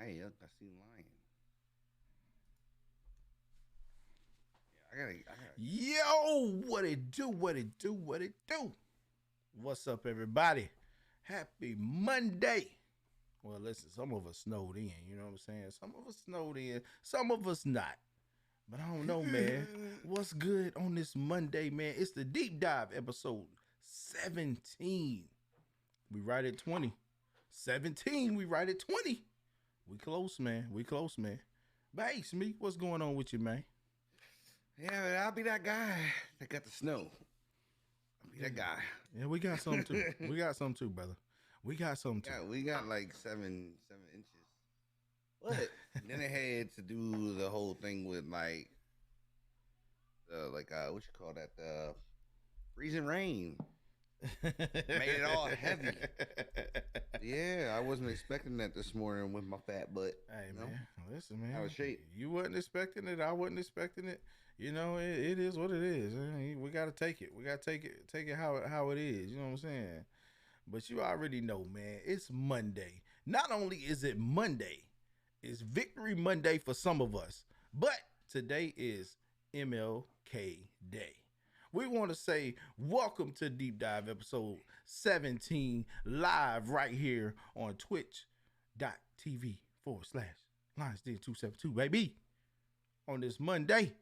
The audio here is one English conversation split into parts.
Hey, look, I see lion. Yeah, I gotta. Yo, what it do? What it do? What it do? What's up, everybody? Happy Monday. Well, listen, some of us snowed in, you know what I'm saying? Some of us snowed in, some of us not. But I don't know, man. What's good on this Monday, man? It's the deep dive episode 17. We right at 20. 17, we right at 20. We close, man. We close, man. But hey, Smee, what's going on with you, man? Yeah, I'll be that guy that got the snow. I'll be that guy. Yeah, we got some too. We got some too, brother. We got some too. We got like seven inches. But then they had to do the whole thing with what you call that, the freezing rain. Made it all heavy. Yeah, I wasn't expecting that this morning with my fat butt. Hey You know, man, listen I man, was shape. you wasn't expecting it. I wasn't expecting it. You know, it is what it is. We got to take it. We got to take it how it is. You know what I'm saying? But you already know, man. It's Monday. Not only is it Monday, it's Victory Monday for some of us. But today is MLK Day. We want to say welcome to Deep Dive episode 17 live right here on twitch.tv/LionsD272, baby, on this Monday.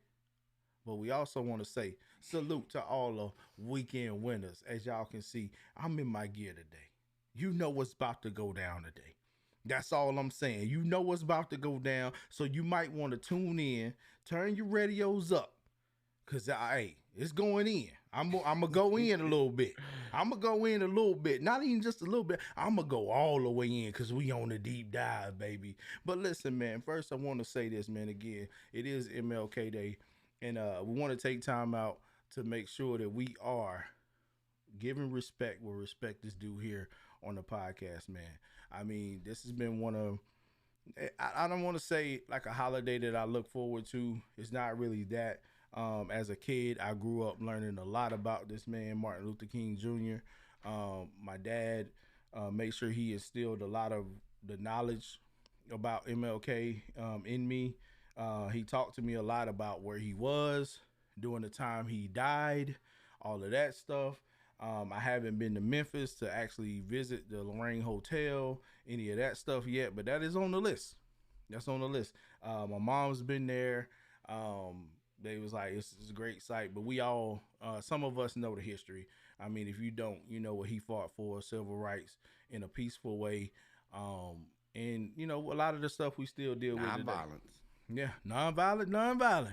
But we also want to say salute to all the weekend winners. As y'all can see, I'm in my gear today. You know what's about to go down today. That's all I'm saying. You know what's about to go down. So you might want to tune in, turn your radios up. Cause it's going in. I'm gonna go in a little bit. I'm gonna go in a little bit, not even just a little bit. I'm gonna go all the way in because we on the deep dive, baby. But listen, man. First, I want to say this, man. Again, it is MLK Day, and we want to take time out to make sure that we are giving respect where respect is due here on the podcast, man. I mean, this has been one of I don't want to say like a holiday that I look forward to. It's not really that. As a kid, I grew up learning a lot about this man, Martin Luther King Jr. My dad made sure he instilled a lot of the knowledge about MLK in me. He talked to me a lot about where he was during the time he died, all of that stuff. I haven't been to Memphis to actually visit the Lorraine Hotel, any of that stuff yet, but that is on the list. That's on the list. My mom's been there. They was like, it's a great site, but we all, some of us know the history. I mean, if you don't, you know what he fought for, civil rights in a peaceful way. And you know, a lot of the stuff we still deal with today. Non-violence. Yeah, nonviolent.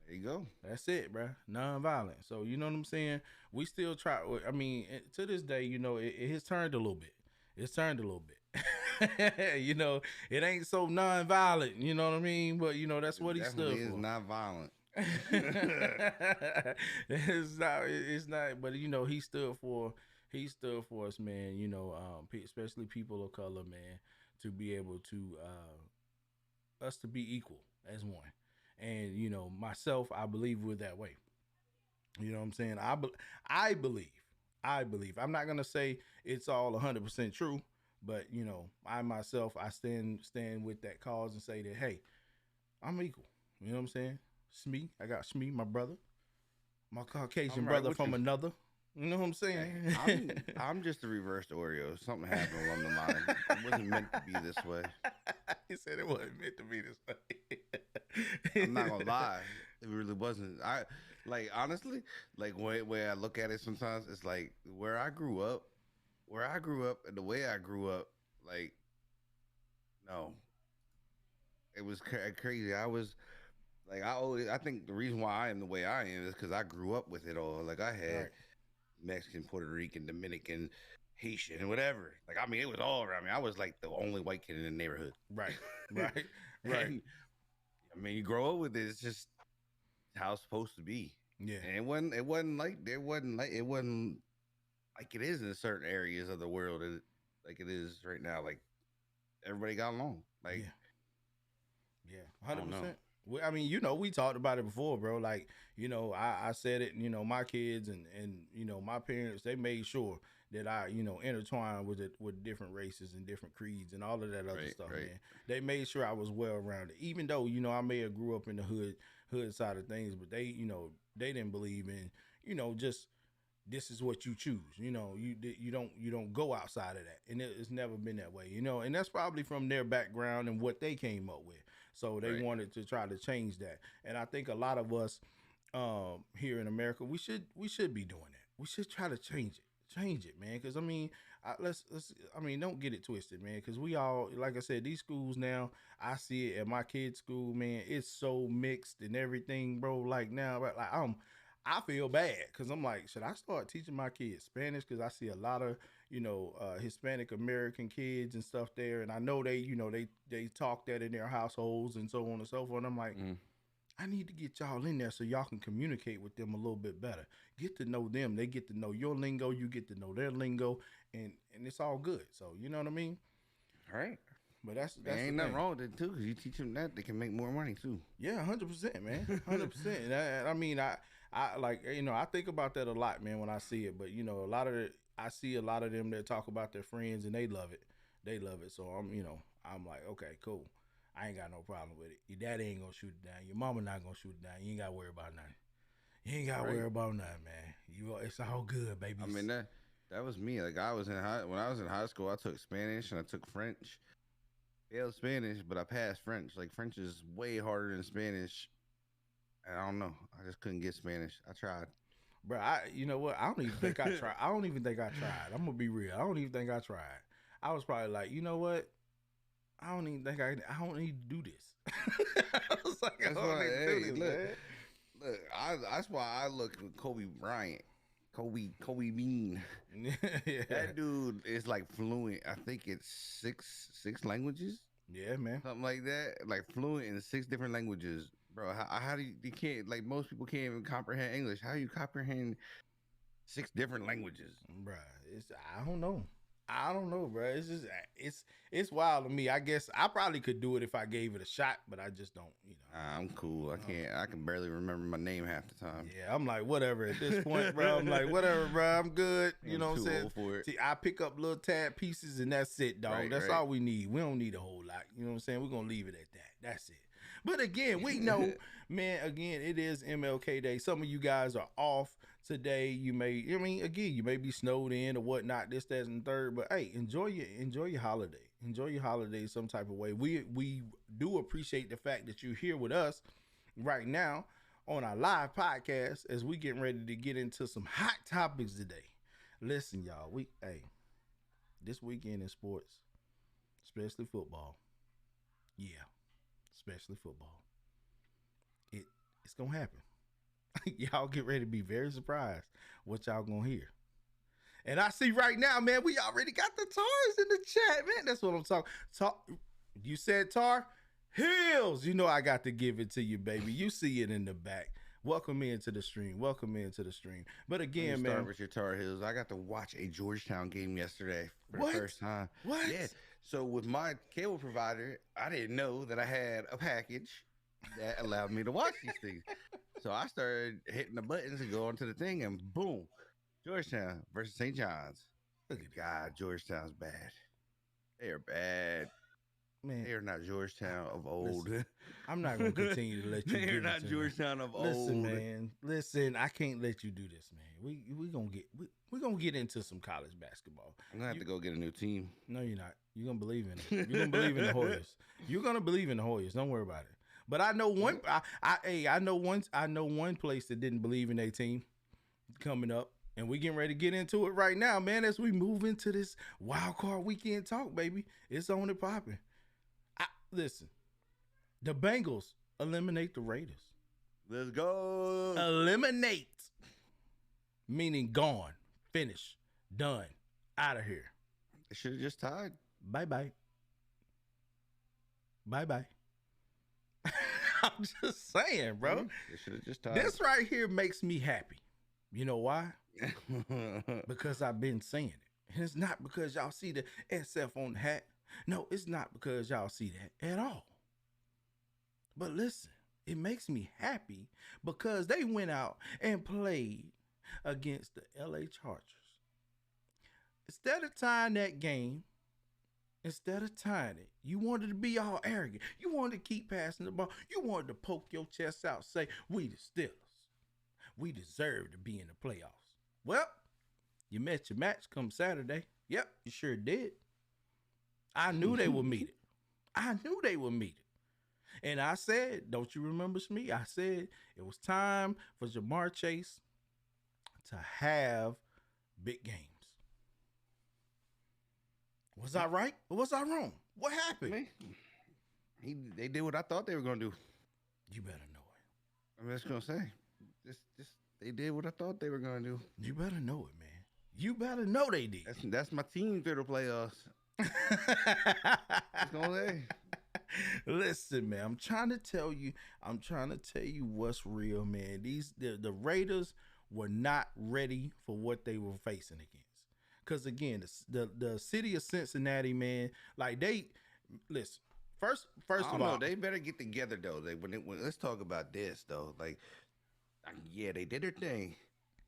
There you go. That's it, bro. Nonviolent. So you know what I'm saying? We still try. I mean, to this day, you know, it has turned a little bit. It's turned a little bit. You know, it ain't so nonviolent. You know what I mean? But you know, that's It what he stood definitely is for. not violent. It's not. It's not. But you know, he stood for. He stood for us, man. You know, especially people of color, man, to be able to us to be equal as one. And you know, myself, I believe we're that way. You know what I'm saying? I believe. I believe. I'm not gonna say it's all 100% true, but you know, I myself, I stand with that cause and say that, hey, I'm equal. You know what I'm saying? Smee, I got Smee, my brother, my Caucasian I'm right brother with from you. another. You know what I'm saying? I'm just a reversed Oreo. Something happened along the line. It wasn't meant to be this way. He said it wasn't meant to be this way. I'm not gonna lie. It really wasn't. I like honestly, like where I look at it sometimes, it's like where I grew up and the way I grew up, like no. It was crazy. I was like I think the reason why I am the way I am is because I grew up with it all. Like I had Right, Mexican, Puerto Rican, Dominican, Haitian, and whatever. Like I mean, it was all around me. I was like the only white kid in the neighborhood. right, right, right. And I mean, you grow up with it. It's just how it's supposed to be. Yeah, And it wasn't like it is in certain areas of the world, like it is right now. Like everybody got along. Like yeah, yeah. I don't know. 100%. I mean, we talked about it before, bro. Like, I said it. My kids and my parents, they made sure that I intertwined with it with different races and different creeds and all of that other Right, stuff, right, man. They made sure I was well rounded, even though I may have grew up in the hood side of things, but they didn't believe in just this is what you choose. You don't go outside of that, and it's never been that way. And that's probably from their background and what they came up with. So they right. wanted to try to change that, and I think a lot of us here in America, we should be doing that. We should try to change it, man. Because I mean, let's I mean, don't get it twisted, man. Because we all, like I said, these schools now, I see it at my kids' school, man. It's so mixed and everything, bro. Like now, right, like I feel bad because I'm like, should I start teaching my kids Spanish? Because I see a lot of Hispanic American kids and stuff there, and I know they talk that in their households and so on and so forth. And I'm like, Mm. I need to get y'all in there so y'all can communicate with them a little bit better. Get to know them. They get to know your lingo. You get to know their lingo, and it's all good. So you know what I mean. Right. But that's There the ain't nothing thing. wrong with it too, because you teach them that they can make more money too. Yeah, 100%, man, 100%. I mean, I like I think about that a lot, man, when I see it. But a lot of I see a lot of them that talk about their friends and they love it. They love it. So I'm like, okay, cool. I ain't got no problem with it. Your daddy ain't gonna shoot it down. Your mama not gonna shoot it down. You ain't gotta worry about nothing. You ain't gotta Right. worry about nothing, man. It's all good, baby. I mean that was me. Like when I was in high school, I took Spanish and I took French. Failed Spanish, but I passed French. Like French is way harder than Spanish. And I don't know. I just couldn't get Spanish. I tried. Bro, you know what? I don't even think I tried. I don't even think I tried. I'm gonna be real. I don't even think I tried. I was probably like, you know what? I don't even think I don't need to do this. I was like, I That's don't why. need to Hey, do this, look, man. look. That's why I look at Kobe Bryant, Kobe Bean. Yeah. That dude is like fluent. I think it's six languages, Yeah, man. something like that. Like fluent in 6 different languages, bro. How do you can't like most people can't even comprehend English? How do you comprehend 6 different languages? Bruh, I don't know. I don't know, bro. It's just it's wild to me. I guess I probably could do it if I gave it a shot, but I just don't. I'm cool. I can't. I can barely remember my name half the time. Yeah, I'm like whatever at this point, bro. I'm like whatever, bro. I'm good. You I'm know what I'm too saying? old for it. See, I pick up little tad pieces and that's it, dog. Right, That's right. all we need. We don't need a whole lot. You know what I'm saying? We're gonna leave it at that. That's it. But again, we know, man. Again, it is MLK Day. Some of you guys are off today. You may, again, you may be snowed in or whatnot. This, that, and third. But hey, enjoy your holiday. Enjoy your holiday some type of way. We do appreciate the fact that you're here with us right now on our live podcast as we getting ready to get into some hot topics today. Listen, y'all, this weekend in sports, especially football. Yeah, especially football. It's gonna happen. Y'all get ready to be very surprised what y'all gonna hear. And I see right now, man, we already got the Tars in the chat, man. That's what I'm talking. You said Tar Hills. You know I got to give it to you, baby. You see it in the back. Welcome into the stream. Welcome into the stream. But again, Start man, with your Tar Heels. I got to watch a Georgetown game yesterday for What? the first time. What? Yeah. So with my cable provider, I didn't know that I had a package that allowed me to watch these things. So I started hitting the buttons and go onto the thing, and boom, Georgetown versus St. John's. Look at God, Georgetown's bad. They are bad. man. They are not Georgetown of old. Listen, I'm not gonna continue to let you. They give are it not to me. Georgetown of Listen, old. man. Listen, I can't let you do this, man. We gonna get into some college basketball. I'm gonna have to go get a new team. No, you're not. You're gonna believe in it. You're gonna believe in the Hoyas. You're gonna believe in the Hoyas. Don't worry about it. But I know one. I know one place that didn't believe in their team coming up, and we getting ready to get into it right now, man. As we move into this wild card weekend talk, baby, it's on and popping. Listen, the Bengals eliminate the Raiders. Let's go. Eliminate, meaning gone, finished, done, out of here. They should have just tied. Bye bye. Bye bye. I'm just saying, bro. They should have just tied. This right here makes me happy. You know why? Because I've been saying it. And it's not because y'all see the SF on the hat. No, it's not because y'all see that at all. But listen, It makes me happy because they went out and played against the LA Chargers. Instead of tying that game, instead of tying it, you wanted to be all arrogant. You wanted to keep passing the ball. You wanted to poke your chest out, say, we the Steelers. We deserve to be in the playoffs. Well, you met your match come Saturday. Yep, you sure did. I knew they would meet it. I knew they would meet it. And I said, don't you remember me? I said it was time for Jamar Chase to have big games. Was I right or was I wrong? What happened? Man, they did what I thought they were gonna do. You better know it. I'm just gonna say, just they did what I thought they were gonna do. You better know it, man. You better know they did. That's my team for the playoffs. Just gonna say. Listen, man, I'm trying to tell you what's real, man. The Raiders were not ready for what they were facing against. Because again, the city of Cincinnati, man, like listen. First of all, they better get together though. Let's talk about this though. Yeah, they did their thing,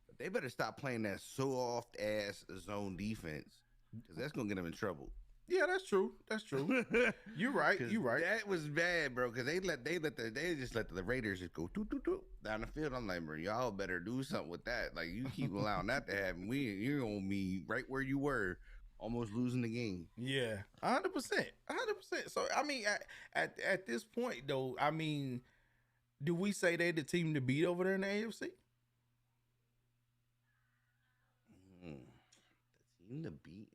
but they better stop playing that soft ass zone defense because that's gonna get them in trouble. Yeah, that's true. That's true. You're right. You're right. That was bad, bro. Because they just let the Raiders just go down the field. I'm like, bro, y'all better do something with that. Like, you keep allowing that to happen, you're gonna be right where you were, almost losing the game. Yeah, 100%, 100%. So I mean, at this point though, I mean, do we say they the team to beat over there in the AFC? The team to beat.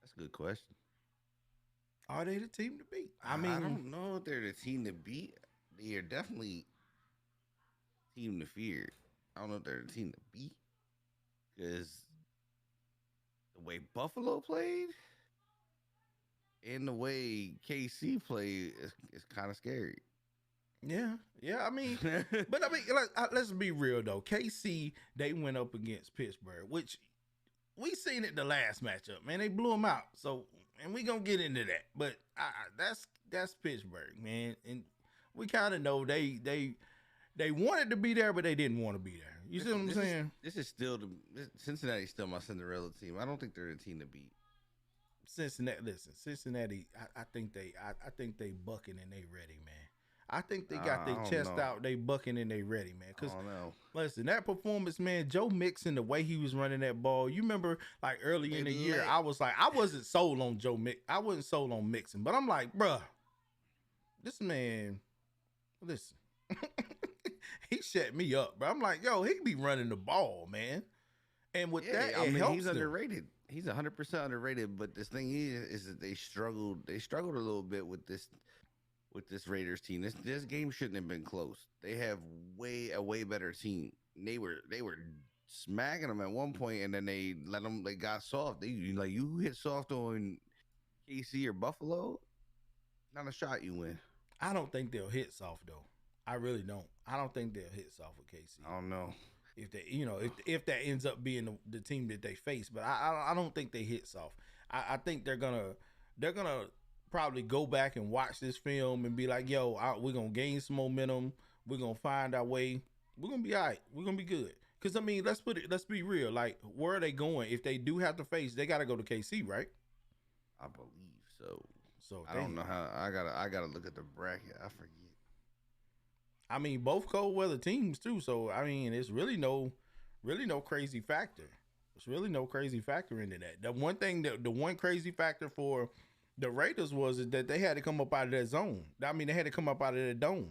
That's a good question. Are they the team to beat? I don't know if they're the team to beat. They are definitely team to fear. I don't know if they're the team to beat because the way Buffalo played and the way KC played is kind of scary. Yeah. I mean, but I mean, let's be real though. KC, they went up against Pittsburgh, which we seen it the last matchup, man. They blew them out. So, and we gonna get into that. But that's Pittsburgh, man. And we kind of know they wanted to be there, but they didn't want to be there. You see what I'm saying? This is still Cincinnati's still my Cinderella team. I don't think they're the team to beat. Cincinnati, listen, Cincinnati. I think they bucking and they ready, man. I think they got their chest out, they bucking and they ready, man. Because listen, that performance, man, Joe Mixon, the way he was running that ball, you remember like early in the year, I was like, I wasn't sold on Joe Mixon. I wasn't sold on Mixon, but I'm like, bruh, this man, listen, he shut me up, bro. I'm like, yo, he be running the ball, man. And with that, I mean, he's underrated. He's 100% underrated. But this thing is that they struggled a little bit with this Raiders team. This game shouldn't have been close. They have a way better team. They were smacking them at one point, and then they got soft. You hit soft on KC or Buffalo, not a shot you win. I don't think they'll hit soft though. I really don't. I don't think they'll hit soft with KC. I don't know if they, if that ends up being the team that they face, but I don't think they hit soft. I think they're gonna probably go back and watch this film and be like, yo, we're going to gain some momentum. We're going to find our way. We're going to be all right. We're going to be good. Because, I mean, let's be real. Like, where are they going? If they do have to face, they got to go to KC, right? I believe so. So I don't know how. I gotta look at the bracket. I forget. I mean, both cold weather teams, too. So, I mean, it's really no crazy factor. There's really no crazy factor into that. The one crazy factor for the Raiders was that they had to come up out of that zone. I mean, they had to come up out of that dome.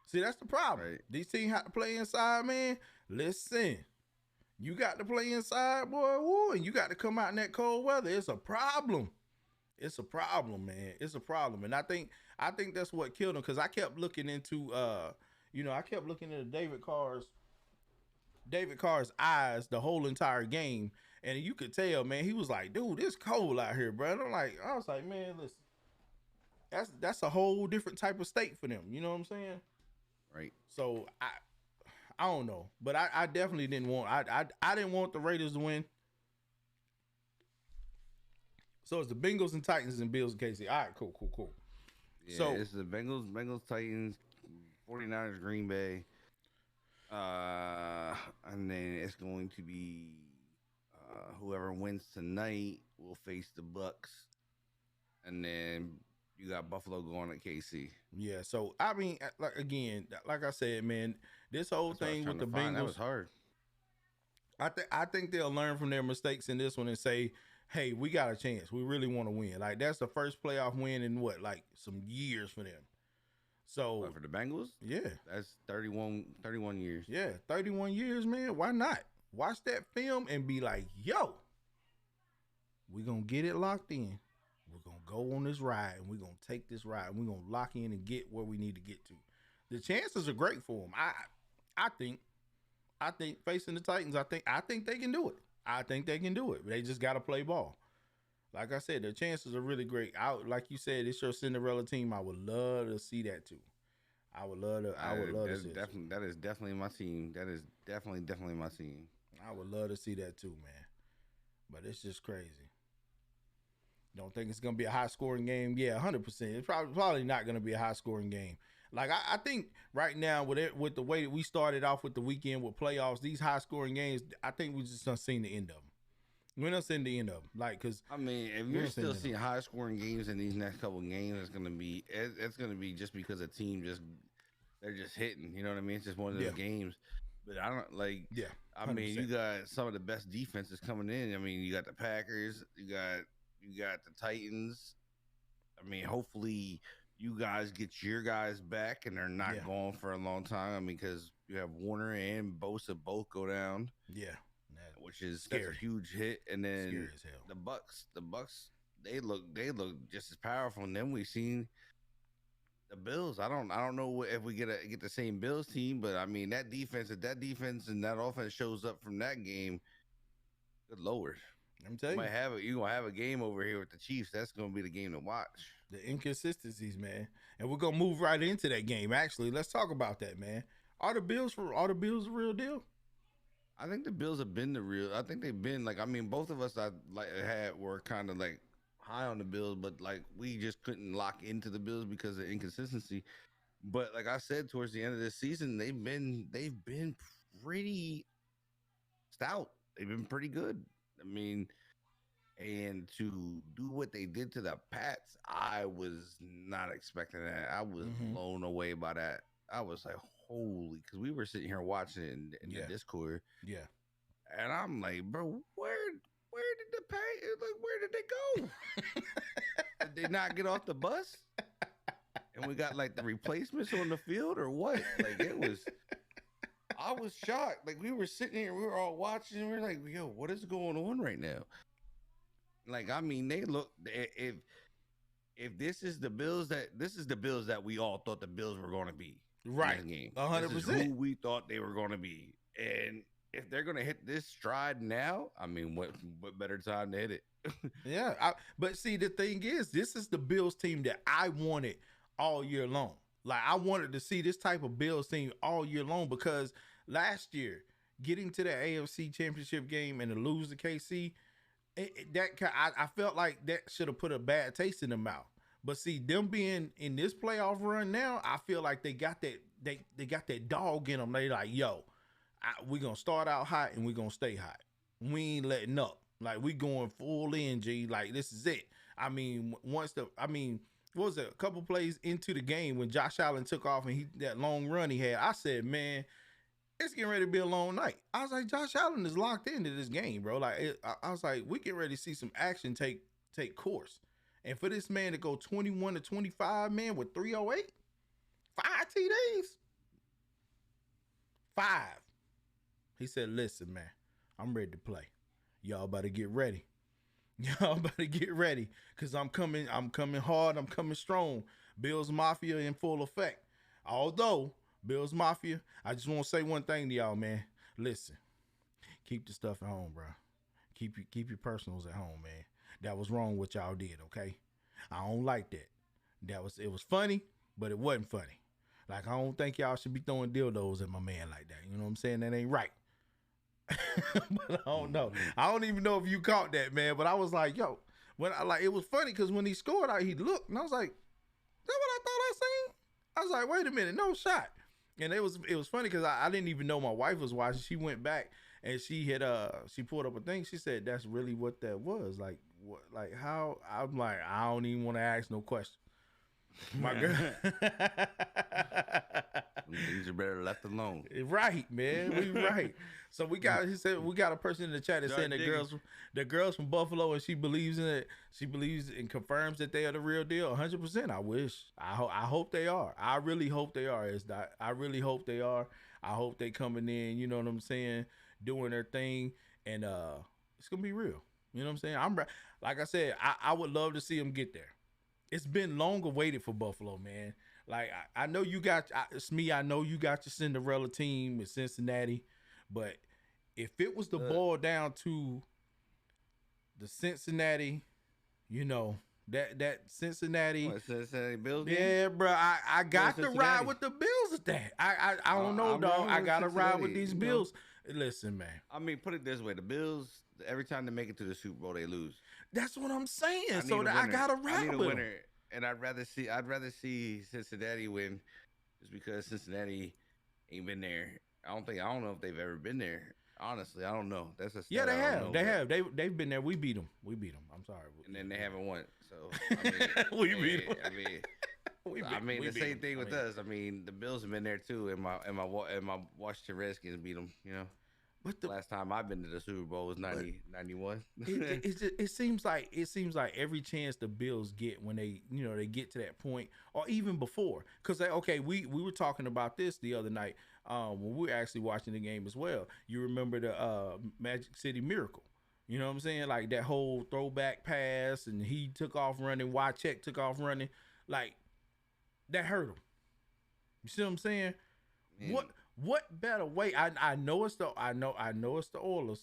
See, that's the problem. Right. These teams have to play inside, man. Listen, you got to play inside, boy. Woo, and you got to come out in that cold weather. It's a problem. It's a problem, man. It's a problem. And I think that's what killed them, because I kept looking into, David Carr's eyes the whole entire game. And you could tell, man, he was like, dude, it's cold out here, bro. And I was like, man, listen, that's a whole different type of state for them. You know what I'm saying? Right. So I don't know, but I definitely didn't want, I didn't want the Raiders to win. So it's the Bengals and Titans and Bills and KC. All right, cool. Yeah, so it's the Bengals, Titans, 49ers, Green Bay. And then it's going to be whoever wins tonight will face the Bucks, and then you got Buffalo going at KC. Yeah. So I mean, like again, like I said, man, this whole That's what I was thing trying with to the find. That Bengals, was hard. I think they'll learn from their mistakes in this one and say, hey, we got a chance. We really want to win. Like that's the first playoff win in what, like some years for them. So But for the Bengals, yeah, that's 31 years. yeah, 31 years, man. Why not? Watch that film and be like, yo, we're gonna get it locked in. We're gonna go on this ride and we're gonna take this ride and we're gonna lock in and get where we need to get to. The chances are great for them. I think facing the Titans, I think they can do it. I think they can do it. They just gotta play ball. Like I said, the chances are really great. Like you said, it's your Cinderella team. I would love to see that too. I would love to see that. That is definitely my team. That is definitely my team. I would love to see that too, man. But it's just crazy. Don't think it's gonna be a high scoring game? Yeah, 100%. It's probably not gonna be a high scoring game. Like I think right now with the way that we started off with the weekend with playoffs, these high scoring games, I think we just done seen the end of them. We're not seeing the end of them. Like, cause I mean, if you're still seeing high scoring games in these next couple of games, it's gonna be just because a team they're just hitting. You know what I mean? It's just one of those games. But I don't like. Yeah, 100%. I mean, you got some of the best defenses coming in. I mean, you got the Packers. You got the Titans. I mean, hopefully you guys get your guys back and they're not going for a long time. I mean, because you have Warner and Bosa both go down. Yeah. Which is that's a huge hit, and then scary as hell. The Bucks, they look just as powerful. And then we've seen the Bills. I don't know if we get the same Bills team, but I mean that defense and that offense shows up from that game. Good Lord, I'm telling you, you're gonna have a game over here with the Chiefs. That's gonna be the game to watch. The inconsistencies, man, and we're gonna move right into that game. Actually, let's talk about that, man. Are the Bills the real deal? I think the Bills have been the real. I think they've been like. I mean, both of us were kind of like high on the Bills, but like we just couldn't lock into the Bills because of inconsistency. But like I said, towards the end of this season, they've been pretty stout. They've been pretty good. I mean, and to do what they did to the Pats, I was not expecting that. I was blown away by that. I was like, holy, because we were sitting here watching it in the Discord. Yeah. And I'm like, bro, where did they go? Did they not get off the bus? And we got like the replacements on the field or what? Like I was shocked. Like we were sitting here, we were all watching, and we were like, yo, what is going on right now? Like, I mean, they look, if this is the Bills that we all thought the Bills were going to be. Right, 100%. This is who we thought they were going to be, and if they're going to hit this stride now, I mean, what better time to hit it? Yeah, but see, the thing is, this is the Bills team that I wanted all year long. Like, I wanted to see this type of Bills team all year long because last year, getting to the AFC Championship game and to lose to KC, I felt like that should have put a bad taste in the mouth. But see, them being in this playoff run now, I feel like they got that they got that dog in them. They like, yo, we gonna start out hot and we gonna stay hot. We ain't letting up. Like we going full in, G. Like this is it. I mean, what was it? A couple plays into the game when Josh Allen took off and that long run he had. I said, man, it's getting ready to be a long night. I was like, Josh Allen is locked into this game, bro. Like I was like, we get ready to see some action take course. And for this man to go 21 to 25, man, with 308, 5 TDs, 5. He said, listen, man, I'm ready to play. Y'all better get ready. Y'all better get ready because I'm coming hard. I'm coming strong. Bills Mafia in full effect. Although, Bills Mafia, I just want to say one thing to y'all, man. Listen, keep the stuff at home, bro. Keep your personals at home, man. That was wrong what y'all did, okay? I don't like that. It was funny, but it wasn't funny. Like, I don't think y'all should be throwing dildos at my man like that. You know what I'm saying? That ain't right. But I don't know. I don't even know if you caught that, man. But I was like, yo, it was funny because when he scored, he looked, and I was like, is that what I thought I seen? I was like, wait a minute, no shot. And it was funny because I didn't even know my wife was watching. She went back and she pulled up a thing. She said that's really what that was. Like what, like how, I'm like, I don't even want to ask no question. My girl. Things are better left alone. Right, man. We right. So he said we got a person in the chat that's saying the girls from Buffalo, and she believes in it. She believes and confirms that they are the real deal. 100%. I wish. I hope they are. I really hope they are. I really hope they are. I hope they coming in, you know what I'm saying, doing their thing, and it's gonna be real. You know what I'm saying? Like I said, I would love to see them get there. It's been long awaited for Buffalo, man. Like I know you got it's me. I know you got your Cinderella team in Cincinnati, but if it was to boil down to the Cincinnati, you know that Cincinnati, Cincinnati Bills. Yeah, bro. I got to ride with the Bills at that. I don't know, dog. I got to ride with these Bills. Listen, man. I mean, put it this way: the Bills, every time they make it to the Super Bowl, they lose. That's what I'm saying. So I got to ride with them. And I'd rather see Cincinnati win, just because Cincinnati ain't been there. I don't know if they've ever been there. Honestly, I don't know. That's a stat. Yeah, they have. They have. They've been there. We beat them. I'm sorry. And then they haven't won. So I mean, we beat them. I mean, the same thing with us. I mean, the Bills have been there too, and my Washington Redskins beat them. You know. But the last time I've been to the Super Bowl was 91. It seems like every chance the Bills get when they get to that point, or even before, because we were talking about this the other night when we were actually watching the game as well. You remember the Magic City Miracle? You know what I'm saying? Like that whole throwback pass, and he took off running. Wycheck took off running. Like that hurt him. You see what I'm saying? Man. What better way? I know it's the Oilers.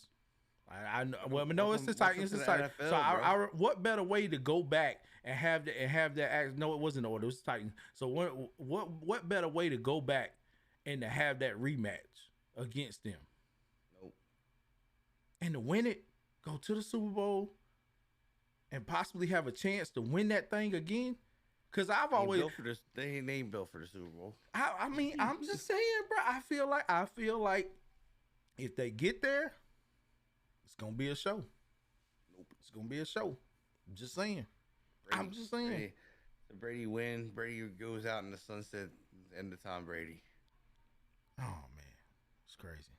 I know. Well, no, it's the Titans. It's the Titans. So what better way to go back and have that act? No, it wasn't the Oilers. It was the Titans. So what better way to go back and to have that rematch against them? Nope. And to win it, go to the Super Bowl, and possibly have a chance to win that thing again. Cause I've always they ain't built for the Super Bowl. I mean, I'm just saying, bro. I feel like if they get there, it's gonna be a show. Nope, it's gonna be a show. I'm just saying. I'm just saying. Brady win. Brady goes out in the sunset. End of Tom Brady. Oh man, it's crazy.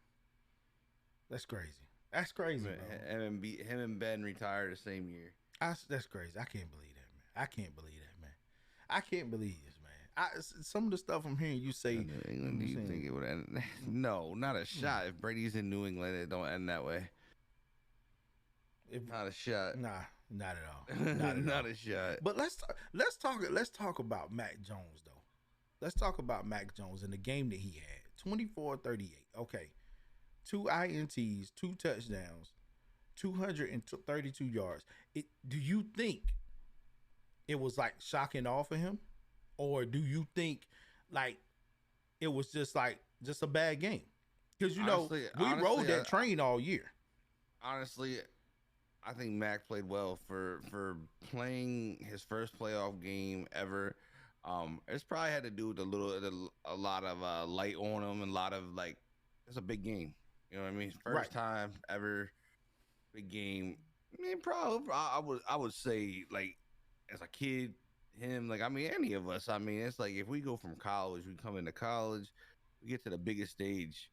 That's crazy. Man. Him and Ben retired the same year. That's crazy. I can't believe that, man. I can't believe this, man. Some of the stuff I'm hearing you say. England, do you think it would end? No, not a shot. If Brady's in New England, it don't end that way. Not a shot. Nah, not at all. Not a shot. But let's talk about Mac Jones though. Let's talk about Mac Jones and the game that he had. 24-38. Okay. 2 INTs, 2 touchdowns, 232 yards. Do you think it was like shocking off of him, or do you think like it was just a bad game? Because honestly, we rode that train all year. Honestly, I think Mac played well for playing his first playoff game ever. It's probably had to do with a lot of light on him, and a lot of it's a big game. You know what I mean? First time ever, big game. I mean, probably I would say as a kid, him, any of us. I mean, it's like if we go from college, we come into college, we get to the biggest stage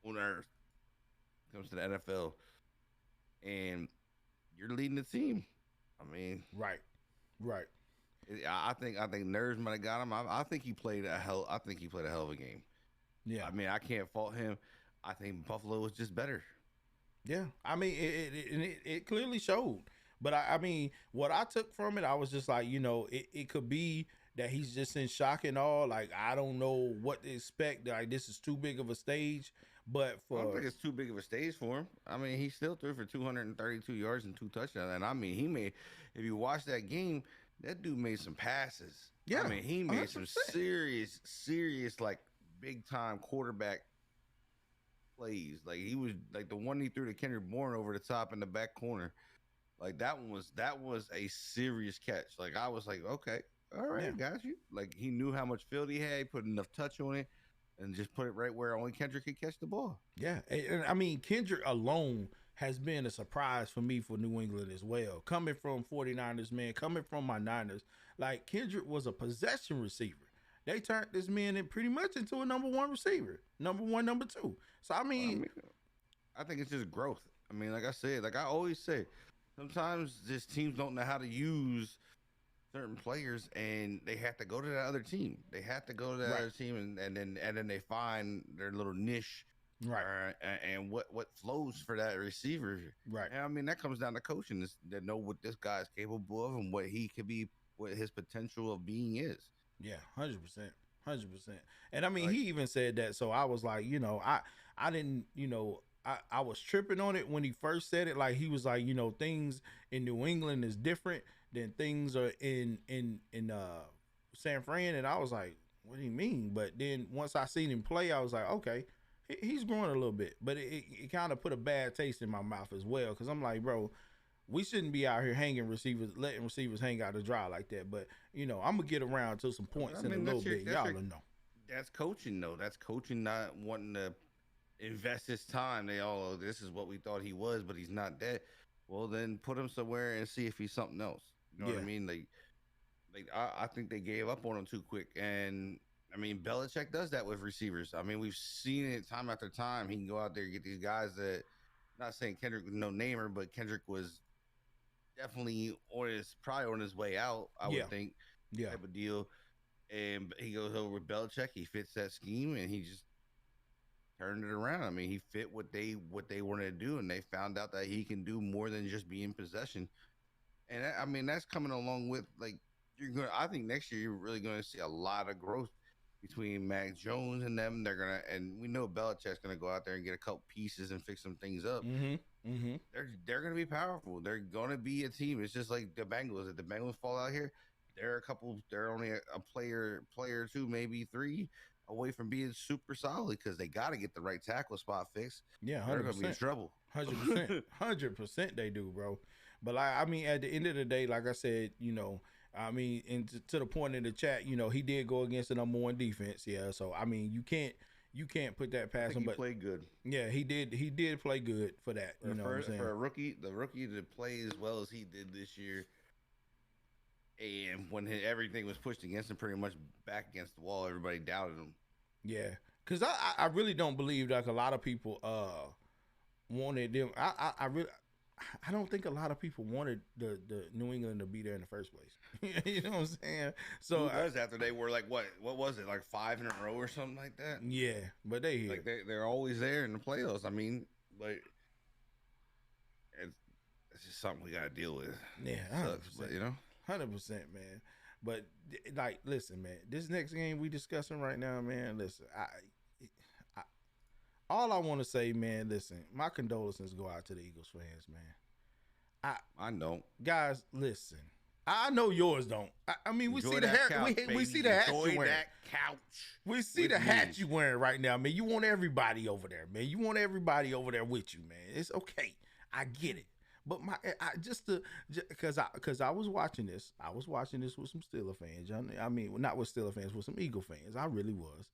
on earth. Comes to the NFL, and you're leading the team. I mean, right. I think nerves might have got him. I think he played a hell of a game. Yeah. I mean, I can't fault him. I think Buffalo was just better. Yeah. I mean, it clearly showed. But I mean, what I took from it, I was just like, it could be that he's just in shock and all. Like, I don't know what to expect. Like, this is too big of a stage. But I don't think it's too big of a stage for him. I mean, he still threw for 232 yards and 2 touchdowns. And I mean, if you watch that game, that dude made some passes. Yeah. I mean, he made 100%. some serious, big time quarterback plays. Like, he was the one he threw to Kendrick Bourne over the top in the back corner. Like, that was a serious catch. Like, I was like, okay, all Yeah. right, got you. Like he knew how much field he had, he put enough touch on it, and just put it right where only Kendrick could catch the ball. Yeah, and I mean Kendrick alone has been a surprise for me for New England as well. Coming from 49ers, man, coming from my Niners, like Kendrick was a possession receiver. They turned this man in pretty much into a number one receiver, number one, number two. So I Well, I mean, mean, I think it's just growth. I mean, like I said, like I always say, sometimes just teams don't know how to use certain players, and they have to go to that other team. They have to go to that right, other team, and then they find their little niche, right, and what flows for that receiver. right. And I mean, that comes down to coaching. That know what this guy's capable of and what he could be, what his potential of being is. Yeah, 100%, 100%. And I mean, Like, he even said that. So I was like, I didn't, I was tripping on it when he first said it. Like he was like, things in New England is different than things are in San Fran. And I was like, what do you mean? But then once I seen him play, I was like, okay, he's growing a little bit. But it kind of put a bad taste in my mouth as well, because I'm like, bro, we shouldn't be out here hanging receivers, letting receivers hang out to dry like that. But I'm gonna get around to some points I in a mean, little bit. Y'all will know. that's coaching though. That's coaching not wanting to invest his time. They all, this is what we thought he was, but he's not that. Well, then put him somewhere and see if he's something else. You know what I mean? I think they gave up on him too quick. And I mean, Belichick does that with receivers. I mean, we've seen it time after time. He can go out there and get these guys that, not saying Kendrick was no namer, but Kendrick was definitely probably on his way out, I Yeah. would think, Yeah, type of deal. And he goes over with Belichick. He fits that scheme, and he just turned it around. I mean, he fit what they wanted to do, and they found out that he can do more than just be in possession. And I mean, that's coming along with like you're going. I think next year you're really going to see a lot of growth between Mac Jones and them. They're gonna, and we know Belichick's gonna go out there and get a couple pieces and fix some things up. They're gonna be powerful. They're gonna be a team. It's just like the Bengals. If the Bengals fall out here, they're only a player or two, maybe three away from being super solid, because they got to get the right tackle spot fixed. yeah, They're 100%, gonna be in trouble. 100%, 100%. They do, bro. But like, I mean, at the end of the day, like I said, I mean, and to the point in the chat, he did go against the number one defense. Yeah, so I mean, you can't put that past him. He But played good. yeah, he did play good for that. You know what I'm saying? For a rookie, the rookie to play as well as he did this year, and when everything was pushed against him, pretty much back against the wall, everybody doubted him. Yeah, because I really don't believe like a lot of people wanted them. I don't think a lot of people wanted the New England to be there in the first place. You know what I'm saying? So after they were like what was it, like 5 in a row or something like that? Yeah, but they here. Like they're always there in the playoffs. I mean, like it's just something we got to deal with. Yeah, 100%, but 100%, man. But like, listen, man, this next game we discussing right now, man. Listen, I all I want to say, man. Listen, my condolences go out to the Eagles fans, man. I don't, guys. Listen, I know yours don't. I mean, we enjoy see the that hair. couch, We see baby. the hat Enjoy you wearing. that couch. We see with the hat me. you wearing right now, man. You want everybody over there, man. You want everybody over there with you, man. It's okay. I get it. But because I was watching this. I was watching this with some Steeler fans. I mean, not with Steeler fans, with some Eagle fans. I really was.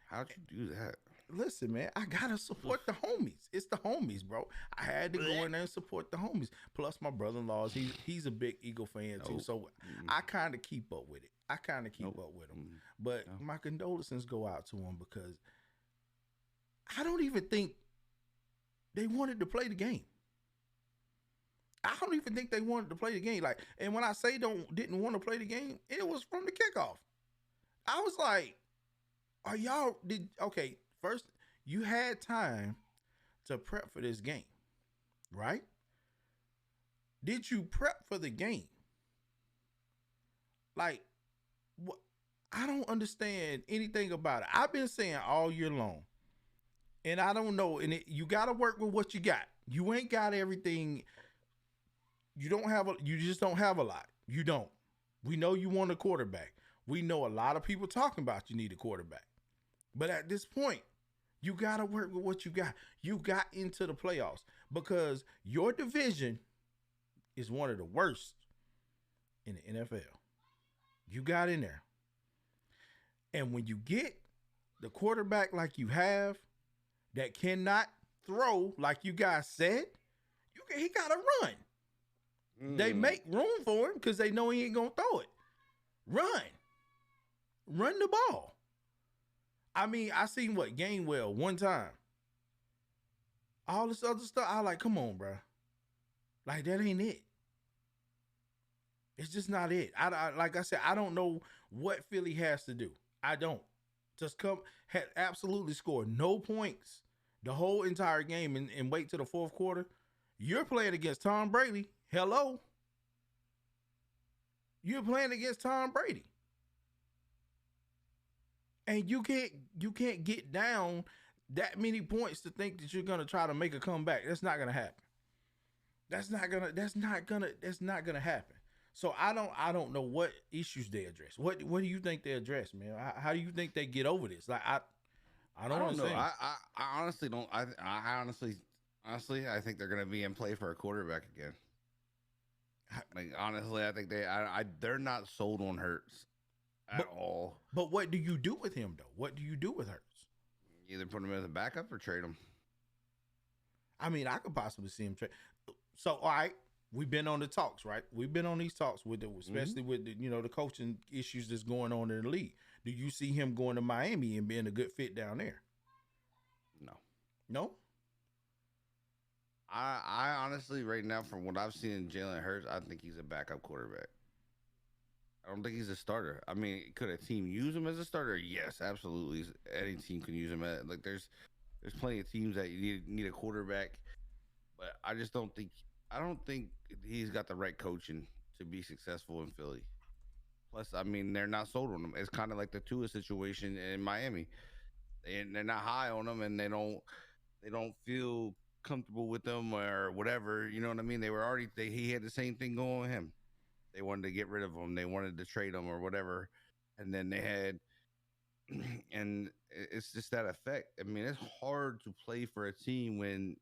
How'd you do that? Listen, man, I gotta support the homies. It's the homies, bro. I had to go in there and support the homies. Plus, my brother-in-law, he's a big Eagle fan too, so I kind of keep up with it. I kind of keep up with him. But my condolences go out to him, because I don't even think they wanted to play the game. I don't even think they wanted to play the game. Like, and when I say didn't want to play the game, it was from the kickoff. I was like, are y'all okay, first you had time to prep for this game, right? Did you prep for the game? Like, what? I don't understand anything about it. I've been saying all year long, and I don't know, and you got to work with what you got. You ain't got everything. You just don't have a lot. You don't. We know you want a quarterback. We know a lot of people talking about you need a quarterback. But at this point, you got to work with what you got. You got into the playoffs because your division is one of the worst in the NFL. You got in there. And when you get the quarterback like you have that cannot throw, like you guys said, he got to run. They make room for him because they know he ain't going to throw it. Run. Run the ball. I mean, I seen what Gainwell one time. All this other stuff, I like, come on, bro. Like, that ain't it. It's just not it. Like I said, I don't know what Philly has to do. I don't. Just had absolutely scored no points the whole entire game and wait till the fourth quarter. You're playing against Tom Brady. Hello. You're playing against Tom Brady. And you can't get down that many points to think that you're gonna try to make a comeback. That's not gonna happen. That's not gonna happen. So I don't know what issues they address. What do you think they address, man? How do you think they get over this? Like I don't understand. know. I honestly don't. I honestly I think they're gonna be in play for a quarterback again. Like honestly, I think they're not sold on Hurts at all. But what do you do with him though? What do you do with Hurts? Either put him as a backup or trade him. I mean, I could possibly see him trade. So all right, we've been on the talks, right? We've been on these talks with especially with the coaching issues that's going on in the league. Do you see him going to Miami and being a good fit down there? No. No? I honestly, right now, from what I've seen in Jalen Hurts, I think he's a backup quarterback. I don't think he's a starter. I mean, could a team use him as a starter? Yes, absolutely. Any team can use him. Like there's plenty of teams that you need a quarterback, but I just don't think he's got the right coaching to be successful in Philly. Plus, I mean, they're not sold on him. It's kind of like the Tua situation in Miami. They're not high on him, and they don't feel comfortable with them or whatever. You know what I mean? He had the same thing going with him. They wanted to get rid of him. They wanted to trade him or whatever. And then they had, and it's just that effect. I mean, it's hard to play for a team when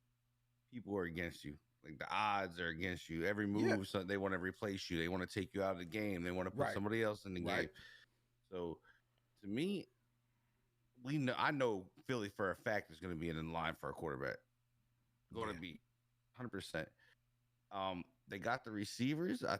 people are against you. Like the odds are against you. Every move, so they want to replace you. They want to take you out of the game. They want to put somebody else in the game. So to me, I know Philly for a fact is going to be in line for a quarterback. Going to be 100%. They got the receivers. I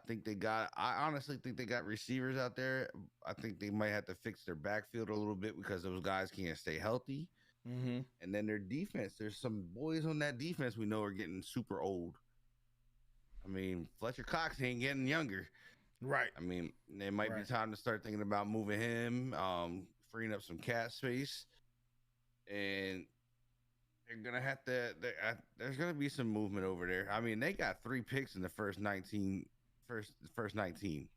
honestly think they got receivers out there. I think they might have to fix their backfield a little bit because those guys can't stay healthy. Mm-hmm. And then their defense. There's some boys on that defense we know are getting super old. I mean, Fletcher Cox ain't getting younger. Right. I mean, it might be time to start thinking about moving him, freeing up some cap space. And they're gonna have to. There's gonna be some movement over there. I mean, they got 3 picks in the first 19. First 19.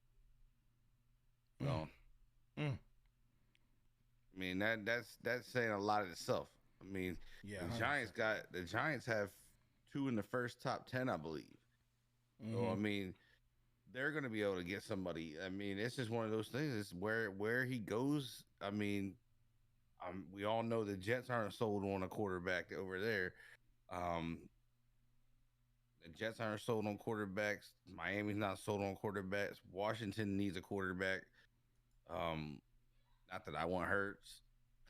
So, I mean that's saying a lot of itself. I mean, the Giants have 2 in the first top 10, I believe. So I mean, they're gonna be able to get somebody. I mean, it's just one of those things. It's where he goes. I mean. We all know the Jets aren't sold on a quarterback over there. The Jets aren't sold on quarterbacks. Miami's not sold on quarterbacks. Washington needs a quarterback. Not that I want Hurts,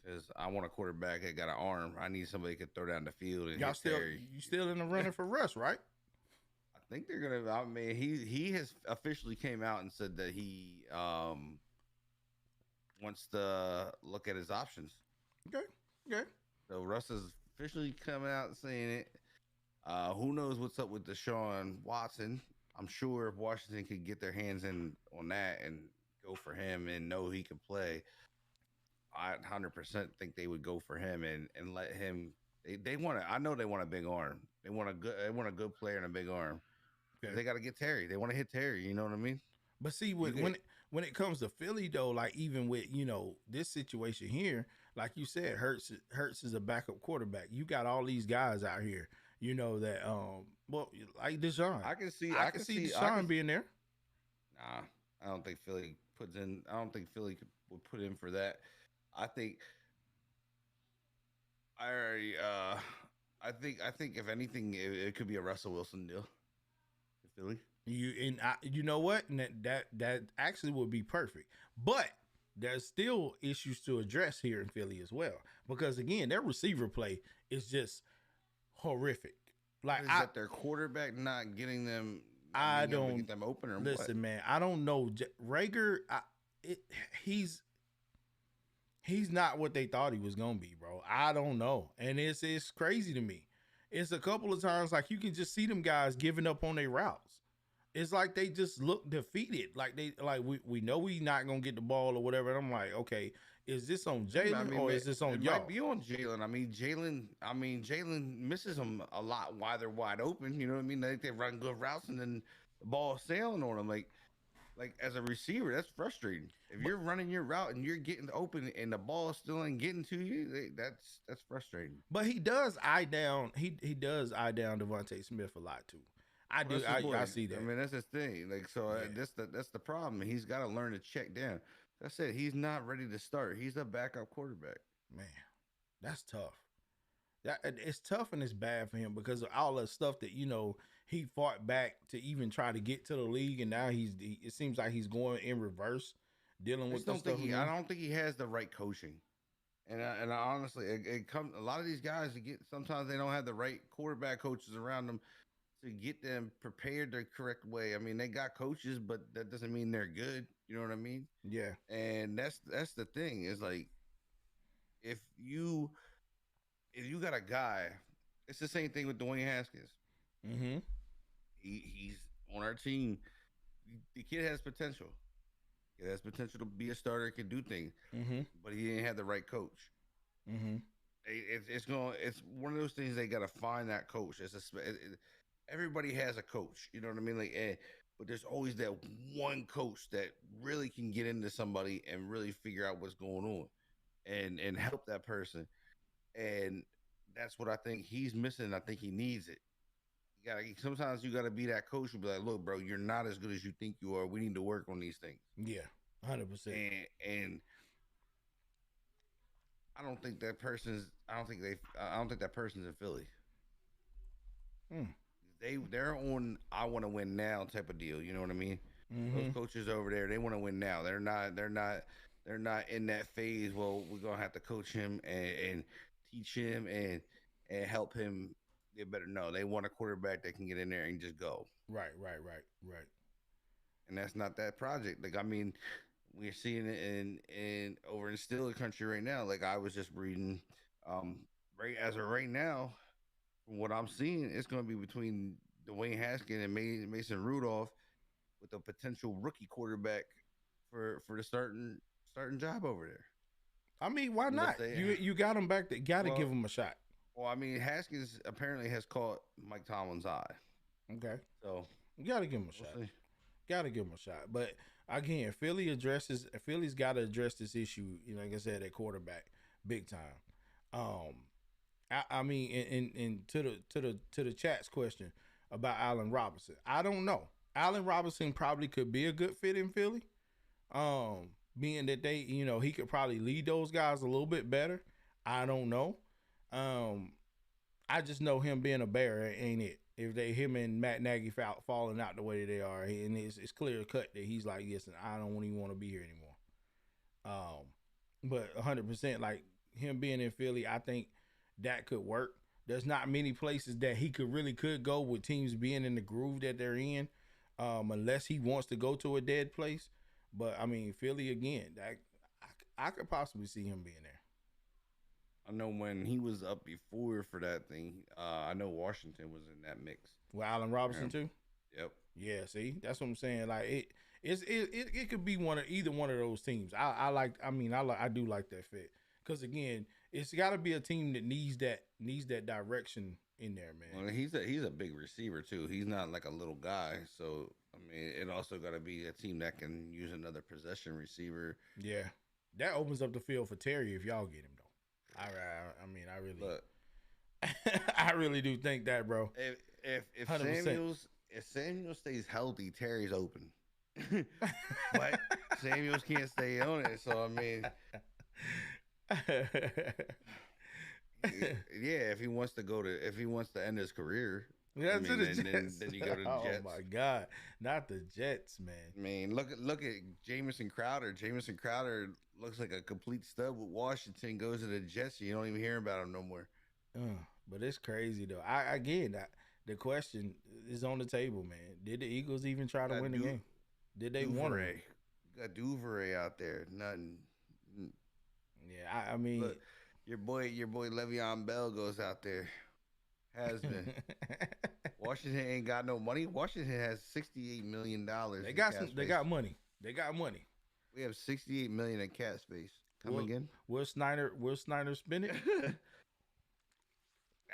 because I want a quarterback that got an arm. I need somebody that can throw down the field and hit Terry. You still in the running for Russ, right? I think they're gonna. I mean, he has officially came out and said that he wants to look at his options. Okay. So Russ is officially coming out and saying it. Who knows what's up with Deshaun Watson? I'm sure if Washington could get their hands in on that and go for him and know he could play, I 100% think they would go for him and let him. They want to. I know they want a big arm. They want a good player and a big arm. Okay. They got to get Terry. They want to hit Terry. You know what I mean? But see, when it comes to Philly though, like even with this situation here, like you said, Hurts is a backup quarterback. You got all these guys out here, that like Deshaun. I can see Deshaun being there. Nah, I don't think Philly would put in for that. I think I think if anything, it could be a Russell Wilson deal. Philly. You know what? And that actually would be perfect. But there's still issues to address here in Philly as well. Because again, their receiver play is just horrific. Like What is that? Their quarterback not getting them, not I being able to don't get them open, or what? listen, man. I don't know. Rager, it, he's he's not what they thought he was gonna be, bro. I don't know, and it's crazy to me. It's a couple of times like you can just see them guys giving up on their routes. It's like they just look defeated. Like we know we not gonna get the ball or whatever. And I'm like, okay, is this on I Jalen mean, or is this on it y'all? might be on Jalen. Jalen misses them a lot while they're wide open. You know what I mean? They run good routes and then the ball sailing on them. Like as a receiver, that's frustrating. If But you're running your route and you're getting open and the ball still ain't getting to you, that's frustrating. but he does eye down. He does eye down Devontae Smith a lot too. I Well, do. that's his I boy. see I that. mean, that's his thing. Like, so Yeah. that's the problem. He's got to learn to check down. That's it. He's not ready to start. He's a backup quarterback. Man, that's tough. It's tough and it's bad for him because of all the stuff that he fought back to even try to get to the league, and now it seems like he's going in reverse, dealing I with just the don't stuff think he. I again. don't think he has the right coaching. And I honestly, it comes. A lot of these guys get. Sometimes they don't have the right quarterback coaches around them to get them prepared the correct way. I mean, they got coaches, but that doesn't mean they're good. You know what I mean? Yeah. And that's the thing is like if you if you got a guy, it's the same thing with Dwayne Haskins. Mm-hmm. He's on our team. The kid has potential. He has potential to be a starter, can do things, Mm-hmm. but he didn't have the right coach. Mm-hmm. It's one of those things they got to find that coach. Everybody has a coach, you know what I mean? But there's always that one coach that really can get into somebody and really figure out what's going on and help that person. And that's what I think he's missing. I think he needs it. Sometimes you gotta be that coach and be like, look, bro, you're not as good as you think you are. We need to work on these things. Yeah. 100%. And I don't think that person's in Philly. Mm. They're on I want to win now type of deal. You know what I mean? Those Mm-hmm. coaches over there, they want to win now. They're not in that phase. Well, we're gonna have to coach him and teach him and help him get better. No, they want a quarterback that can get in there and just go. Right. Right. Right. Right. And that's not that project. Like I mean, we're seeing it in over in Steeler country right now. Like I was just reading, right as of right now, from what I'm seeing, it's going to be between Dwayne Haskins and Mason Rudolph with a potential rookie quarterback for the starting job over there. I mean, why Unless not? they, You got him back. Got to well, give him a shot. well, I mean, Haskins apparently has caught Mike Tomlin's eye, Okay. so You got to give him a we'll shot. see. Got to give him a shot. But again, Philly's got to address this issue. Like I said, at quarterback, big time. Um, I mean, in to the chat's question about Allen Robinson, I don't know. Allen Robinson probably could be a good fit in Philly. Being that he could probably lead those guys a little bit better. I don't know. Um, I just know him being a bear ain't it. If him and Matt Nagy falling out the way they are, and it's clear cut that he's like, listen, I don't even want to be here anymore. But 100% like him being in Philly, I think that could work. There's not many places that he could go with teams being in the groove that they're in, unless he wants to go to a dead place. But I mean, Philly again, I could possibly see him being there. I know when he was up before for that thing, I know Washington was in that mix. With Allen Robinson too. Yep. Yeah, see, that's what I'm saying. Like it could be either one of those teams. I do like that fit because again, it's got to be a team that needs that direction in there, man. Well, he's a big receiver too. He's not like a little guy. So I mean, it also got to be a team that can use another possession receiver. Yeah, that opens up the field for Terry if y'all get him though. I mean, I really, But I really do think that, bro. if 100%. Samuel stays healthy, Terry's open. But Samuels can't stay on it. So I mean, yeah, if he wants to end his career, Yeah, I to mean, the then Jets. then you go to the Oh Jets. my God, not the Jets, man. I mean, look at Jamison Crowder. Jamison Crowder looks like a complete stud with Washington. Goes to the Jets, and you don't even hear about him no more. But it's crazy though. The question is on the table, man. Did the Eagles even try to Got win the game? Did they want to win? Duvernay. Got Duvernay out there. Nothing. Yeah, I mean, Look, your boy Le'Veon Bell goes out there. Has been. Washington ain't got no money. Washington has $68 million. they got money. They got money. We have $68 million in cap space. Come again? Will Snyder spend it?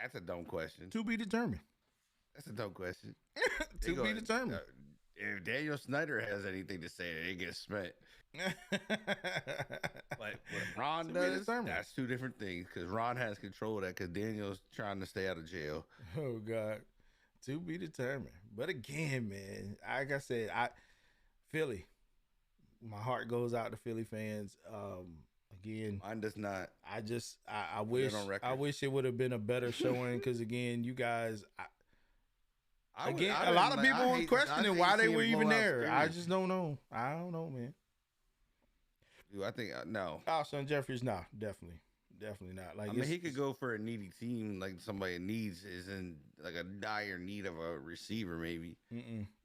That's a dumb question. To be determined. That's a dumb question. To be determined. If Daniel Snyder has anything to say, it gets spent. But what Ron does, that's two different things. Because Ron has control of that. Because Daniel's trying to stay out of jail. Oh God, to be determined. But again, man, like I said, Philly. My heart goes out to Philly fans. Again, mine does not. I wish it would have been a better showing. Because again, you guys. A lot of people were questioning why they were even there. I just don't know. I don't know, man. Dude, I think no. Alshon Jeffries, nah, definitely not. Like, I mean, he could go for a needy team, like somebody needs is in like a dire need of a receiver, maybe.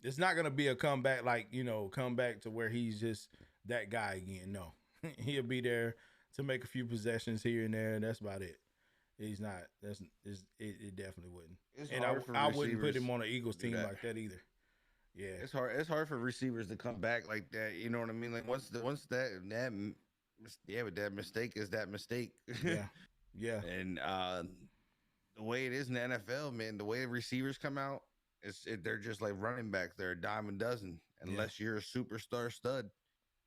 It's not gonna be a comeback, like comeback to where he's just that guy again. No, he'll be there to make a few possessions here and there, and that's about it. He's not. It definitely wouldn't. And I wouldn't put him on an Eagles team like that either. Yeah, it's hard. It's hard for receivers to come back like that. You know what I mean? Like once that but that mistake is that mistake. Yeah. And the way it is in the NFL, man, the way receivers come out, they're just like running backs. They're a dime a dozen unless you're a superstar stud.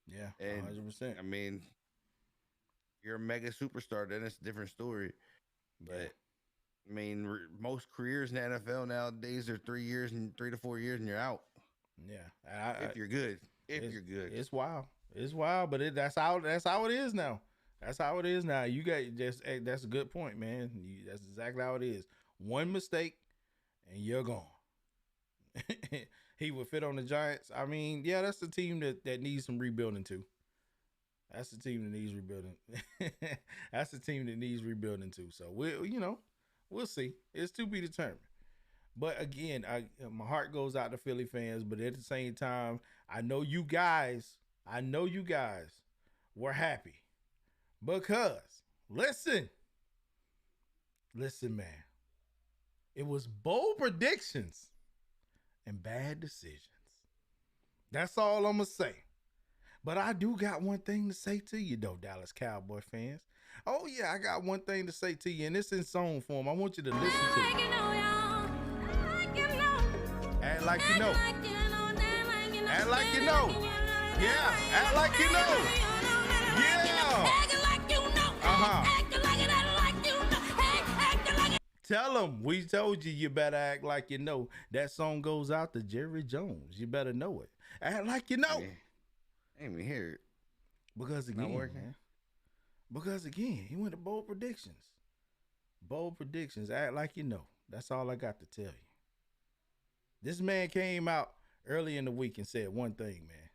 Yeah, and 100%. I mean, if you're a mega superstar, then it's a different story. But I mean, most careers in the NFL nowadays are 3 to 4 years, and you're out. Yeah, if you're good, you're good. It's wild, but that's how it is now. That's how it is now. You got that's a good point, man. That's exactly how it is. One mistake, and you're gone. He would fit on the Giants. I mean, yeah, that's the team that needs some rebuilding too. That's the team that needs rebuilding. That's the team that needs rebuilding too. So we'll see. It's to be determined. But again, my heart goes out to Philly fans. But at the same time, I know you guys were happy because listen, man, it was bold predictions and bad decisions. That's all I'm gonna say. But I do got one thing to say to you, though, Dallas Cowboy fans. Oh, yeah, I got one thing to say to you, and it's in song form. I want you to listen to it. Act like you know. Act like you know. Yeah, act like you know. Yeah. Tell them we told you better act like you know. That song goes out to Jerry Jones. You better know it. Act like you know. I ain't even hear it. Because again, he went to bold predictions. Bold predictions. Act like you know. That's all I got to tell you. This man came out early in the week and said one thing, man.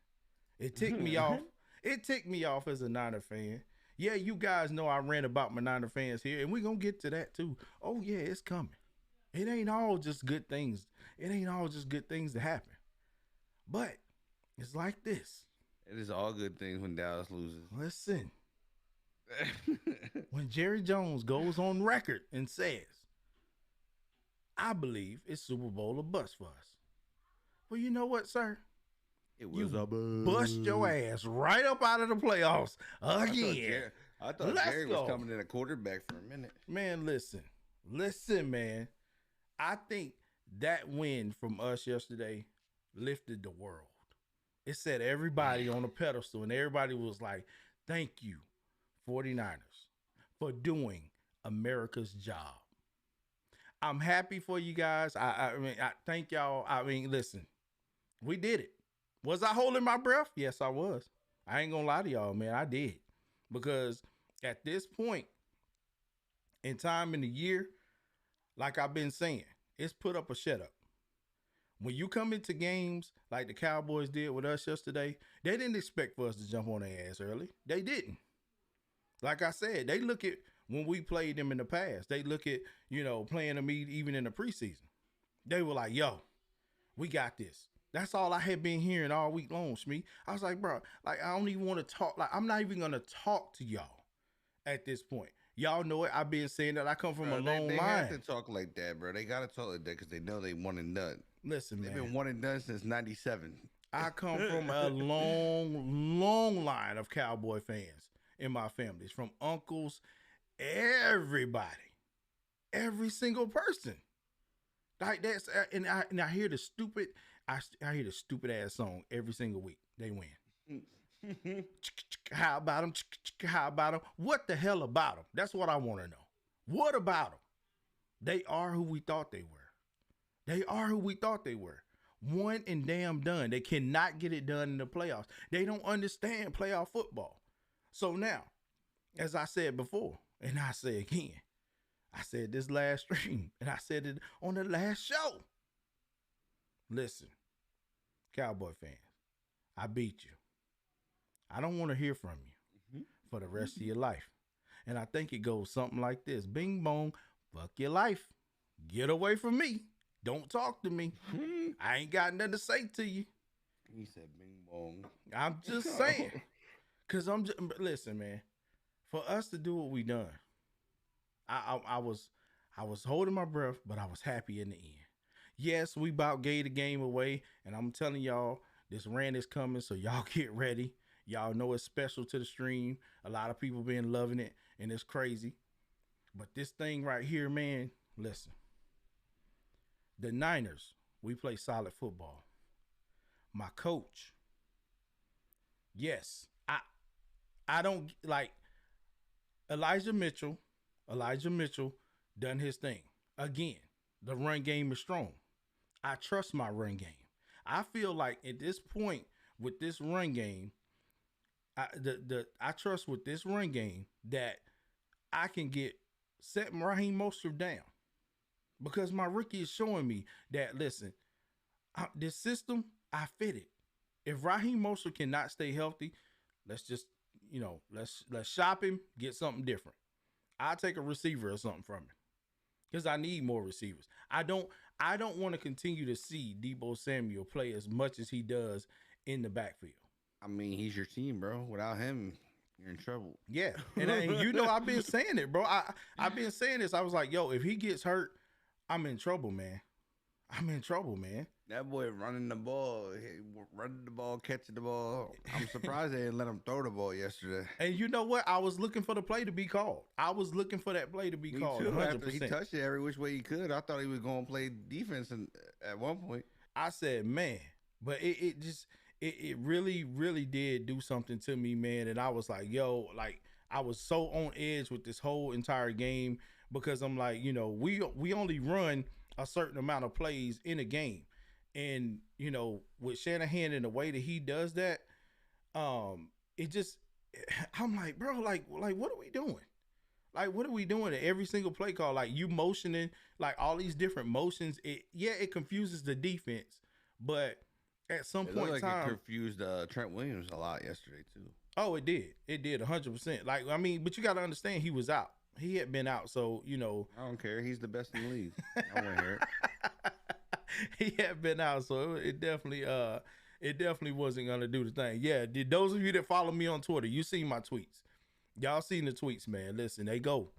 It ticked me off. It ticked me off as a Niner fan. Yeah, you guys know I rant about my Niner fans here, and we're going to get to that too. Oh, yeah, it's coming. It ain't all just good things. It ain't all just good things that happen. But it's like this. It is all good things when Dallas loses. Listen. When Jerry Jones goes on record and says, I believe it's Super Bowl or bust for us. Well, you know what, sir? It was a bust your ass right up out of the playoffs again. I thought Jerry was coming in a quarterback for a minute. Man, listen, man. I think that win from us yesterday lifted the world. It set everybody on a pedestal, and everybody was like, thank you, 49ers, for doing America's job. I'm happy for you guys. I mean, I thank y'all. I mean, listen, we did it. Was I holding my breath? Yes, I was. I ain't gonna lie to y'all, man. I did. Because at this point in time in the year, like I've been saying, It's put up or shut up. When you come into games like the Cowboys did with us yesterday, they didn't expect for us to jump on their ass early. They didn't. Like I said, they look at when we played them in the past. They look at, playing them even in the preseason. They were like, yo, we got this. That's all I had been hearing all week long, Shmee. I was like, bro, like, I don't even want to talk. Like, I'm not even going to talk to y'all at this point. Y'all know it. I've been saying that I come from a long line. They have to talk like that, bro. They got to talk like that because they know they one and done. Listen, man. They've been one and done since 97. I come from a long line of Cowboy fans in my family. It's from uncles, everybody, every single person. Like that's, and I hear the stupid, I hear the stupid ass song every single week. They win. How about them? How about them? What the hell about them? That's what I want to know. What about them? They are who we thought they were. They are who we thought they were. One and damn done. They cannot get it done in the playoffs. They don't understand playoff football. So now, as I said before, and I say again, I said this last stream, and I said it on the last show. Listen, Cowboy fans, I beat you. I don't want to hear from you for the rest of your life. And I think it goes something like this. Bing bong, fuck your life. Get away from me. Don't talk to me. I ain't got nothing to say to you. He said bing bong. I'm just saying. Because listen, man. For us to do what we done, I was holding my breath, but I was happy in the end. Yes, we about gave the game away. And I'm telling y'all, this rant is coming, so y'all get ready. Y'all know it's special to the stream. A lot of people been loving it, and it's crazy. But this thing right here, man, listen. The Niners, we play solid football. My coach, yes, I don't like Elijah Mitchell done his thing. Again, the run game is strong. I trust my run game. I feel like at this point with this run game, I trust with this run game that I can set Raheem Mostert down. Because my rookie is showing me that, listen, this system, I fit it. If Raheem Mostert cannot stay healthy, let's just, let's shop him, get something different. I'll take a receiver or something from him. Because I need more receivers. I don't want to continue to see Deebo Samuel play as much as he does in the backfield. I mean, he's your team, bro. Without him, you're in trouble. Yeah. And I've been saying it, bro. I've been saying this. I was like, yo, if he gets hurt, I'm in trouble, man. That boy running the ball, catching the ball. I'm surprised they didn't let him throw the ball yesterday. And you know what? I was looking for the play to be called. I was looking for that play to be called. Too, 100%. After he touched it every which way he could. I thought he was going to play defense at one point. I said, man, but it really, really did do something to me, man. And I was like, yo, like I was so on edge with this whole entire game because I'm like, we only run a certain amount of plays in a game. And, with Shanahan and the way that he does that, I'm like, bro, like, what are we doing? Like, what are we doing at every single play call? Like, you motioning, like, all these different motions. It confuses the defense. But at some point in time... it confused Trent Williams a lot yesterday, too. Oh, it did. It did, 100%. Like, I mean, but you got to understand he was out. He had been out, so, I don't care. He's the best in the league. I want to hear it. He had been out, so it definitely wasn't gonna do the thing. Yeah, those of you that follow me on Twitter, you seen my tweets. Y'all seen the tweets, man. Listen, they go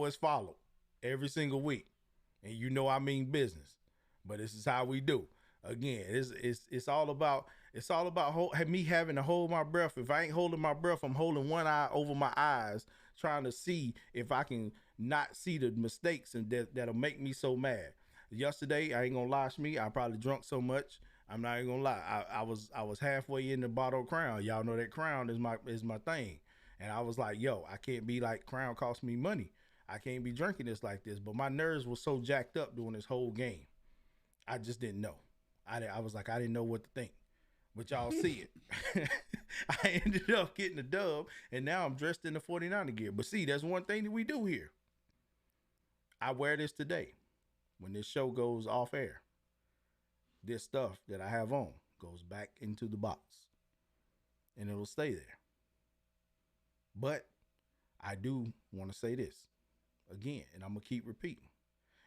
as followed every single week, and I mean business. But this is how we do. Again, it's all about me having to hold my breath. If I ain't holding my breath, I'm holding one eye over my eyes, trying to see if I can not see the mistakes and that'll make me so mad. Yesterday, I ain't gonna lie to me. I probably drunk so much. I'm not even gonna lie. I was halfway in the bottle of Crown. Y'all know that Crown is my thing. And I was like, yo, I can't be like Crown cost me money. I can't be drinking this like this. But my nerves were so jacked up during this whole game. I just didn't know. I was like, I didn't know what to think. But y'all see it. I ended up getting the dub, and now I'm dressed in the 49er gear. But see, that's one thing that we do here. I wear this today. when this show goes off air, this stuff that I have on goes back into the box and it'll stay there. But I do want to say this again, and I'm going to keep repeating.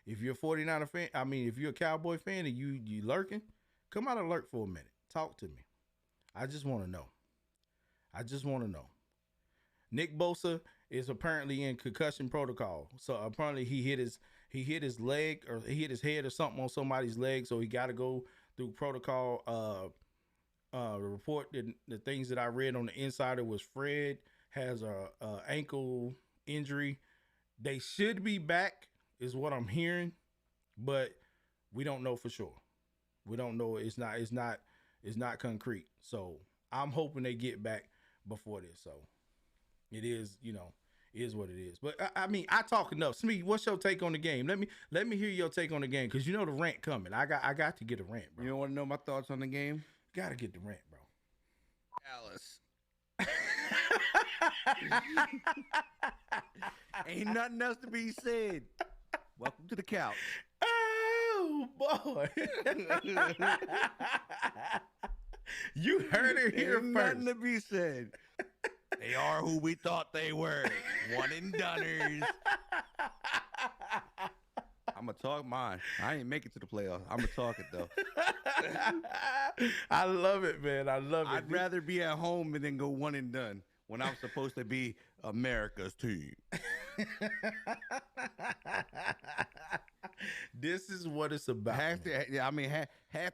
If you're a 49er fan, if you're a Cowboy fan and you lurking, come out and lurk for a minute. Talk to me. I just want to know. Nick Bosa is apparently in concussion protocol. So apparently he hit his leg, or he hit his head or something on somebody's leg. So he got to go through protocol. The report that the things that I read on the insider was Fred has a ankle injury. They should be back, is what I'm hearing, but we don't know for sure. We don't know. It's not concrete. So I'm hoping they get back before this. So it is, is what it is. But I talk enough. Smee, what's your take on the game? Let me hear your take on the game, because the rant coming. I got to get a rant, bro. You want to know my thoughts on the game? Gotta get the rant, bro. Alice. Ain't nothing else to be said. Welcome to the couch. Oh boy. You heard it here Ain't first. Nothing to be said. They are who we thought they were. One and doneers. I'm going to talk mine. I ain't make it to the playoffs. I'm going to talk it, though. I love it, man. I love it. I'd rather be at home than go one and done when I'm supposed to be America's team. This is what it's about. Half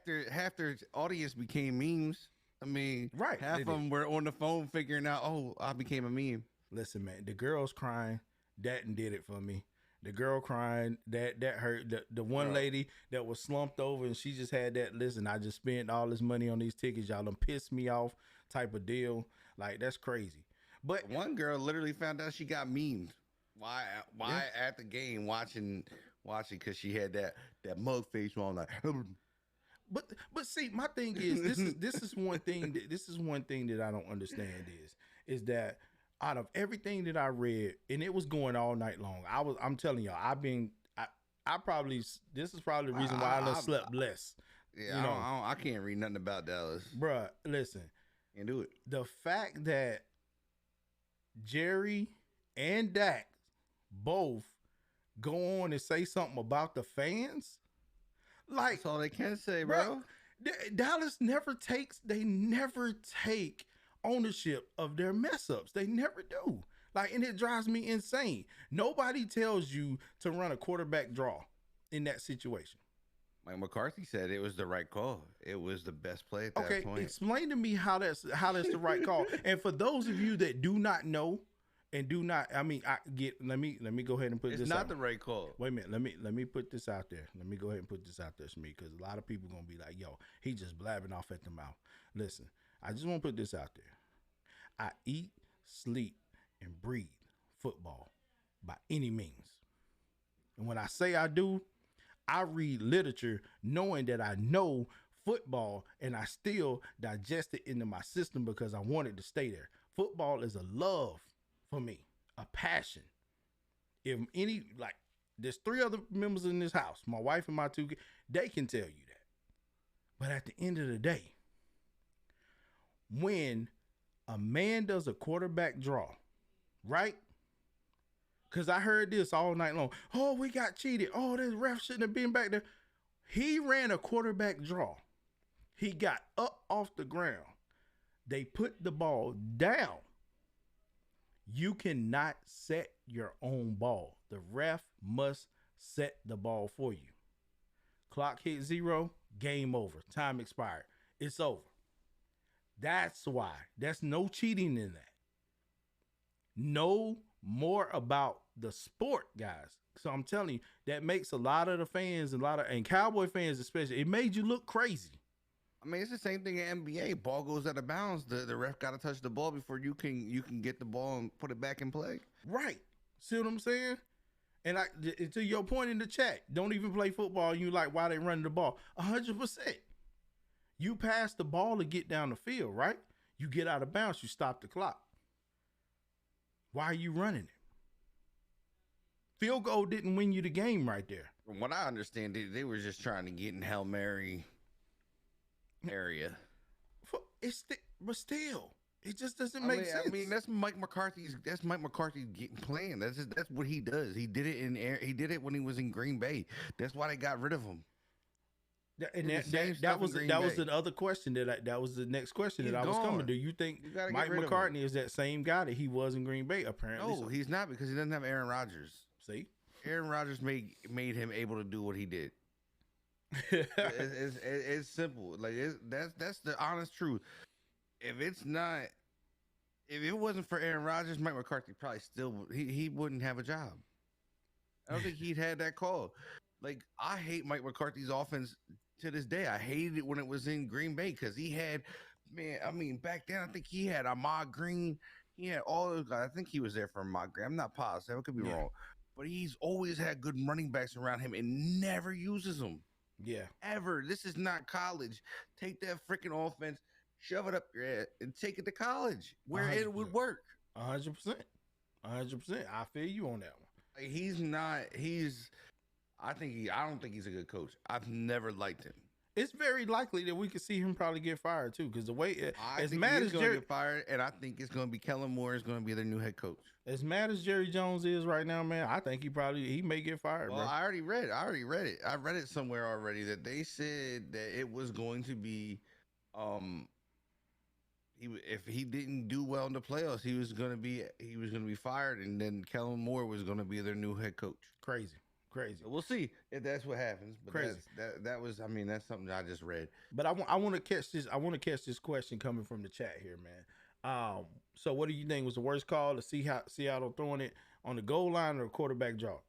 their audience became memes. Right. Half of them were on the phone figuring out, oh, I became a meme. Listen, man, the girl's crying. That did it for me. The girl crying, that hurt. The one lady that was slumped over and she just had that, listen, I just spent all this money on these tickets. Y'all done pissed me off type of deal. Like, that's crazy. But one girl literally found out she got memed. Why at the game watching because she had that mug face on, like. But see, my thing is this is one thing that I don't understand is that out of everything that I read, and it was going all night long. I'm telling y'all, this is probably the reason why I done slept less. Yeah, I can't read nothing about Dallas. Bruh, listen. Can't do it. The fact that Jerry and Dak both go on and say something about the fans, like, that's all they can say, bro. Dallas never take ownership of their mess ups. They never do. Like, and it drives me insane. Nobody tells you to run a quarterback draw in that situation. Mike McCarthy said it was the right call. It was the best play at that point. Explain to me how that's the right call. And for those of you that do not know and do not, let me go ahead and put this out. It's not the right call. Wait a minute. Let me put this out there. Let me go ahead and put this out there, Smee, because a lot of people gonna be like, yo, he just blabbing off at the mouth. Listen, I just want to put this out there. I eat, sleep, and breathe football by any means. And when I say I do, I read literature knowing that I know football, and I still digest it into my system because I want it to stay there. Football is a love for me, a passion. If there's 3 other members in this house, my wife and my 2 kids, they can tell you that. But at the end of the day, when a man does a quarterback draw, right? Because I heard this all night long. Oh, we got cheated. Oh, this ref shouldn't have been back there. He ran a quarterback draw. He got up off the ground. They put the ball down. You cannot set your own ball. The ref must set the ball for you. Clock hit 0, game over. Time expired. It's over. That's why. There's no cheating in that. Know more about the sport, guys. So I'm telling you, that makes a lot of the fans, and Cowboy fans especially, it made you look crazy. It's the same thing in NBA. Ball goes out of bounds. The ref got to touch the ball before you can get the ball and put it back in play. Right. See what I'm saying? And to your point in the chat, don't even play football. You like, why they running the ball? 100%. You pass the ball to get down the field, right? You get out of bounds, you stop the clock. Why are you running it? Field goal didn't win you the game right there. From what I understand, they were just trying to get in Hail Mary area. But still, it just doesn't I make mean, sense. I mean, that's Mike McCarthy's plan. That's what he does. He did it he did it when he was in Green Bay. That's why they got rid of him. And that was the other question that was the next question that I was coming to. You think Mike McCarthy is that same guy that he was in Green Bay? Apparently, no, he's not, because he doesn't have Aaron Rodgers. See, Aaron Rodgers made him able to do what he did. It's simple. Like that's the honest truth. If it wasn't for Aaron Rodgers, Mike McCarthy probably still he wouldn't have a job. I don't think he'd had that call. Like, I hate Mike McCarthy's offense to this day. I hated it when it was in Green Bay because he had, man, I mean, back then I think he had Ahmad Green. He had all those guys. I think he was there for Ahmad Green. I'm not positive. I could be wrong. But he's always had good running backs around him and never uses them. Yeah. Ever. This is not college. Take that freaking offense, shove it up your ass, and take it to college where 100%. It would work. 100%. 100%. I feel you on that one. Like, I don't think he's a good coach. I've never liked him. It's very likely that we could see him probably get fired too, because the way as mad as Jerry get fired, and I think it's going to be Kellen Moore is going to be their new head coach. As mad as Jerry Jones is right now, man, I think he may get fired. Well, bro. I already read it. I read it somewhere already that they said that it was going to be, if he didn't do well in the playoffs, he was going to be fired, and then Kellen Moore was going to be their new head coach. Crazy. So we'll see if that's what happens. But crazy. That's something I just read. But I want to catch this. I want to catch this question coming from the chat here, man. So what do you think was the worst call to see Seattle throwing it on the goal line or a quarterback draw?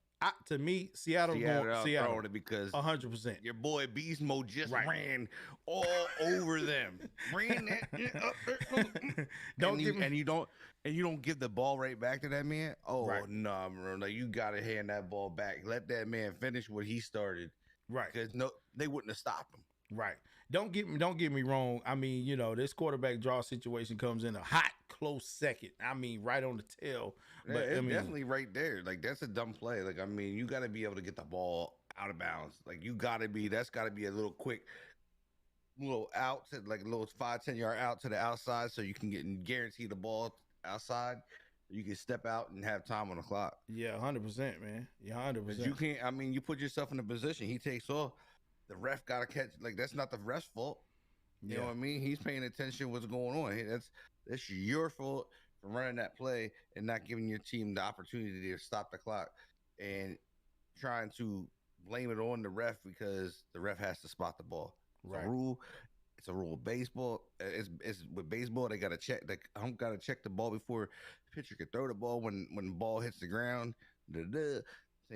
To me, Seattle throwing it because 100%. Your boy Beast Mode just ran all over them. Ran that you don't give the ball right back to that man. Oh no, bro, you gotta hand that ball back. Let that man finish what he started. Right. Because they wouldn't have stopped him. Right. Don't get me wrong. I mean, this quarterback draw situation comes in a hot, close second. I mean, right on the tail. But it's definitely right there. Like, that's a dumb play. Like, I mean, you got to be able to get the ball out of bounds. Like, that's got to be a little quick, little out, like a little 5-10 yard out to the outside, so you can guarantee the ball outside. You can step out and have time on the clock. Yeah, 100%, man. Yeah, 100%. You can't. I mean, you put yourself in a position. He takes off. The ref got to catch. Like, that's not the ref's fault. You know what I mean? He's paying attention to what's going on. That's your fault for running that play and not giving your team the opportunity to stop the clock and trying to blame it on the ref because the ref has to spot the ball. It's a rule. It's a rule of baseball. It's with baseball. They got to check. The ump got to check the ball before the pitcher can throw the ball. When the ball hits the ground, same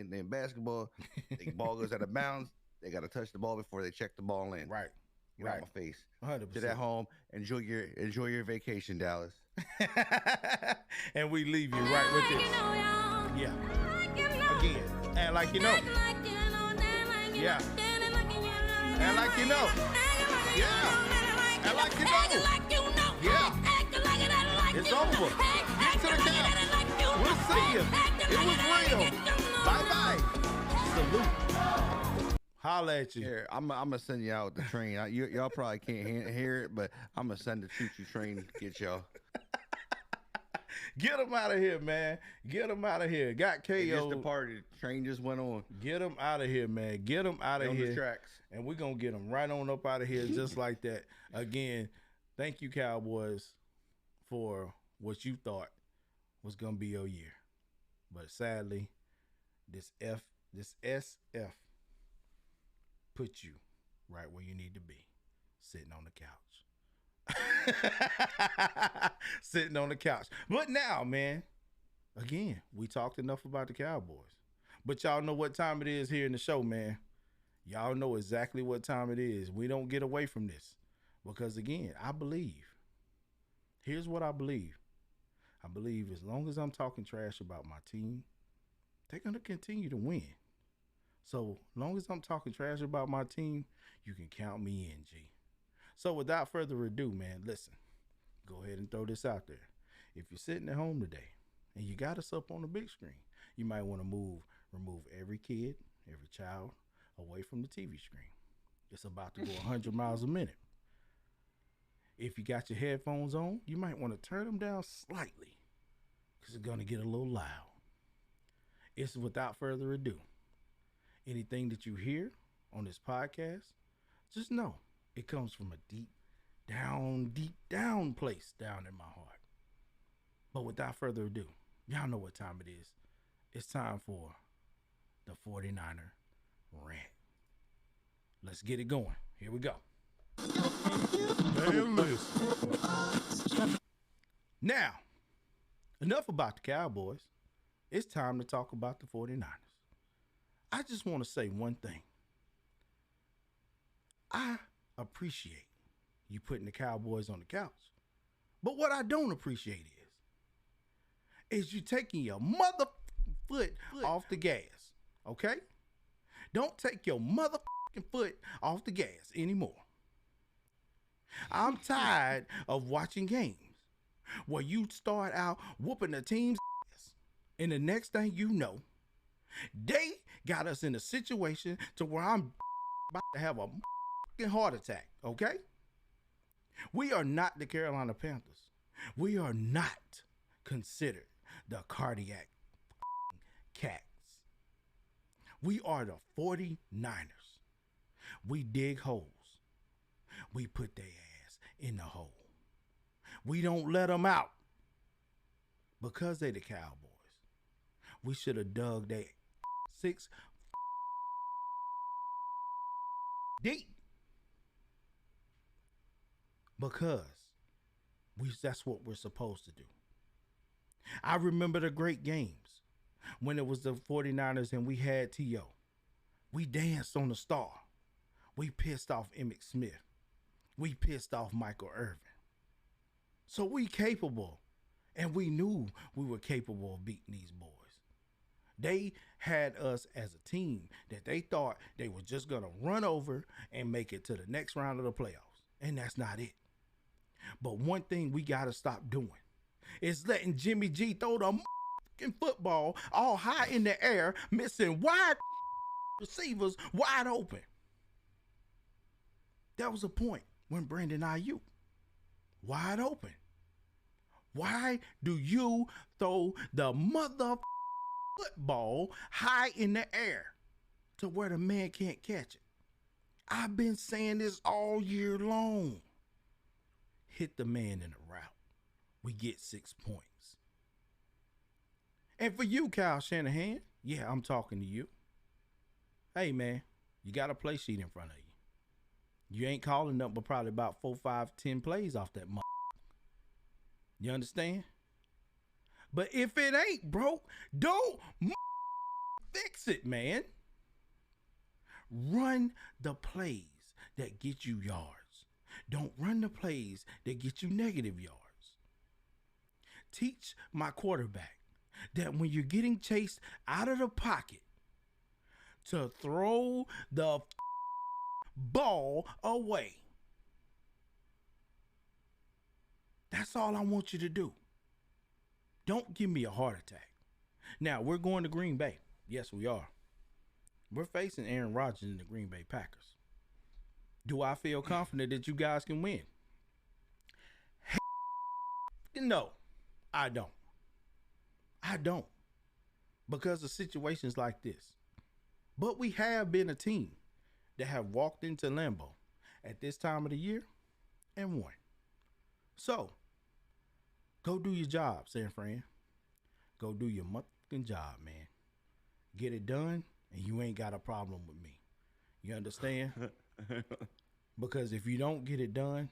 thing in basketball. The ball goes out of bounds. They got to touch the ball before they check the ball in. Right. Get out my face. 100%. Sit at home. Enjoy your vacation, Dallas. And we leave you right with this. Yeah. Again. And like you know. Yeah. And like you know. Yeah. And like you know. Yeah. It's over. Get to the couch. We'll see you. It was real. Bye-bye. Salute. Holla at you. Here, I'm gonna send you out with the train. Y'all probably can't hear it, but I'm gonna send the choo-choo train to get y'all. Get them out of here, man. Get them out of here. Got KO. Just departed. Train just went on. Get them out of here, man. Get them out of here. On the tracks. And we're going to get them right on up out of here just like that. Again, thank you, Cowboys, for what you thought was going to be your year. But sadly, this SF put you right where you need to be, sitting on the couch. Sitting on the couch. But now, man, again, we talked enough about the Cowboys. But y'all know what time it is here in the show, man. Y'all know exactly what time it is. We don't get away from this. Because, again, I believe. Here's what I believe. I believe as long as I'm talking trash about my team, they're going to continue to win. So, long as I'm talking trash about my team, you can count me in, G. So, without further ado, man, listen. Go ahead and throw this out there. If you're sitting at home today and you got us up on the big screen, you might want to remove every kid, every child away from the TV screen. It's about to go 100 miles a minute. If you got your headphones on, you might want to turn them down slightly because it's going to get a little loud. It's without further ado. Anything that you hear on this podcast, just know it comes from a deep down place down in my heart. But without further ado, y'all know what time it is. It's time for the 49er Rant. Let's get it going. Here we go. Man, listen. Now, enough about the Cowboys. It's time to talk about the 49ers. I just want to say one thing. I appreciate you putting the Cowboys on the couch. But what I don't appreciate is you taking your mother foot off the gas. Okay? Don't take your motherfucking foot off the gas anymore. I'm tired of watching games where you start out whooping the team's ass, and the next thing you know, they got us in a situation to where I'm about to have a fucking heart attack, okay? We are not the Carolina Panthers. We are not considered the cardiac cats. We are the 49ers. We dig holes. We put their ass in the hole. We don't let them out because they the Cowboys. We should have dug their 6 deep because that's what we're supposed to do. I remember the great games when it was the 49ers and we had T.O. We danced on the star. We pissed off Emmitt Smith. We pissed off Michael Irvin. So we capable, and we knew we were capable of beating these boys. They had us as a team that they thought they were just going to run over and make it to the next round of the playoffs. And that's not it. But one thing we got to stop doing is letting Jimmy G throw the football all high in the air, missing wide receivers wide open. That was a point when Brandon Ayuk wide open. Why do you throw the mother football high in the air to where the man can't catch it? I've been saying this all year long. Hit the man in the route. We get 6 points. And for you, Kyle Shanahan, yeah, I'm talking to you. Hey, man, you got a play sheet in front of you. You ain't calling up but probably about 4, 5, 10 plays off that mother. You understand? But if it ain't broke, don't fix it, man. Run the plays that get you yards. Don't run the plays that get you negative yards. Teach my quarterback that when you're getting chased out of the pocket, to throw the ball away. That's all I want you to do. Don't give me a heart attack. Now, we're going to Green Bay. Yes, we are. We're facing Aaron Rodgers and the Green Bay Packers. Do I feel confident that you guys can win? No, I don't. I don't. Because of situations like this. But we have been a team that have walked into Lambeau at this time of the year and won. So, go do your job, San Fran. Go do your motherfucking job, man. Get it done, and you ain't got a problem with me. You understand? Because if you don't get it done,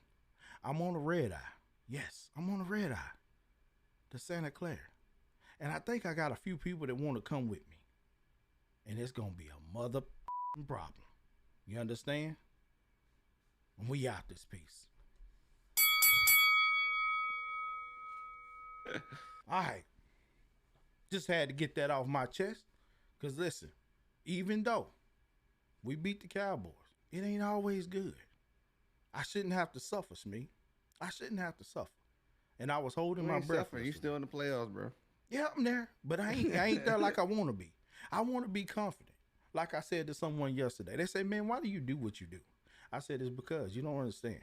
I'm on a red eye. Yes, I'm on a red eye to Santa Clara. And I think I got a few people that want to come with me. And it's going to be a mother problem. You understand? And we out this piece. All right. Just had to get that off my chest. Because listen, even though we beat the Cowboys, it ain't always good. I shouldn't have to suffer, Smee. I shouldn't have to suffer. And I was holding my breath. You still in the playoffs, bro. Yeah, I'm there. But I ain't there like I want to be. I want to be confident. Like I said to someone yesterday, they say, "Man, why do you do what you do?" I said, "It's because you don't understand.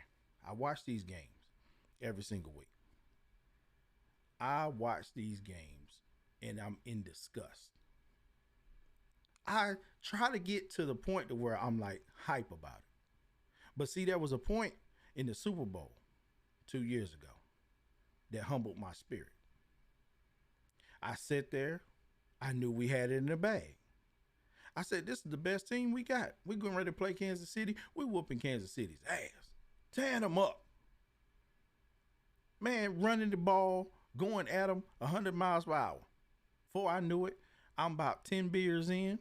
I watch these games every single week. I watch these games and I'm in disgust. I try to get to the point to where I'm like hype about it. But see, there was a point in the Super Bowl 2 years ago that humbled my spirit. I sat there. I knew we had it in the bag. I said, this is the best team we got. We going ready to play Kansas City. We whooping Kansas City's ass. Tearing them up. Man, running the ball, going at them 100 miles per hour. Before I knew it, I'm about 10 beers in,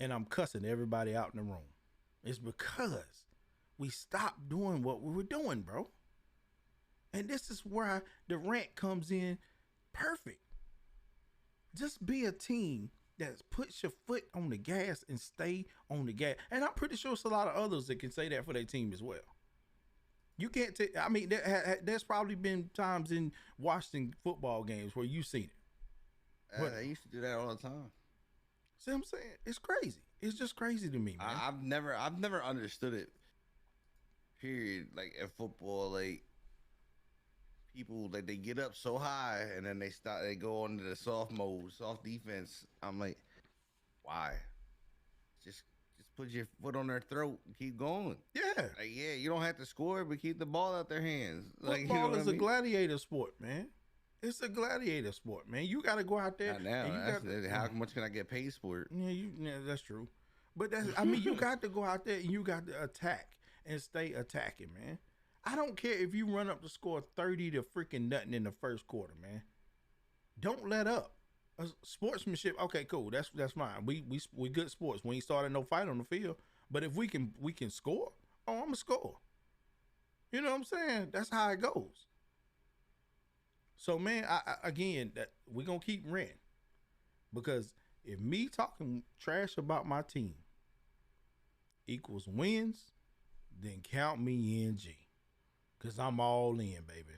and I'm cussing everybody out in the room. It's because we stopped doing what we were doing, bro. And this is where the rant comes in perfect. Just be a team that puts your foot on the gas and stay on the gas. And I'm pretty sure it's a lot of others that can say that for their team as well. You can't take, I mean, there's probably been times in Washington football games where you've seen it. But I used to do that all the time. See what I'm saying? It's crazy. It's just crazy to me, man. I've never understood it. Period. Like at football, like people like they get up so high and then they go into the soft mode, soft defense. I'm like, why? Just put your foot on their throat and keep going. Yeah. Like, yeah, you don't have to score, but keep the ball out their hands. Like, Football you know is a gladiator sport, man. It's a gladiator sport, man. You got to go out there. Not now. How much can I get paid for it? Yeah, that's true. But I mean, you got to go out there and you got to attack and stay attacking, man. I don't care if you run up to score 30 to freaking nothing in the first quarter, man. Don't let up. Sportsmanship, okay, cool. That's fine. We good sports. We ain't starting no fight on the field. But if we can score, I'm gonna score. You know what I'm saying? That's how it goes. So man, again, that we gonna keep ranting. Because if me talking trash about my team equals wins, then count me in, G. Cause I'm all in, baby.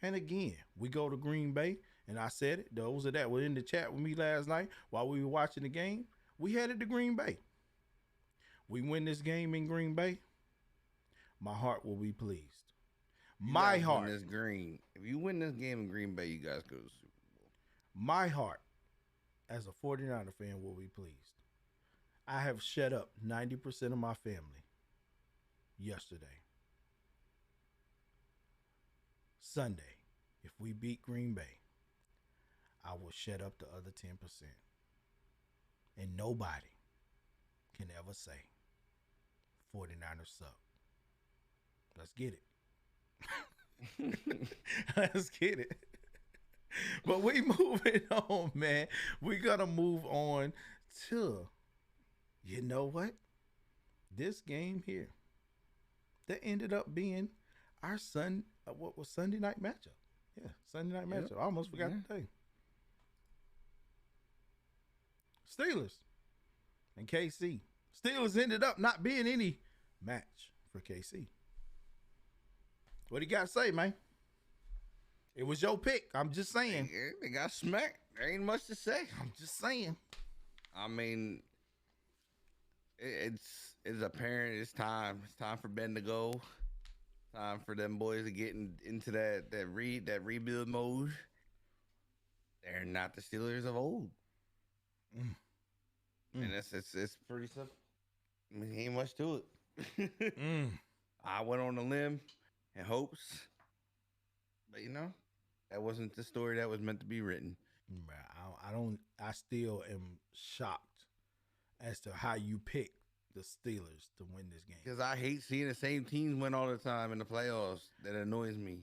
And again, we go to Green Bay. And I said it, those that were in the chat with me last night while we were watching the game, we headed to Green Bay. We win this game in Green Bay, my heart will be pleased. My heart. If you win this game in Green Bay, you guys go to the Super Bowl. My heart, as a 49er fan, will be pleased. I have shut up 90% of my family yesterday. Sunday, if we beat Green Bay, I will shut up the other 10%. And nobody can ever say 49ers suck. Let's get it. Let's get it. But we moving on, man. We gotta move on to, you know what? This game here that ended up being our what was Sunday night matchup. Yeah, Sunday night matchup. I almost forgot the day. Steelers and KC. Steelers ended up not being any match for KC. What do you got to say, man? It was your pick. I'm just saying. They got smacked. There ain't much to say. I'm just saying. I mean, it's apparent. It's time. It's time for Ben to go. Time for them boys to get into that rebuild mode. They're not the Steelers of old. And it's pretty simple. I mean, ain't much to it. I went on a limb in hopes, but that wasn't the story that was meant to be written. I still am shocked as to how you picked the Steelers to win this game. Because I hate seeing the same teams win all the time in the playoffs. That annoys me.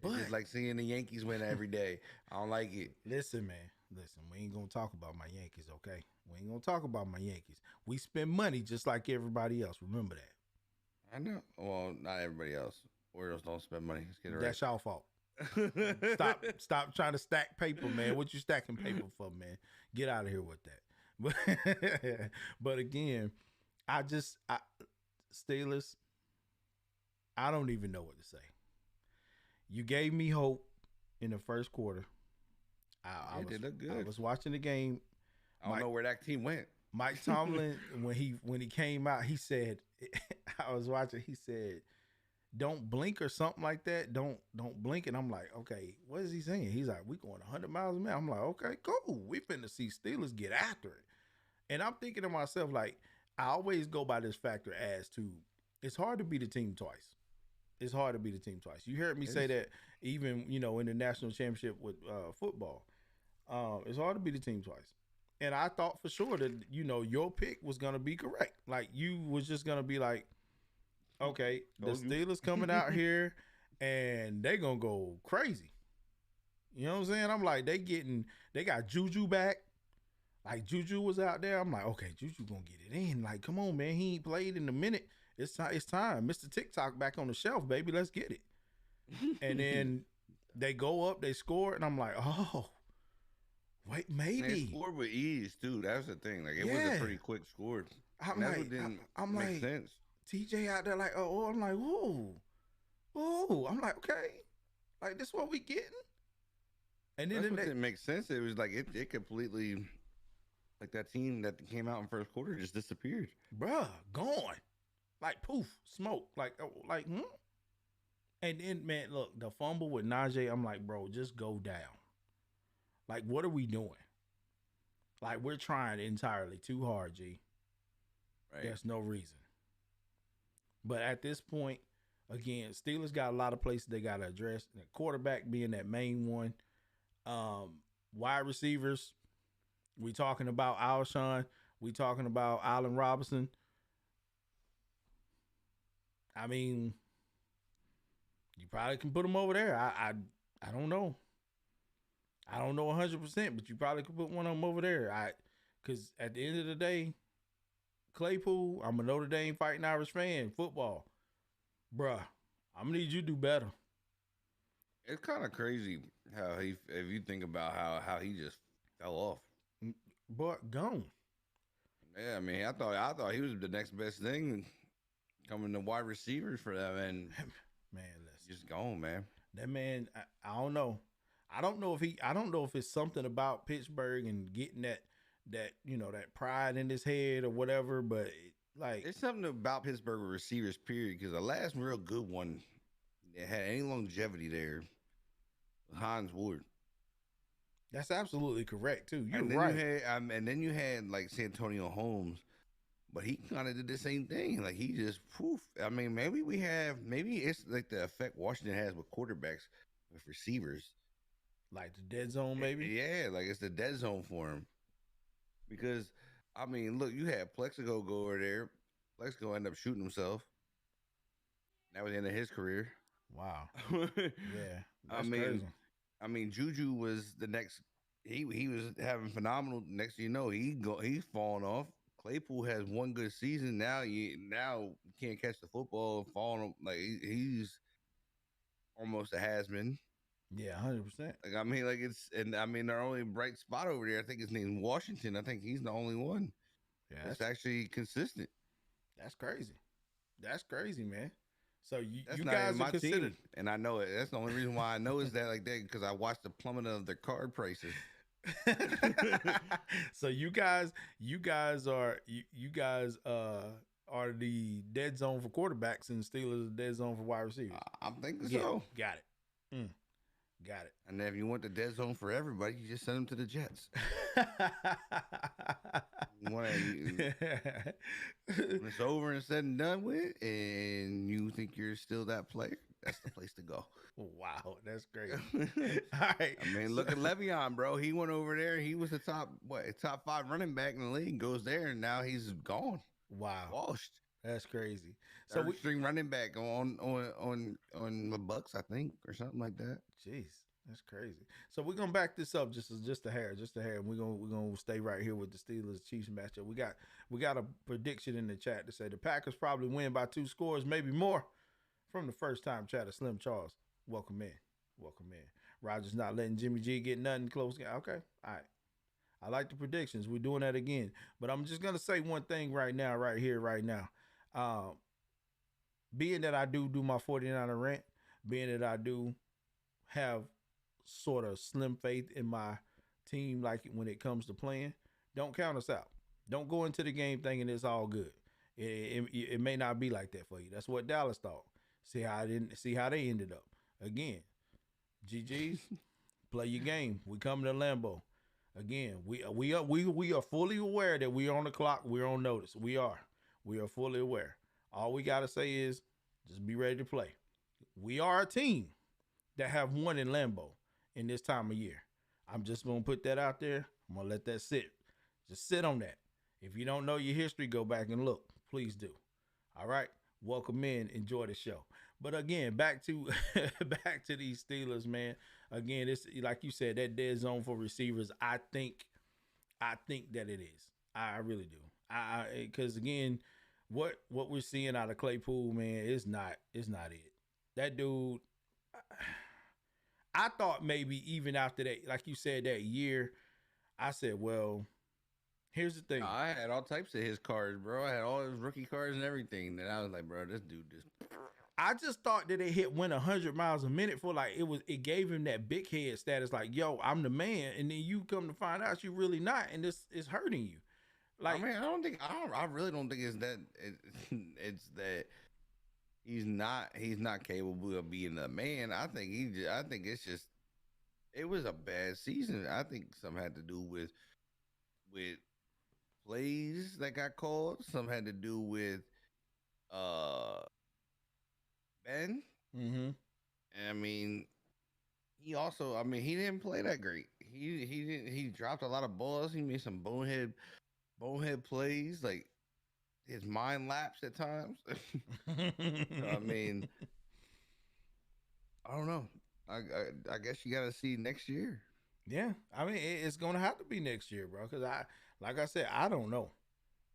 But it's just like seeing the Yankees win every day. I don't like it. Listen, man. Listen, we ain't going to talk about my Yankees, okay? We ain't going to talk about my Yankees. We spend money just like everybody else. Remember that. I know. Well, not everybody else. Orioles don't spend money. Let's get it right. That's y'all fault. Stop trying to stack paper, man. What you stacking paper for, man? Get out of here with that. But again, Steelers, I don't even know what to say. You gave me hope in the first quarter. They look good. I was watching the game. I don't know where that team went. Mike Tomlin, when he came out, he said, I was watching. He said, "Don't blink" or something like that. Don't blink. And I'm like, okay, what is he saying? He's like, we going 100 miles a minute. I'm like, okay, cool. We finna see Steelers get after it. And I'm thinking to myself, like, I always go by this factor as to it's hard to beat a team twice. It's hard to beat a team twice. You heard me say that even, in the national championship with football. It's hard to beat a team twice. And I thought for sure that, your pick was going to be correct. Like, you was just going to be like, okay, the Steelers coming out here and they going to go crazy. You know what I'm saying? I'm like, they got Juju back. Like, Juju was out there. I'm like, okay, Juju going to get it in. Like, come on, man. He ain't played in a minute. It's time. Mr. TikTok back on the shelf, baby. Let's get it. And then they go up, they score, and I'm like, oh, wait, maybe. And they scored with ease, too. That's the thing. Like, it was a pretty quick score. I'm that's like, what didn't I'm make like, sense. TJ out there like, oh, I'm like, ooh. I'm like, okay. Like, this what we getting? And then That's what didn't make sense. It was like, it completely, like, that team that came out in first quarter just disappeared. Bruh, gone. Like, poof, smoke. Like, And then, man, look, the fumble with Najee, I'm like, bro, just go down. Like, what are we doing? Like, we're trying entirely too hard, G. Right. There's no reason. But at this point, again, Steelers got a lot of places they got to address. The quarterback being that main one. Wide receivers, we talking about Alshon. We talking about Allen Robinson. I mean, you probably can put them over there. I don't know. I don't know 100%, but you probably could put one of them over there. Because at the end of the day, Claypool, I'm a Notre Dame Fighting Irish fan, football. Bruh, I'm going to need you to do better. It's kind of crazy how if you think about how he just fell off. But gone. Yeah, I mean, I thought he was the next best thing coming to wide receivers for that, and man, listen, just gone, man. That man, I don't know. I don't know if it's something about Pittsburgh and getting that that pride in his head or whatever, but it's something about Pittsburgh receivers, period. Because the last real good one that had any longevity there, Hines Ward. That's absolutely correct too. You're and then right. And then you had like Santonio Holmes, but he kind of did the same thing. Like he just poof. I mean, maybe it's like the effect Washington has with quarterbacks, with receivers. Like the dead zone, maybe? Yeah, like it's the dead zone for him. Because, I mean, look, you had Plexico go over there. Plexico ended up shooting himself. That was the end of his career. Wow. Yeah. That's crazy. I mean, Juju was the next. He was having phenomenal. Next thing you know, he's falling off. Claypool has one good season. Now you can't catch the football. Falling like he's almost a has-been. Yeah, 100%. Like I mean, their only bright spot over there, I think his name's Washington. I think he's the only one. Yeah, that's actually consistent. That's crazy. That's crazy, man. So you not guys are considered, team, and I know it. That's the only reason why I know is that like that because I watched the plummet of their card prices. So you guys are the dead zone for quarterbacks, and Steelers the dead zone for wide receivers. I'm thinking so. Got it. Got it. And if you want the dead zone for everybody, you just send them to the Jets. When it's over and said and done with, and you think you're still that player, that's the place to go. Wow, that's great. All right. I mean, look at Le'Veon, bro. He went over there. He was the top 5 running back in the league. Goes there, and now he's gone. Wow, washed. That's crazy. So we string running back on the Bucks, I think, or something like that. Jeez, that's crazy. So we're gonna back this up just a hair. And we're gonna stay right here with the Steelers Chiefs matchup. We got a prediction in the chat to say the Packers probably win by 2 scores, maybe more. From the first time chatter, Slim Charles. Welcome in. Rodgers not letting Jimmy G get nothing close. Okay, all right. I like the predictions. We're doing that again. But I'm just gonna say one thing right now. Being that I do my 49er rant, being that I do have sort of slim faith in my team, like when it comes to playing, don't count us out. Don't go into the game thinking it's all good. It may not be like that for you. That's what Dallas thought. See how they ended up. Again, GG's, play your game. We coming to Lambeau. Again, we are fully aware that we're on the clock. We're on notice. We are fully aware. All we gotta say is just be ready to play. We are a team that have won in Lambeau in this time of year. I'm just gonna put that out there. I'm gonna let that sit. Just sit on that. If you don't know your history, go back and look. Please do. All right. Welcome in. Enjoy the show. But again, back to back to these Steelers, man. Again, it's like you said, that dead zone for receivers. I think that it is. I really do. Because again, what we're seeing out of Claypool, man, is not it. That dude. I thought maybe even after that, like you said, that year, I said, well, here's the thing. I had all types of his cards, bro. I had all his rookie cards and everything. And I was like, bro, this dude just. I just thought that it went 100 miles a minute for like it gave him that big head status, like, yo, I'm the man, and then you come to find out you really not, and this is hurting you. Like, I mean, I really don't think it's that. It's that he's not capable of being a man. I think it's just it was a bad season. I think some had to do with plays that got called. Some had to do with Ben. mm-hmm. And I mean, he didn't play that great. He dropped a lot of balls. He made some bonehead plays. Like his mind lapsed at times. I mean, I don't know. I guess you got to see next year. Yeah, I mean, it's gonna have to be next year, bro. Because like I said, I don't know.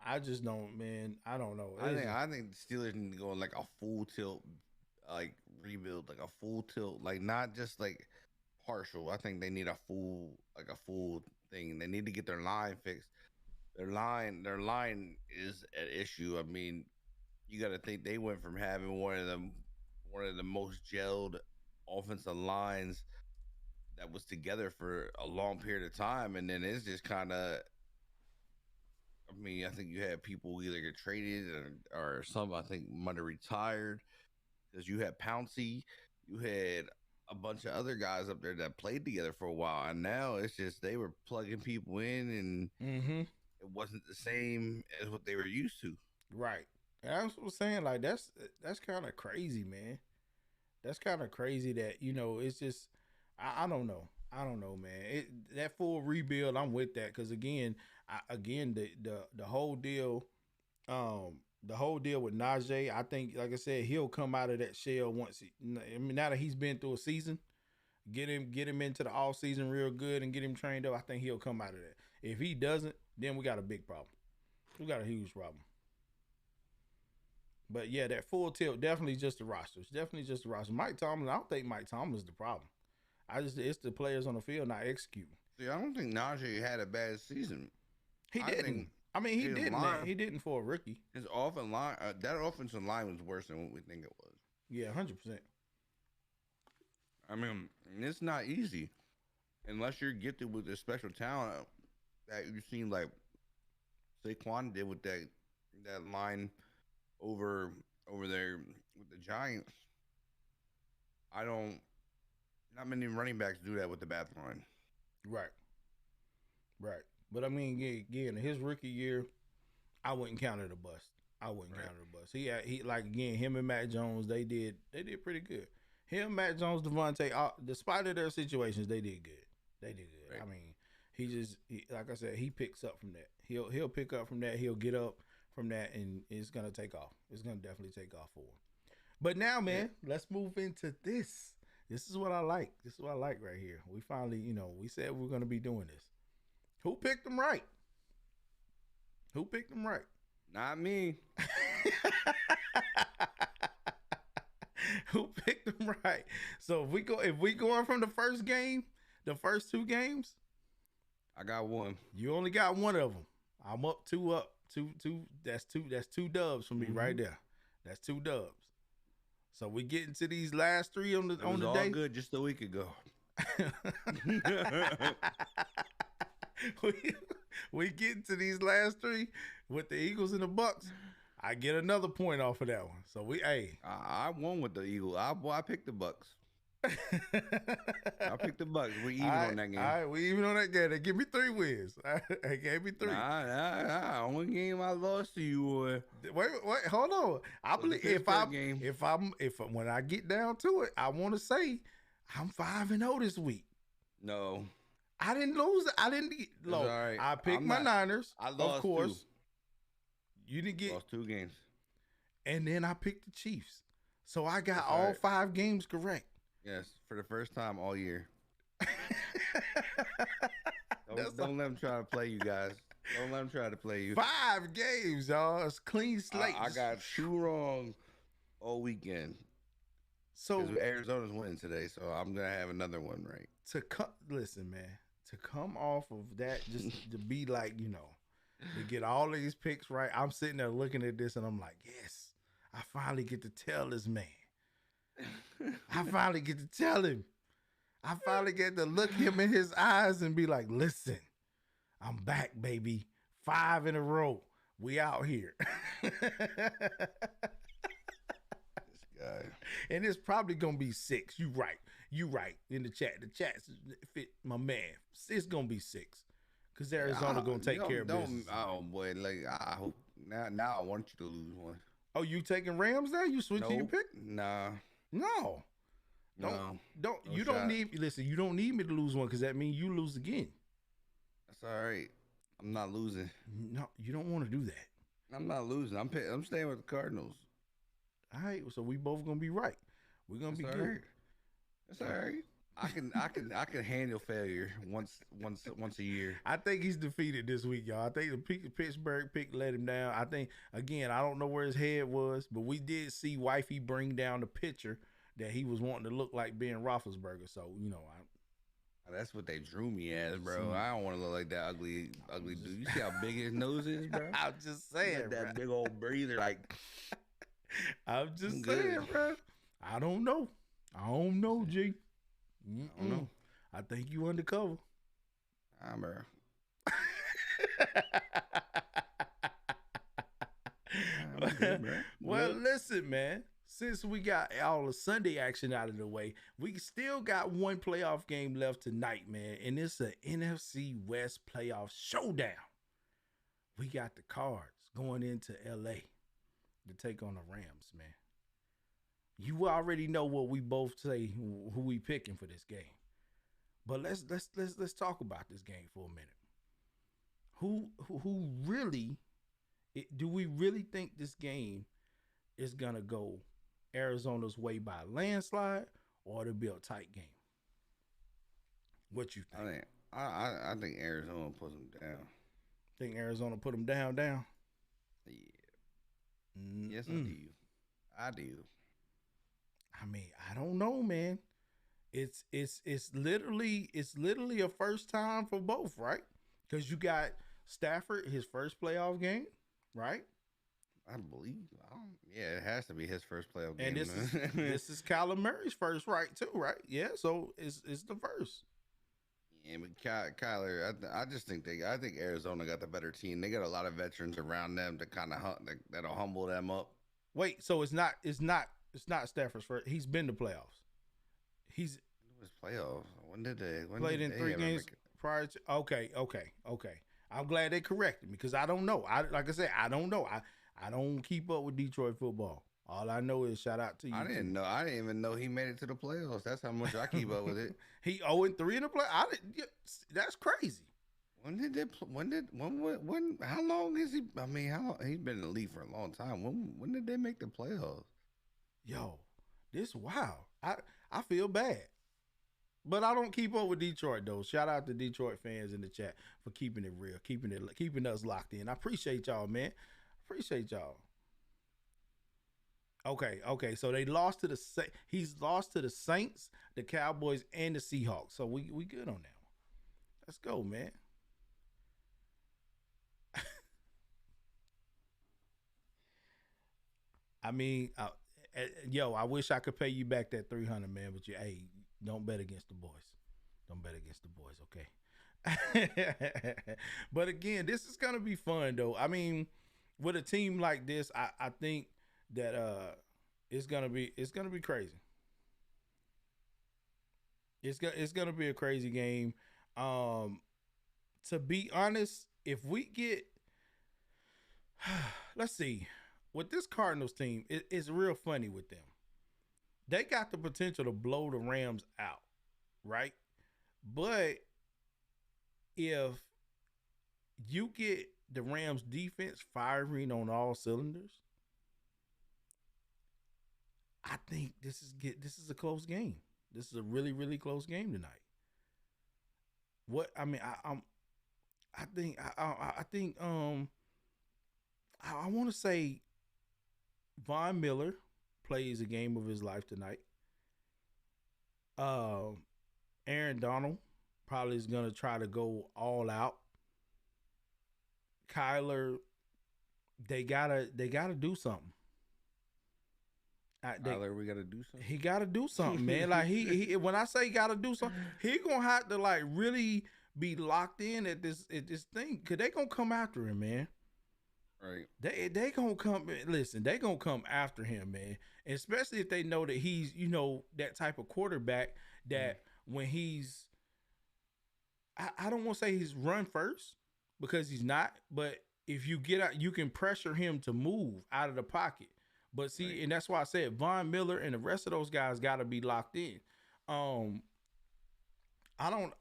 I just don't, man. I don't know. I think the Steelers need to go like a full tilt, like rebuild, like a full tilt, like not just like partial. I think they need a full thing. They need to get their line fixed. Their line is an issue. I mean, you got to think they went from having one of the most gelled offensive lines that was together for a long period of time, and then it's just kind of. I mean, I think you had people either get traded or some. I think might have retired because you had Pouncey, you had a bunch of other guys up there that played together for a while, and now it's just they were plugging people in, and it wasn't the same as what they were used to. Right. And that's what I'm saying. Like that's kind of crazy, man. That's kind of crazy that it's just I don't know. I don't know, man. That full rebuild, I'm with that because again, the whole deal, the whole deal with Najee, I think, like I said, he'll come out of that shell once. Now that he's been through a season, get him into the off season real good and get him trained up. I think he'll come out of that. If he doesn't, then we got a big problem. We got a huge problem. But yeah, that full tilt definitely just the rosters. Definitely just the roster. Mike Tomlin, I don't think Mike Tomlin's the problem. It's the players on the field not executing. See, I don't think Najee had a bad season. He didn't. I mean, he didn't. Man. He didn't for a rookie. His offensive line, that offensive line was worse than what we think it was. Yeah, 100%. I mean, it's not easy unless you're gifted with a special talent that you seem like Saquon did with that line over there with the Giants. Not many running backs do that with the back line. Right. But I mean, again, his rookie year, I wouldn't count it a bust. He like again, him and Matt Jones, they did pretty good. Him, Matt Jones, Devontae, despite of their situations, they did good. Right. I mean, like I said, he picks up from that. He'll pick up from that. He'll get up from that, and it's gonna take off. It's gonna definitely take off for him. But now, man, let's move into this. This is what I like. This is what I like right here. We finally, we said we're gonna be doing this. Who picked them right? Not me. Who picked them right? So if we going from the first game, the first two games, I got one. You only got one of them. I'm up. Two. That's two dubs for me right there. That's two dubs. So we get into these last three on the day. It was all good just a week ago. we get into these last three with the Eagles and the Bucks. I get another point off of that one. So I won with the Eagles. I picked the Bucks. I picked the Bucks. We even on that game. All right, we even on that game. They give me 3 wins. They gave me 3. Nah. Only game I lost to you. Wait, hold on. I believe if when I get down to it, I want to say I'm 5-0 this week. No, I didn't lose. I didn't. Look, right. I picked my Niners. I lost, of course. 2. You didn't get Lost 2 games, and then I picked the Chiefs. So I got all 5 games correct. Yes, for the first time all year. Don't let them try to play you guys. Don't let them try to play you. 5 games, y'all. It's clean slate. I got 2 wrong all weekend. So Arizona's winning today, so I'm gonna have another one right. Listen, man. To come off of that, just to be like, to get all these picks right. I'm sitting there looking at this, and I'm like, yes, I finally get to tell this man. I finally get to tell him. I finally get to look him in his eyes and be like, listen, I'm back, baby. 5 in a row. We out here. This guy. And it's probably going to be 6. You right. In the chat. The chat's fit my man. It's going to be 6. Because Arizona going to take care of business. Oh, boy. I hope. Now I want you to lose one. Oh, you taking Rams now? You switching your pick? Nah. No. You don't need me to lose one because that means you lose again. That's all right. I'm not losing. No, you don't want to do that. I'm not losing. I'm staying with the Cardinals. All right, so we both gonna be right. We're gonna be good. Right. That's all right. I can handle failure once a year. I think he's defeated this week, y'all. I think the Pittsburgh pick let him down. I think again, I don't know where his head was, but we did see Wifey bring down the picture that he was wanting to look like Ben Roethlisberger. So that's what they drew me as, bro. I don't want to look like that ugly dude. You see how big his nose is, bro? I'm just saying, that big old breather, like. I'm just saying, bro. I don't know, G. I don't know. I think you undercover. Bro. Good, bro. Well, listen, man. Since we got all the Sunday action out of the way, we still got one playoff game left tonight, man. And it's an NFC West playoff showdown. We got the Cards going into LA to take on the Rams, man. You already know what we both say, who we picking for this game. But let's talk about this game for a minute. Who really do we really think this game is gonna go Arizona's way by a landslide, or it'll be a tight game? What you think? I think Arizona puts them down. Think Arizona put them down? Yeah. Yes, I do. I mean, I don't know, man. It's literally a first time for both, right? Because you got Stafford, his first playoff game, right? I believe. Yeah, it has to be his first playoff game. And this is Kyler Murray's first, right? Too, right? Yeah. So it's the first. Yeah, but Kyler, I just think I think Arizona got the better team. They got a lot of veterans around them to kind of that'll humble them up. Wait, so it's not Stafford's first. He's been to playoffs. It was playoffs. When did they played in 3 games prior to? Okay. I'm glad they corrected me because I don't know. Like I said, I don't know. I don't keep up with Detroit football. All I know is shout out to you. I didn't even know he made it to the playoffs. That's how much I keep up with it. He 0-3 in the play. That's crazy. When how long is he? I mean, how long he's been in the league for a long time. When did they make the playoffs? Yo, this wow. I feel bad. But I don't keep up with Detroit though. Shout out to Detroit fans in the chat for keeping it real, keeping us locked in. I appreciate y'all, man. Appreciate y'all. Okay. So they lost to he's lost to the Saints, the Cowboys, and the Seahawks. So we good on that one. Let's go, man. I mean, I wish I could pay you back that $300, man. But hey, don't bet against the boys. Don't bet against the boys, okay? But again, this is gonna be fun though. I mean, with a team like this, I think that it's gonna be crazy. It's gonna be a crazy game. Um, to be honest, if we get let's see, with this Cardinals team, it's real funny with them. They got the potential to blow the Rams out, right? But if you get the Rams defense firing on all cylinders, I think this is a close game. This is a really, really close game tonight. What I mean, I think I want to say Von Miller plays a game of his life tonight. Aaron Donald probably is gonna try to go all out. Kyler, they gotta do something. Tyler, we gotta do something. He gotta do something, man. Like he when I say gotta do something, he gonna have to like really be locked in at this thing, cause they gonna come after him, man. Right. They gonna come. Listen, they gonna come after him, man. Especially if they know that he's that type of quarterback that when he's, I don't want to say he's run first because he's not, but if you get out, you can pressure him to move out of the pocket. But see, right. And that's why I said Von Miller and the rest of those guys got to be locked in. I don't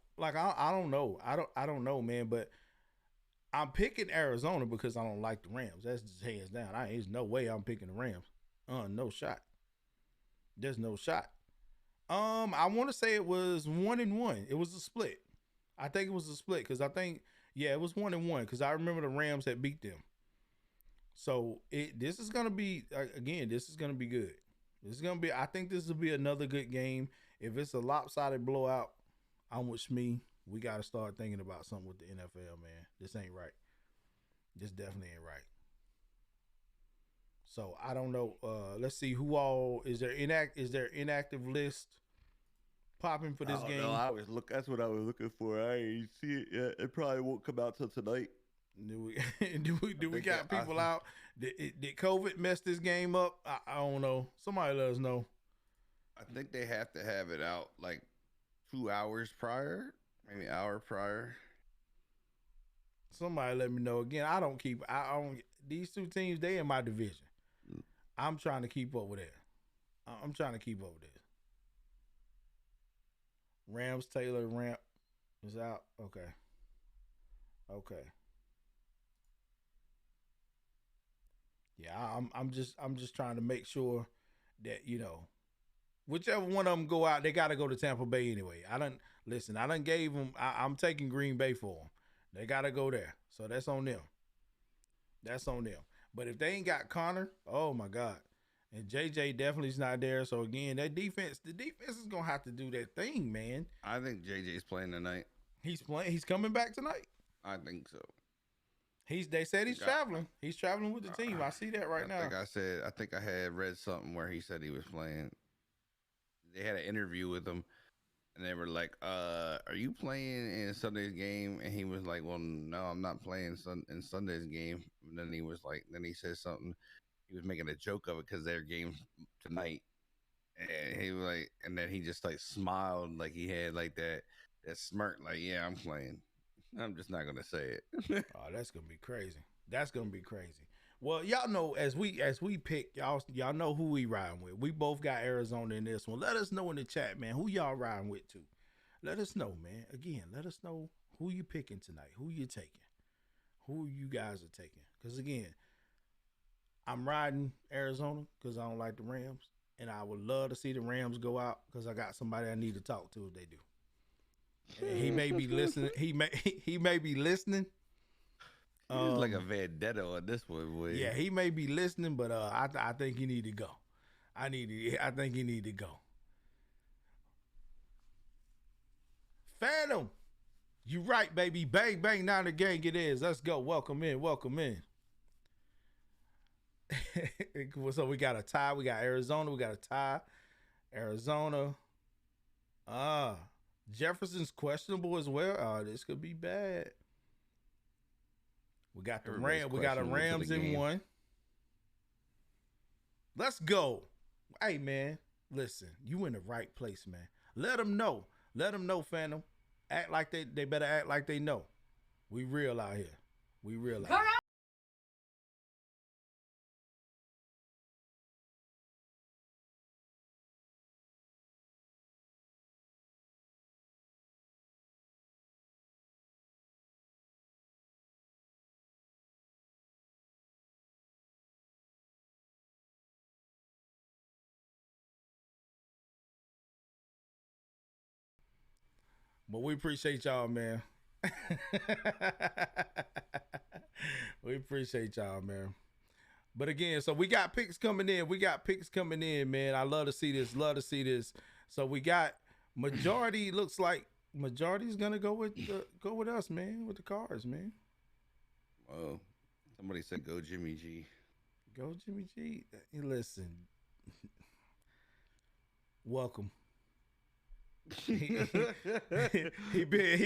know. I don't know, man. But I'm picking Arizona because I don't like the Rams. That's just hands down. There's no way I'm picking the Rams. No shot. There's no shot. I want to say it was 1-1. It was a split. I think it was a split because it was 1-1 because I remember the Rams had beat them. So this is gonna be this is gonna be good. I think this will be another good game. If it's a lopsided blowout, I'm with Shmee. We got to start thinking about something with the NFL, man. This ain't right. This definitely ain't right. So I don't know. Let's see who all is there. Is there inactive list popping for this game? No, that's what I was looking for. I ain't see it yet. It probably won't come out till tonight. Do we got people out? Did COVID mess this game up? I don't know. Somebody let us know. I think they have to have it out like 2 hours prior, maybe an hour prior. Somebody let me know. Again, I don't these two teams, they in my division. I'm trying to keep up with that. I'm trying to keep up with this. Rams Taylor Rant is out. Okay. Yeah, I'm just trying to make sure that, whichever one of them go out, they got to go to Tampa Bay anyway. I done gave them, I'm taking Green Bay for them. They got to go there. So that's on them. But if they ain't got Connor, oh my God. And JJ definitely is not there. So again, the defense is going to have to do that thing, man. I think JJ's playing tonight. He's coming back tonight. I think so. They said he's traveling. He's traveling with the team. I see that right now. I think I had read something where he said he was playing. They had an interview with him, and they were like, "Are you playing in Sunday's game?" And he was like, "Well, no, I'm not playing in Sunday's game." And then he said something. He was making a joke of it because their game tonight, and he was like, and then he just like smiled, like he had like that smirk, like, "Yeah, I'm playing." I'm just not gonna say it. Oh, that's gonna be crazy. That's gonna be crazy. Well, y'all know as we pick, y'all know who we riding with. We both got Arizona in this one. Let us know in the chat, man, who y'all riding with too. Let us know, man. Again, let us know who you picking tonight. Who you taking? Who you guys are taking? Because again, I'm riding Arizona because I don't like the Rams, and I would love to see the Rams go out because I got somebody I need to talk to if they do. And he may be listening. He may be listening. He's like a vendetta on this one, boy. Yeah, he may be listening, but I think he need to go. I think he need to go. Phantom, you right, baby. Bang bang, now the gang it is. Let's go. Welcome in. So we got a tie. We got Arizona. We got a tie. Arizona. Jefferson's questionable as well. Oh, this could be bad. We got the Everybody's Ram. We got a questionable for the Rams in game. one. Let's go. Hey man, listen, you in the right place, man. Let them know. Let them know, Phantom. Act like they better act like they know. We real out here. We real out here. But we appreciate y'all, man. We appreciate y'all, man. But again, so we got picks coming in. We got picks coming in, man. I love to see this. Love to see this. So we got majority. Looks like majority's gonna go with us, man. With the Cards, man. Oh, somebody said go Jimmy G. Go Jimmy G. Hey, listen. Welcome. he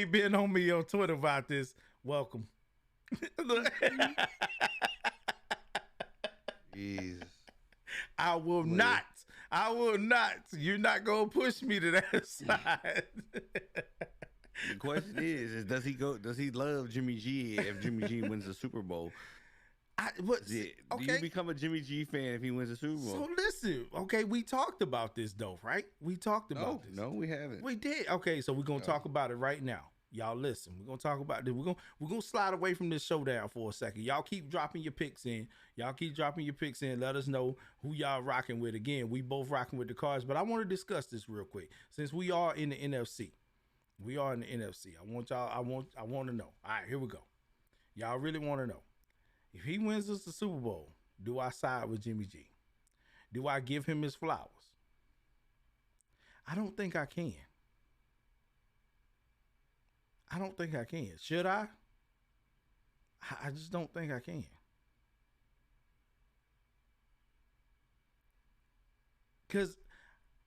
been on me on Twitter about this. Welcome. Jesus. I will not. I will not. You're not gonna push me to that side. The question is does he love Jimmy G if Jimmy G wins the Super Bowl? Do you become a Jimmy G fan if he wins the Super Bowl? So listen, okay, we talked about this though, right? We talked about this. No, we haven't. We did. Okay, so we're gonna talk about it right now. Y'all listen. We're gonna talk about this. We're gonna slide away from this showdown for a second. Y'all keep dropping your picks in. Let us know who y'all rocking with. Again, we both rocking with the Cards, but I want to discuss this real quick. Since we are in the NFC. I want y'all, I want to know. All right, here we go. Y'all really want to know. If he wins us the Super Bowl, do I side with Jimmy G? Do I give him his flowers? I don't think I can. Should I? I just don't think I can. Because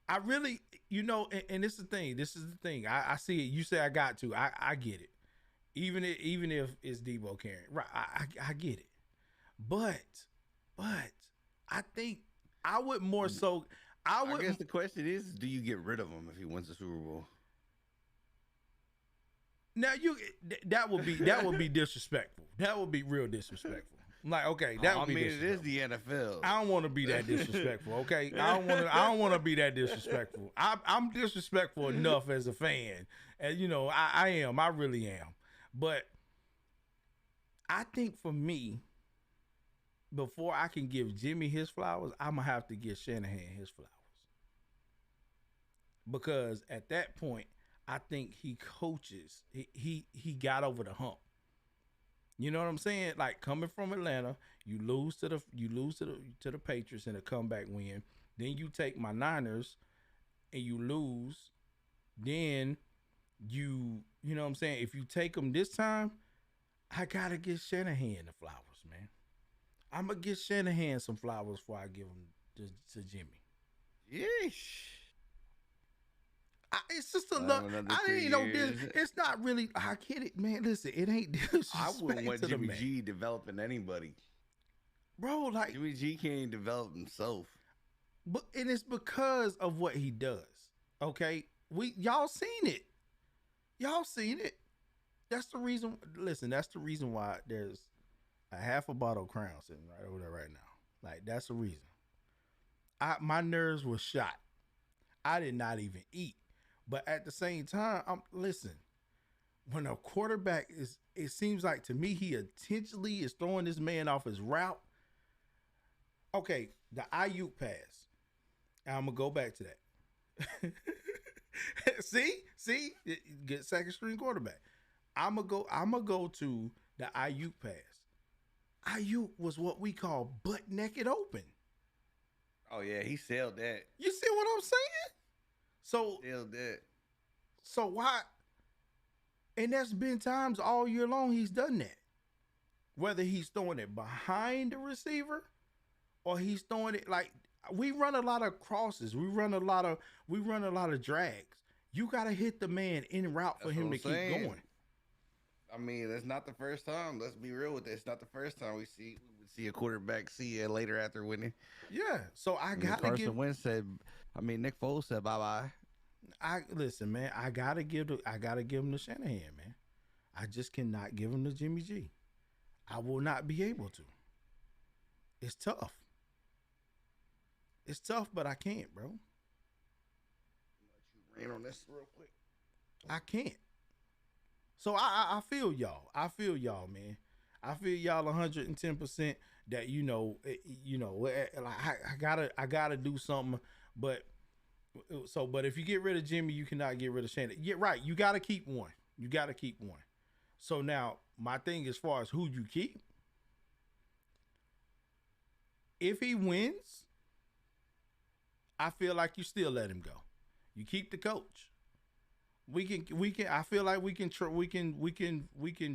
I really, and this is the thing. I see it. You say I got to. I get it. Even if it's Debo carrying. Right, I get it. But I think I would more so. I guess the question is, do you get rid of him if he wins the Super Bowl? Now that would be disrespectful. That would be real disrespectful. Like, okay, that would be it is the NFL. I don't want to be that disrespectful. Okay, I don't want to be that disrespectful. I'm disrespectful enough as a fan, and I am. I really am. But I think for me, before I can give Jimmy his flowers, I'm gonna have to give Shanahan his flowers, because at that point, I think he coaches. He got over the hump. You know what I'm saying? Like, coming from Atlanta, you lose to the Patriots in a comeback win. Then you take my Niners and you lose. Then you know what I'm saying? If you take them this time, I gotta give Shanahan the flowers, man. I'm gonna give Shanahan some flowers before I give them to Jimmy. Yeesh. It's just a look. I ain't know this. It's not really. I get it, man. Listen, it ain't disrespect. I wouldn't want to Jimmy the G developing anybody, bro. Like, Jimmy G can't develop himself. But it's because of what he does. Okay, y'all seen it. That's the reason. Listen, that's the reason why there's a half a bottle of Crown sitting right over there right now. Like, that's the reason. My nerves were shot. I did not even eat. But at the same time, listen, when a quarterback it seems like to me he intentionally is throwing this man off his route. Okay, the Ayuk pass. I'm gonna go back to that. See, get second string quarterback. I'm gonna go to the Ayuk pass. Ayuk was what we call butt naked open. Oh yeah, he sailed that. You see what I'm saying? So Sailed that. So why? And there's been times all year long he's done that. Whether he's throwing it behind the receiver or he's throwing it like, we run a lot of crosses. We run a lot of drags. You got to hit the man en route for That's him what to I'm keep saying. going. I mean, it's not the first time. Let's be real with it. It's not the first time we would see a quarterback see it later after winning. Yeah. So I got to Carson give. Wentz said, I mean, Nick Foles said bye bye. I listen, man. I gotta give him to Shanahan, man. I just cannot give him to Jimmy G. I will not be able to. It's tough. It's tough, but I can't, bro. Rain on this real quick. I can't. So I feel y'all. I feel y'all, man. I feel y'all 110% that I gotta do something. But if you get rid of Jimmy, you cannot get rid of Shannon. Yeah, right. You gotta keep one. You gotta keep one. So now my thing as far as who you keep, if he wins, I feel like you still let him go. You keep the coach. We can. I feel like we can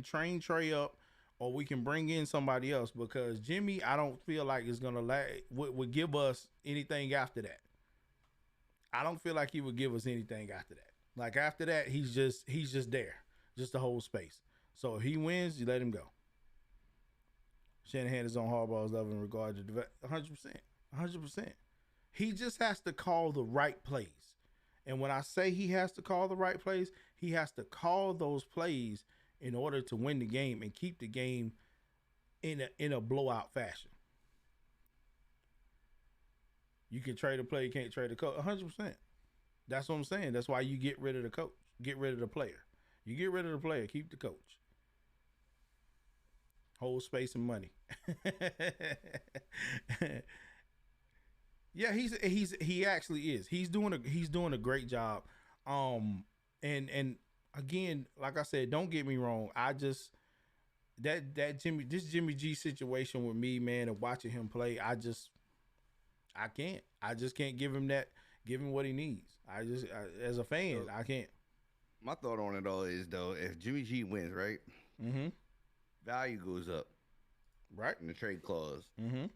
train Trey up, or we can bring in somebody else, because Jimmy, I don't feel like is gonna would give us anything after that. I don't feel like he would give us anything after that. Like after that, he's just there, just to hold space. So if he wins, you let him go. Shanahan is on Harbaugh's level in regard to 100%. He just has to call the right plays. And when I say he has to call the right plays, he has to call those plays in order to win the game and keep the game in a blowout fashion. You can trade a player, you can't trade a coach. 100%. That's what I'm saying. That's why you get rid of the coach, get rid of the player. You get rid of the player, keep the coach. Hold space and money. Yeah, he actually is. He's doing a great job. And again, like I said, don't get me wrong. I just this Jimmy G situation with me, man, and watching him play, I just can't give him what he needs. As a fan, I can't. My thought on it all is, though, if Jimmy G wins, right? Mm-hmm. Value goes up. Right. In the trade clause. Mm-hmm.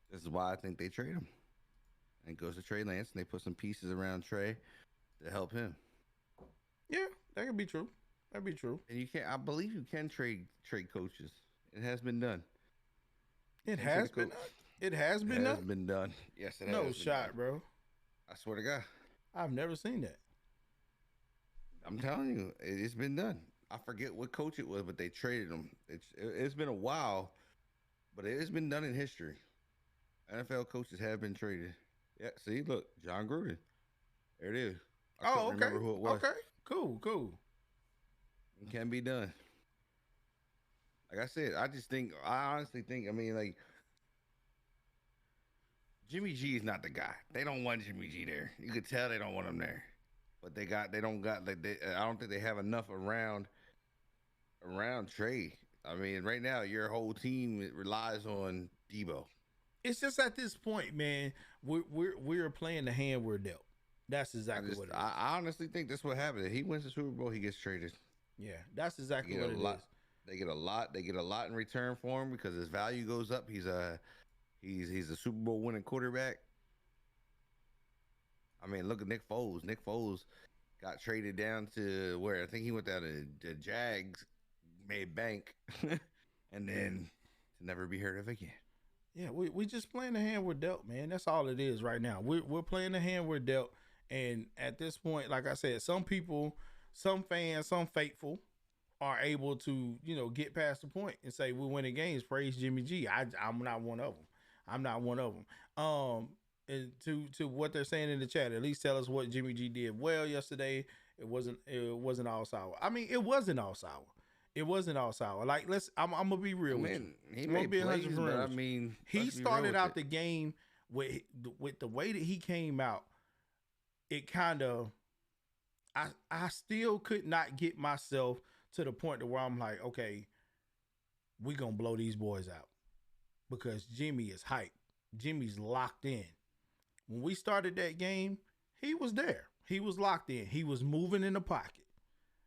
This is why I think they trade him. And goes to Trey Lance, and they put some pieces around Trey to help him. Yeah, that could be true. That'd be true. And I believe you can trade coaches. It has been done. It has been done. Yes, it has. No shot, bro. I swear to God. I've never seen that. I'm telling you, it's been done. I forget what coach it was, but they traded him. It's been a while, but it has been done in history. NFL coaches have been traded. Yeah, see, look, John Gruden. There it is. I couldn't remember who it was. Okay, cool. It can be done. Like I said, I honestly think, I mean, like, Jimmy G is not the guy. They don't want Jimmy G there. You could tell they don't want him there. But I don't think they have enough around Trey. I mean, right now, your whole team relies on Debo. It's just at this point, man, we're playing the hand we're dealt. That's exactly what it is. I honestly think that's what happened. If he wins the Super Bowl, he gets traded. Yeah, that's exactly what it is. They get a lot. They get a lot in return for him because his value goes up. He's a Super Bowl winning quarterback. I mean, look at Nick Foles. Nick Foles got traded down to where I think he went down to the Jags, made bank, and then to never be heard of again. Yeah, we just playing the hand we're dealt, man. That's all it is right now. We're playing the hand we're dealt, and at this point, like I said, some people, some fans, some faithful are able to, get past the point and say we're winning games. Praise Jimmy G. I'm not one of them. I'm not one of them. And to what they're saying in the chat, at least tell us what Jimmy G did well yesterday. It wasn't all sour. I mean, it wasn't all sour. It wasn't all sour. Like, I'm gonna be real with you. He made plays, but I mean, he started out the game with the way that he came out. It kind of, I still could not get myself to the point to where I'm like, okay, we gonna blow these boys out because Jimmy is hyped. Jimmy's locked in. When we started that game, he was there. He was locked in. He was moving in the pocket.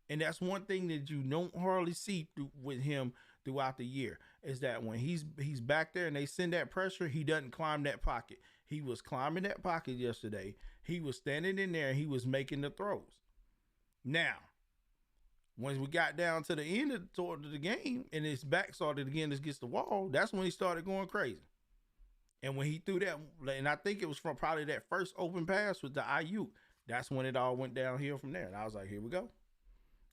And that's one thing that you don't hardly see with him throughout the year is that when he's back there and they send that pressure, he doesn't climb that pocket. He was climbing that pocket yesterday. He was standing in there and he was making the throws. Now, once we got down to the end of the game and his back started again against the wall, that's when he started going crazy. And when he threw that, and I think it was from probably that first open pass with the IU, that's when it all went downhill from there. And I was like, here we go.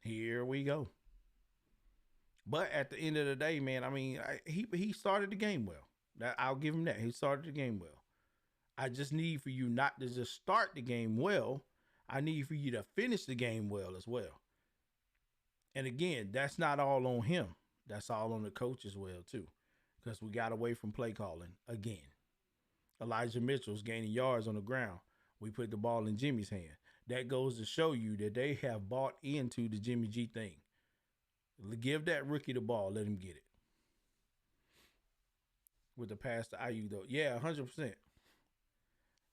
Here we go. But at the end of the day, man, I mean, he started the game well. I'll give him that. He started the game well. I just need for you not to just start the game well. I need for you to finish the game well as well. And again, that's not all on him. That's all on the coach as well, too. Because we got away from play calling again. Elijah Mitchell's gaining yards on the ground. We put the ball in Jimmy's hand. That goes to show you that they have bought into the Jimmy G thing. Give that rookie the ball. Let him get it. With the pass to IU, though. Yeah, 100%.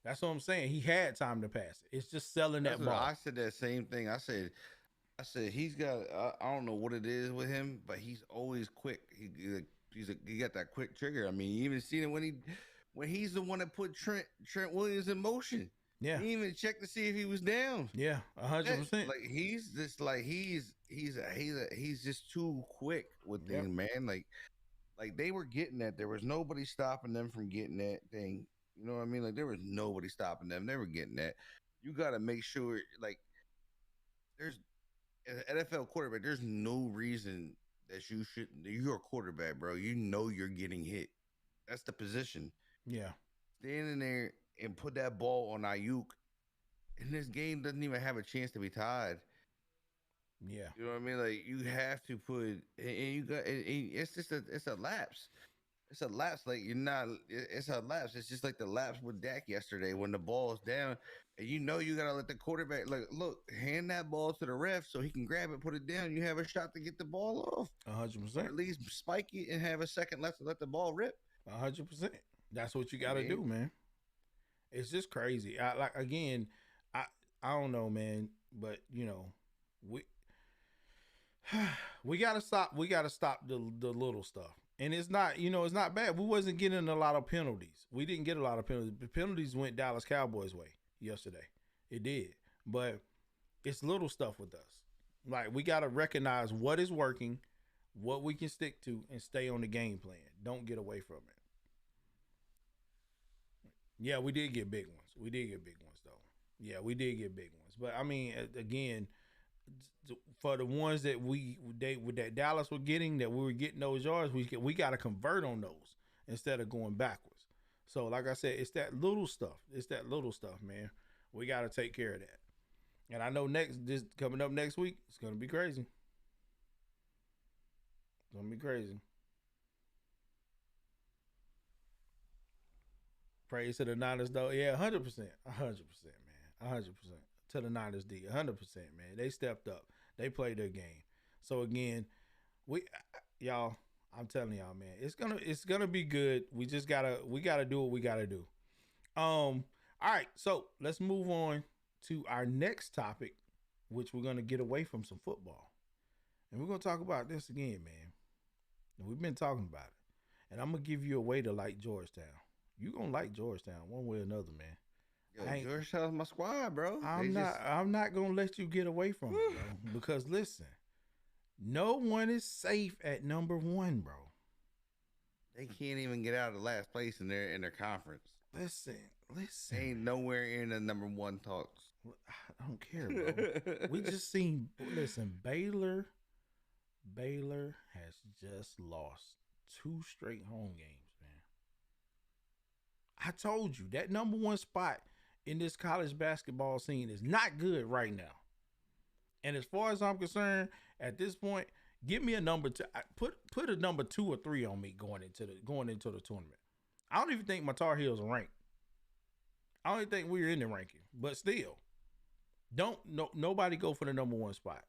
That's what I'm saying. He had time to pass it. It's just selling that ball. I said that same thing. I said he's got. I don't know what it is with him, but he's always quick. He got that quick trigger. I mean, you even seen it when he's the one that put Trent Williams in motion. Yeah. He even checked to see if he was down. Yeah, 100%. Like he's just like he's just too quick with things, man. Like they were getting that. There was nobody stopping them from getting that thing. You know what I mean? Like there was nobody stopping them. They were getting that. You got to make sure, like, there's an NFL quarterback. There's no reason that you shouldn't. You're a quarterback, bro. You know you're getting hit. That's the position. Yeah. Standing there and put that ball on Ayuk, and this game doesn't even have a chance to be tied. Yeah. You know what I mean? Like you have to put, and you got. It's a lapse. It's a lapse. Like you're not. It's a lapse. It's just like the lapse with Dak yesterday when the ball is down, and you know you gotta let the quarterback look, hand that ball to the ref so he can grab it, put it down. You have a shot to get the ball off. 100%. At least spike it and have a second left to let the ball rip. 100%. That's what you gotta do, man. It's just crazy. I don't know, man, but you know, we gotta stop. We gotta stop the little stuff. And it's not, it's not bad. We wasn't getting a lot of penalties. We didn't get a lot of penalties. The penalties went Dallas Cowboys' way yesterday. It did. But it's little stuff with us. Like, we got to recognize what is working, what we can stick to, and stay on the game plan. Don't get away from it. Yeah, we did get big ones. We did get big ones, though. Yeah, we did get big ones. But, I mean, again, for the ones that that Dallas were getting, that we were getting those yards, we got to convert on those instead of going backwards. So, like I said, it's that little stuff. It's that little stuff, man. We got to take care of that. And I know this coming up next week, it's gonna be crazy. It's gonna be crazy. Praise to the Niners, though. Yeah, 100%, 100%, man, 100%. To the Niners, 100%, man. They stepped up. They played their game. So again, y'all, I'm telling y'all, man, it's gonna be good. We gotta do what we gotta do. All right, so let's move on to our next topic, which we're gonna get away from some football, and we're gonna talk about this again, man. And we've been talking about it, and I'm gonna give you a way to like Georgetown. You gonna like Georgetown one way or another, man. Yo, Georgetown's my squad, bro. I'm not gonna let you get away from it, bro. Because listen, no one is safe at number 1, bro. They can't even get out of last place in their conference. Listen. They ain't nowhere in the number 1 talks. I don't care, bro. We just seen. Listen, Baylor has just lost 2 straight home games, man. I told you that number 1 spot in this college basketball scene is not good right now. And as far as I'm concerned, at this point, give me a number put a number 2 or 3 on me going into the tournament. I don't even think my Tar Heels are ranked. I don't even think we're in the ranking, but still, nobody go for the number 1 spot.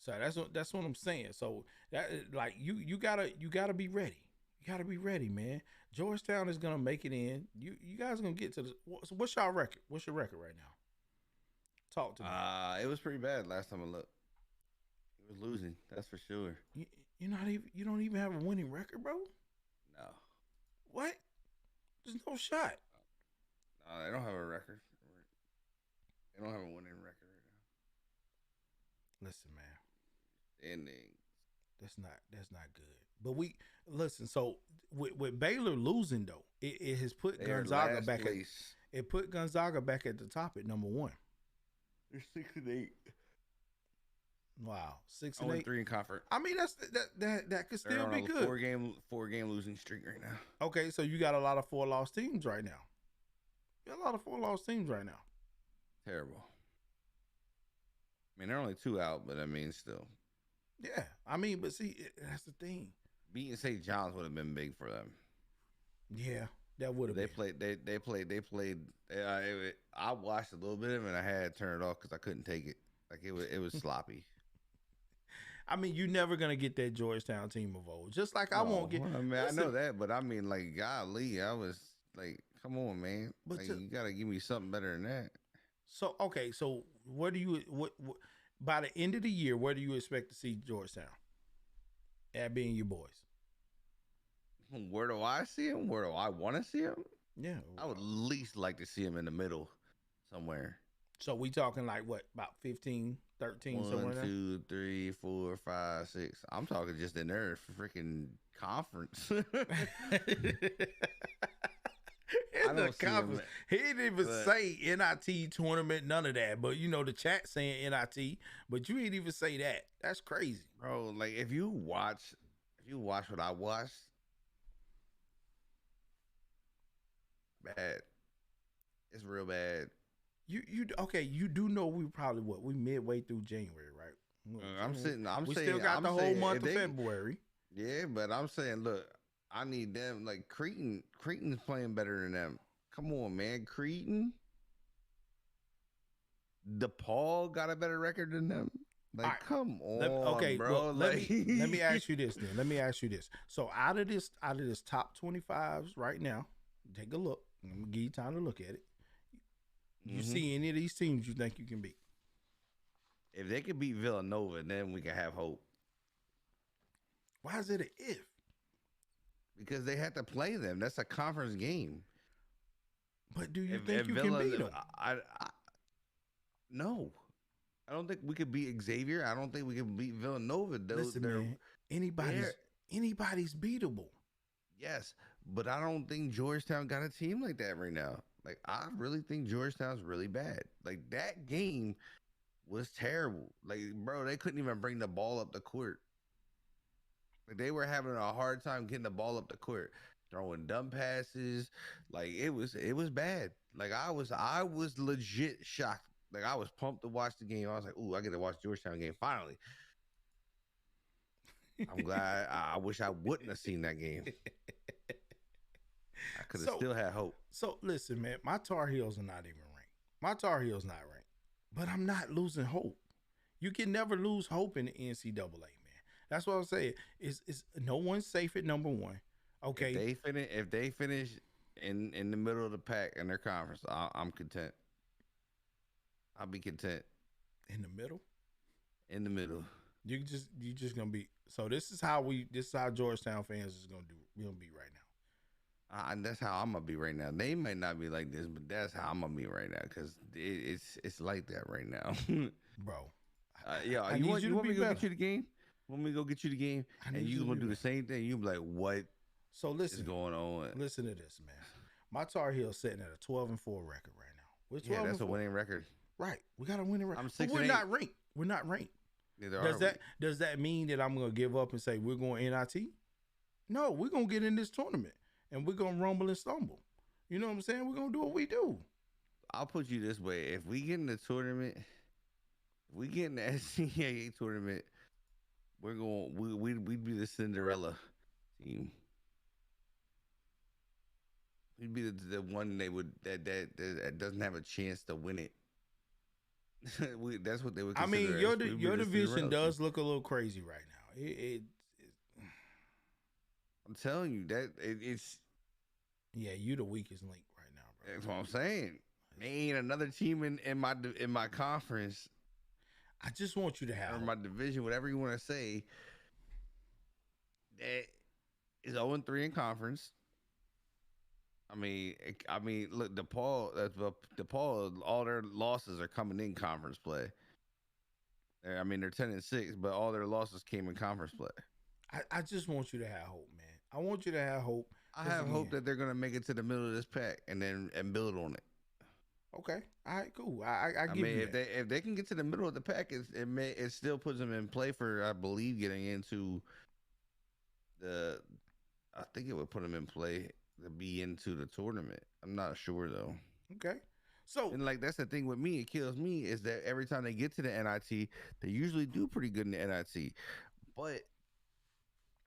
So that's what I'm saying. So that, like, you gotta be ready. You gotta be ready, man. Georgetown is gonna make it in. You guys are gonna get to the. So what's your record? What's your record right now? Talk to me. It was pretty bad last time I looked. It was losing, that's for sure. You don't even have a winning record, bro. No. What? There's no shot. They don't have a record. They don't have a winning record right Listen, man, now. And they, that's not good. But we listen. So with Baylor losing though, it has put they are Gonzaga last back at place. it put Gonzaga back at the top at number 1. They're 6-8. Wow, 6 and Only 8. 3 in conference. I mean, that could They're still on be a good. four game losing streak right now. Okay, so you got a lot of 4-loss teams right now. You got a lot of 4-loss teams right now. Terrible. I mean, they're only 2 out, but I mean, still. Yeah, I mean, but see, that's the thing. Beating St. John's would have been big for them. Yeah, that would have They been. played. I watched a little bit of it, and I had to turn it off because I couldn't take it. Like it was sloppy. I mean, you're never gonna get that Georgetown team of old. Just like I won't get. I mean, listen, I know that, but I mean, like, golly, I was like, come on, man. But Like, to- you gotta give me something better than that. So okay, so where do you what by the end of the year? Where do you expect to see Georgetown? At being your boys. Where do I see him? Where do I want to see him? Yeah. I would least like to see him in the middle somewhere. So we talking like what, about 15, 13, somewhere 1, there? 2, 3, 4, 5, 6. I'm talking just in their freaking conference. In the don't see him, conference. He didn't even but- say NIT tournament, none of that. But you know, the chat saying NIT, but you ain't even say that. That's crazy. Bro, like if you watch what I watched, bad. It's real bad. You okay? You do know we probably we midway through January, right? I'm We saying still got I'm the whole saying month if of they- February. Yeah, but I'm saying, look, I need them. Like Cretan's playing better than them. Come on, man, Cretan. DePaul got a better record than them. Like, Alright. come on, Okay, bro. well, like, let me ask you this then. Let me ask you this. So out of this top 25s right now, take a look. I'm gonna give you time to look at it. You Mhm. see any of these teams you think you can beat? If they could beat Villanova, then we can have hope Why is it an if? because they had to play them. That's a conference game. But do you If think you can beat them? No. I don't think we could beat Xavier. I don't think we can beat Villanova. Listen, man, anybody's beatable. Yes, but I don't think Georgetown got a team like that right now. Like, I really think Georgetown's really bad. Like, that game was terrible. Like, bro, they couldn't even bring the ball up the court. Like, they were having a hard time getting the ball up the court, throwing dumb passes. Like, it was bad. Like, I was legit shocked. Like, I was pumped to watch the game. I was like, ooh, I get to watch Georgetown game finally. I'm glad. I wish I wouldn't have seen that game. I could have still had hope. So listen, man, my Tar Heels are not even ranked. My Tar Heels not ranked, but I'm not losing hope. You can never lose hope in the NCAA, man. That's what I'm saying. It's no one's safe at number 1. Okay, If they finish in the middle of the pack in their conference, I'm content. I'll be content in the middle. in the middle. You just gonna be. So this is how Georgetown fans is gonna do. We're gonna be right now. And that's how I'm gonna be right now. They might not be like this, but that's how I'm gonna be right now because it's like that right now. Bro. Yeah, I you need want you to me be to go better. get you the game? Want me to go get you the game? I And need you you to gonna be do the better. same thing? You be like, what So is listen, going on? listen to this, man. My Tar Heels sitting at a 12-4 record right now. We're 12 Yeah, that's a 4. winning record. Right. We got a winning record. I'm But 6 we're and not 8. ranked. We're not ranked. Neither are Does that mean that I'm gonna give up and say we're going NIT? No, we're gonna get in this tournament and we're gonna rumble and stumble. You know what I'm saying? We're gonna do what we do. I'll put you this way: if we get in the tournament, if we get in the SCAA tournament, we'd be the Cinderella team. We'd be the one that doesn't have a chance to win it. That's what they would. I mean, consider us. We'd be your the division Cinderella does team. look a little crazy right now. I'm telling you that it's. Yeah, you the weakest link right now, bro. That's what I'm saying. Ain't another team in my conference I just want you to or have my division, whatever you want to say, that is 0-3 in conference. Look, DePaul, all their losses are coming in conference play. They're 10-6, but all their losses came in conference play. I just want you to have hope, man. I want you to have hope. I 'cause have again, hope that they're gonna make it to the middle of this pack and build on it. Okay, all right, cool. I I give mean, you if that. they can get to the middle of the pack, it still puts them in play for, I believe, getting into the. I think it would put them in play to be into the tournament. I'm not sure though. Okay, so And like that's the thing with me, it kills me is that every time they get to the NIT, they usually do pretty good in the NIT, but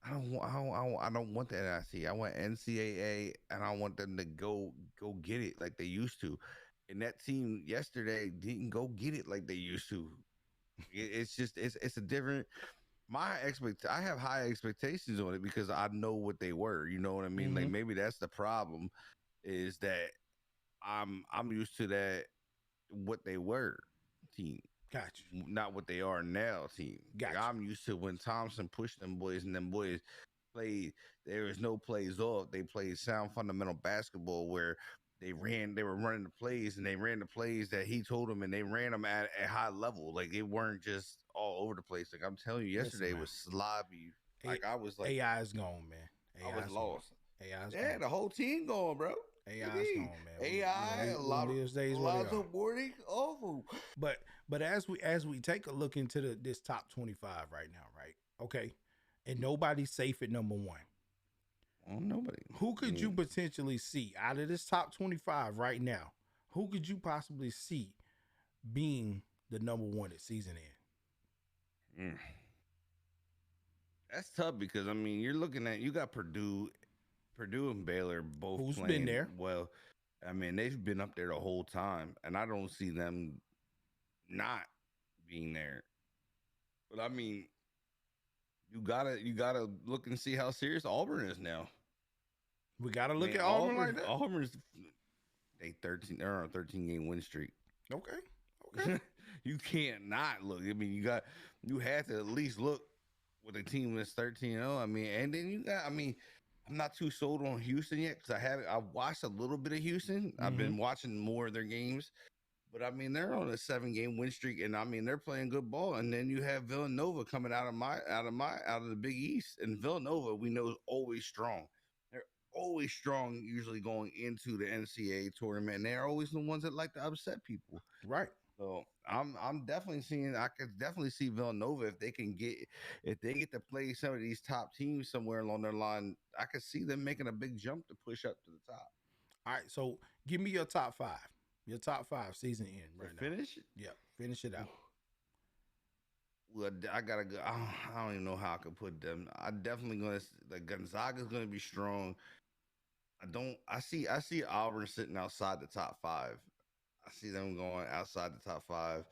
I don't want the NIT. I want NCAA, and I want them to go get it like they used to. And that team yesterday didn't go get it like they used to. It's a different. I have high expectations on it because I know what they were. You know what I mean? Like maybe that's the problem is that I'm used to that what they were team, got you, not what they are now team. got Like, you. I'm used to when Thompson pushed them boys and them boys played. There was no plays off. They played sound fundamental basketball where they were running the plays and they ran the plays that he told them and they ran them at a high level. Like they weren't just all over the place. Like I'm telling you, Listen, yesterday man. was sloppy. Like I was like AI is gone, man. I was AI is lost. gone. AI is Yeah, gone. the whole team going, bro. AI is gone, man. AI, a lot these days a what lot they are. of boarding awful. But as we take a look into this top 25 right now, right? Okay, and nobody's safe at number one. Oh, nobody. Who could you potentially see out of this top 25 right now? Who could you possibly see being the number one at season end? That's tough because you're looking at you got Purdue and Baylor both Who's playing been there? well. They've been up there the whole time, and I don't see them not being there. But you gotta look and see how serious Auburn is now. We gotta look at Auburn like that. Auburn's they're on a 13-game win streak. Okay. You can't not look. You had to at least look with a team that's 13-0. And then you got. I'm not too sold on Houston yet because I've watched a little bit of Houston. I've been watching more of their games, but they're on a 7-game win streak, and they're playing good ball. And then you have Villanova coming out of the Big East, and Villanova we know is always strong. They're always strong, usually going into the NCAA tournament, and they're always the ones that like to upset people. Right. So I'm definitely seeing. I could definitely see Villanova if they get to play some of these top teams somewhere along their line. I could see them making a big jump to push up to the top. All right. So give me your top five. Your top five season end right now. Finish? Yeah. Finish it out. Well, I gotta go. I don't even know how I could put them. I definitely gonna Gonzaga's gonna be strong. I see Auburn sitting outside the top 5. I see them going outside the top 5.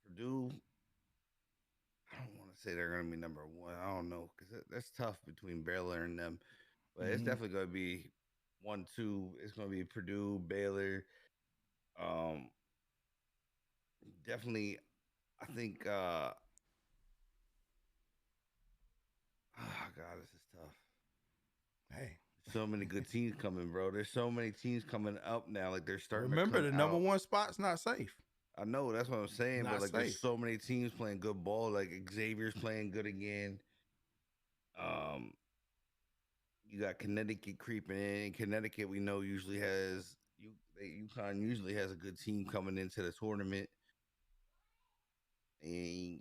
Purdue, I don't want to say they're going to be number 1. I don't know because that's tough between Baylor and them. But it's definitely going to be 1, 2. It's going to be Purdue, Baylor. Definitely, I think. Oh God, this is tough. Hey. So many good teams coming, bro. There's so many teams coming up now. Like they're starting. Remember, the number out. 1 spot's not safe. I know that's what I'm saying, Not but like safe. there's so many teams playing good ball. Like Xavier's playing good again. You got Connecticut creeping in. Connecticut, we know usually has UConn usually has a good team coming into the tournament. And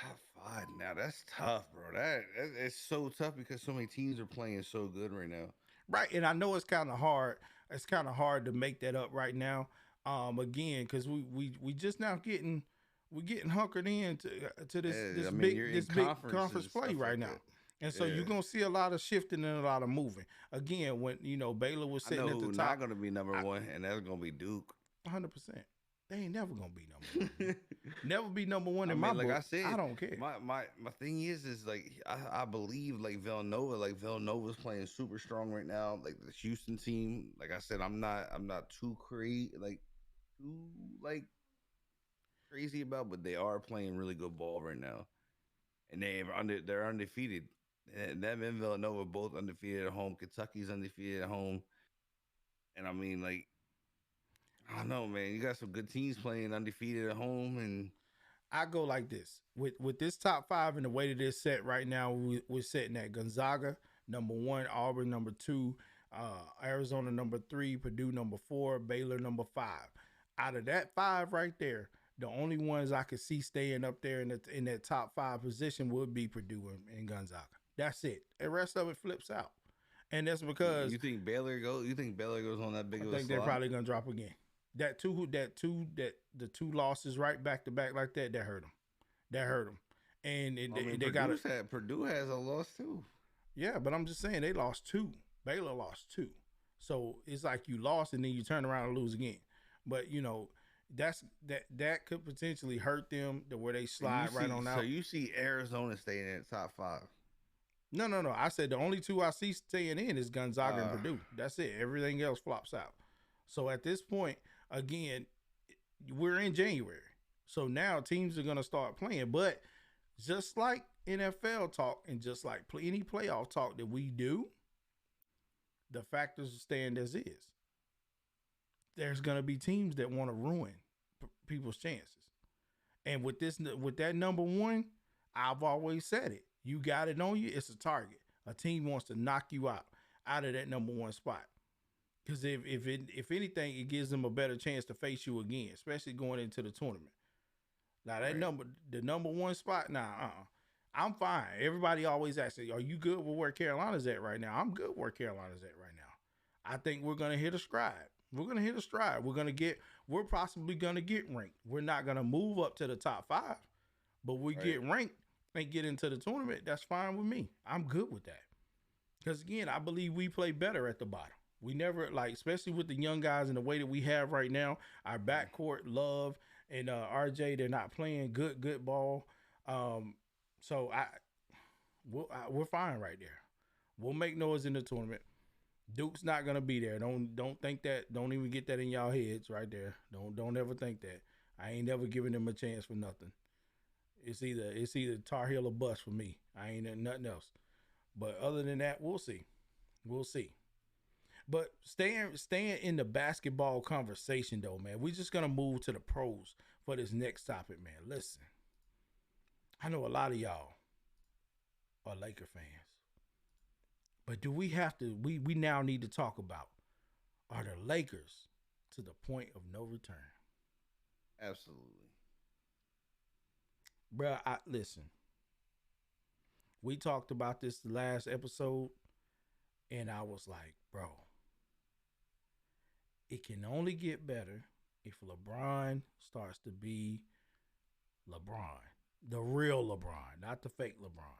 top 5 now. That's tough, bro. That it's so tough because so many teams are playing so good right now. Right, and I know it's kind of hard. It's kind of hard to make that up right now. Again, because we just now getting hunkered in to this big conference play right now. And so you're gonna see a lot of shifting and a lot of moving. Again, when Baylor was sitting at the top, not gonna be number 1, and that's gonna be Duke. 100%. They ain't never gonna be number 1. Never be number 1 in my book. I said, I don't care. My thing is like I believe like Villanova's playing super strong right now. Like the Houston team, like I said, I'm not too crazy about, but they are playing really good ball right now, and they're undefeated. And them and Villanova both undefeated at home. Kentucky's undefeated at home. And I mean, like, I don't know, man. You got some good teams playing undefeated at home, and I go like this with this top five and the way that it's set right now. We're setting at Gonzaga number one, Auburn number two, Arizona number three, Purdue number four, Baylor number five. Out of that five right there, the only ones I could see staying up there in that top five position would be Purdue and Gonzaga. That's it. The rest of it flips out, and that's because you think Baylor goes? You think Baylor goes on that big I of a think they're slide? probably gonna drop again. The two losses right back to back like that hurt them. That hurt them, and they got it. Purdue has a loss too. Yeah, but I'm just saying they lost two. Baylor lost two, so it's like you lost and then you turn around and lose again. But that could potentially hurt them to where they slide right on out. So you see Arizona staying in the top five. No. I said the only two I see staying in is Gonzaga and Purdue. That's it. Everything else flops out. So at this point, again, we're in January. So now teams are going to start playing. But just like NFL talk and just like any playoff talk that we do, the factors stand as is. There's going to be teams that want to ruin people's chances. And with that number one, I've always said it. You got it on you, it's a target. A team wants to knock you out of that number one spot. Because if anything, it gives them a better chance to face you again, especially going into the tournament. Now the number one spot, I'm fine. Everybody always asks, "Are you good with where Carolina's at right now?" I'm good where Carolina's at right now. I think we're gonna hit a stride. We're possibly gonna get ranked. We're not gonna move up to the top five, but we get ranked and get into the tournament. That's fine with me. I'm good with that. Because again, I believe we play better at the bottom. We never especially with the young guys and the way that we have right now, our backcourt, Love and RJ, they're not playing good ball. So we're fine right there. We'll make noise in the tournament. Duke's not gonna be there. Don't think that. Don't even get that in y'all heads right there. Don't ever think that. I ain't never giving them a chance for nothing. It's either Tar Heel or bust for me. I ain't nothing else. But other than that, we'll see. But staying in the basketball conversation though, man, we're just gonna move to the pros for this next topic, man. Listen, I know a lot of y'all are Laker fans, but do we have to? We now need to talk about, are the Lakers to the point of no return? Absolutely. Bruh, listen. We talked about this the last episode, and I was like, bro, it can only get better if LeBron starts to be LeBron. The real LeBron, not the fake LeBron.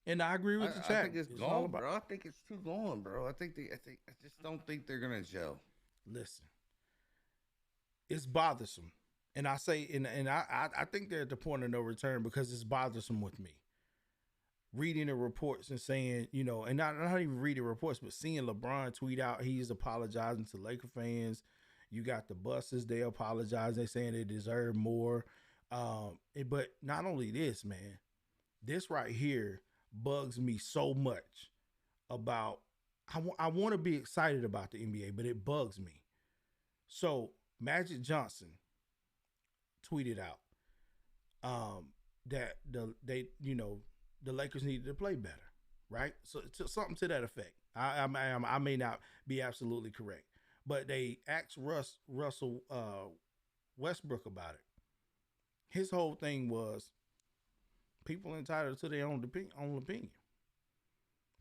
And I agree with the chat. I think it's gone, bro. I think it's too gone, bro. I just don't think they're gonna gel. Listen, it's bothersome. And I say, and I think they're at the point of no return because it's bothersome with me. Reading the reports and saying, and not even reading reports, but seeing LeBron tweet out he's apologizing to Laker fans. You got the buses, they apologize. They saying they deserve more. But not only this, man, this right here bugs me so much about, I want to be excited about the NBA, but it bugs me. So Magic Johnson tweeted out that the Lakers needed to play better, right? So something to that effect. I may not be absolutely correct, but they asked Russell Westbrook about it. His whole thing was people entitled to their own opinion.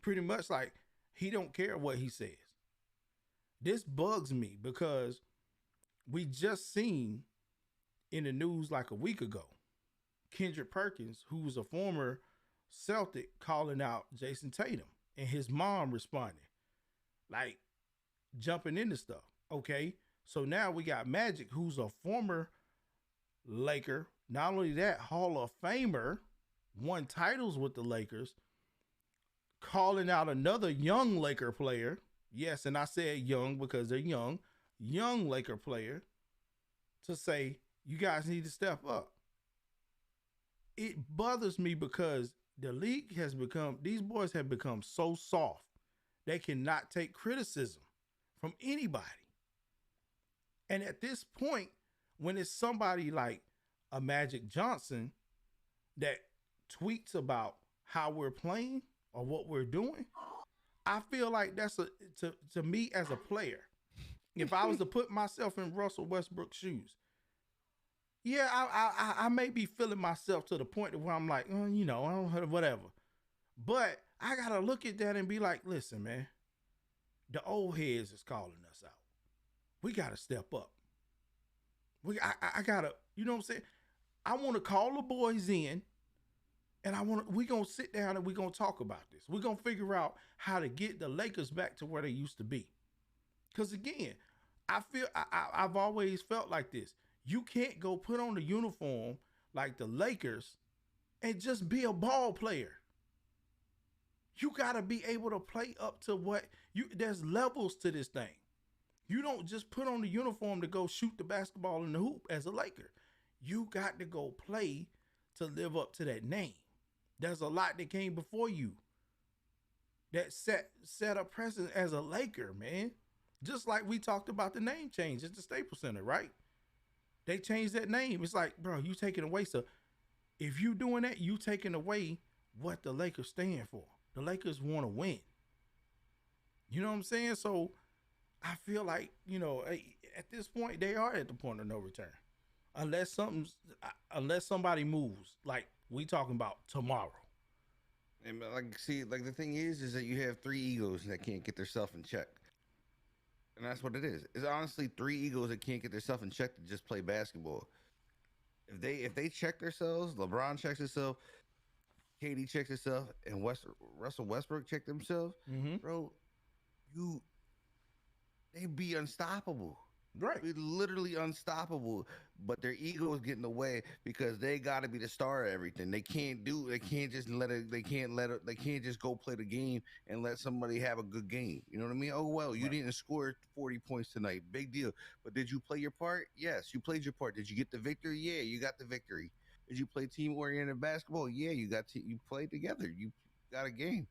Pretty much like he don't care what he says. This bugs me because we just seen in the news like a week ago, Kendrick Perkins, who's a former Celtic, calling out Jason Tatum, and his mom responding, like jumping into stuff. Okay, so now we got Magic, who's a former Laker. Not only that, Hall of Famer, won titles with the Lakers, calling out another young Laker player. Yes, and I said young because they're young Laker player, to say, you guys need to step up. It bothers me because the league has become, these boys have become so soft, they cannot take criticism from anybody. And at this point, when it's somebody like a Magic Johnson that tweets about how we're playing or what we're doing, I feel like that's to me as a player. If I was to put myself in Russell Westbrook's shoes, yeah, I may be feeling myself to the point where I'm like, you know, I don't whatever. But I gotta look at that and be like, listen, man, the old heads is calling us out. We gotta step up. I gotta, you know what I'm saying? I want to call the boys in, and we gonna sit down and we gonna talk about this. We're gonna figure out how to get the Lakers back to where they used to be. Because again, I've always felt like this. You can't go put on the uniform like the Lakers and just be a ball player. You gotta be able to play up to what there's levels to this thing. You don't just put on the uniform to go shoot the basketball in the hoop as a Laker. You got to go play to live up to that name. There's a lot that came before you that set a precedent as a Laker, man. Just like we talked about the name change at the Staples Center, right? They changed that name. It's like, bro, you taking away. So if you doing that, you taking away what the Lakers stand for. The Lakers want to win. You know what I'm saying? So I feel like, you know, at this point, they are at the point of no return. Unless somebody moves, like we talking about tomorrow. And like, see, like the thing is that you have 3 egos that can't get themselves in check. And that's what it is. It's honestly 3 egos that can't get themselves in check to just play basketball. If they check themselves, LeBron checks himself, KD checks himself, and Russell Westbrook check themselves, bro, they'd be unstoppable. Right. Be literally unstoppable. But their ego is getting in the way because they gotta be the star of everything. They can't just go play the game and let somebody have a good game. You know what I mean? Oh well, you didn't score 40 points tonight. Big deal. But did you play your part? Yes, you played your part. Did you get the victory? Yeah, you got the victory. Did you play team-oriented basketball? Yeah, you played together. You got a game.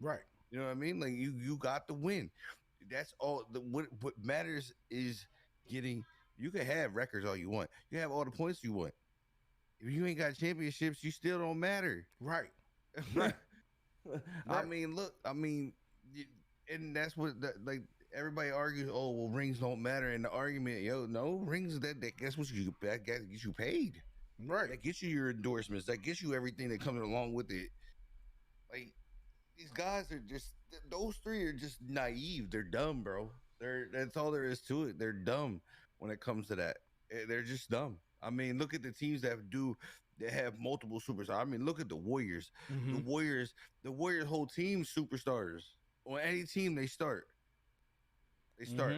Right. You know what I mean? Like you got the win. That's all. What matters is getting. You can have records all you want. You have all the points you want. If you ain't got championships, you still don't matter. Right. Right. I mean, look. I mean, and that's what like everybody argues. Oh, well, rings don't matter in the argument. No rings. That guess what that gets you paid. Right. That gets you your endorsements. That gets you everything that comes along with it. Like these guys are just. Those 3 are just naive. They're dumb, bro. That's all there is to it. They're dumb when it comes to that. They're just dumb. I mean, look at the teams that have multiple superstars. I mean, look at the Warriors. The Warriors whole team superstars. On any team they start.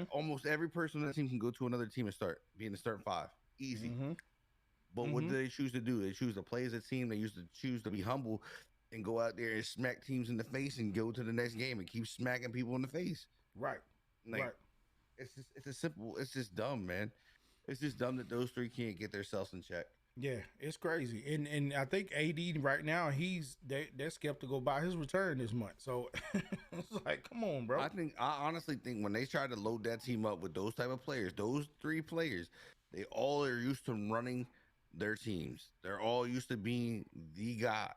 Almost every person on that team can go to another team and start being the starting 5. Easy. But what do they choose to do? They choose to play as a team. They used to choose to be humble and go out there and smack teams in the face and go to the next game and keep smacking people in the face. Right. Like, right. It's just dumb, man. It's just dumb that those 3 can't get themselves in check. Yeah, it's crazy. And I think AD right now, they're skeptical about his return this month. So it's like, come on, bro. I honestly think when they try to load that team up with those type of players, those 3 players, they all are used to running their teams. They're all used to being the guy.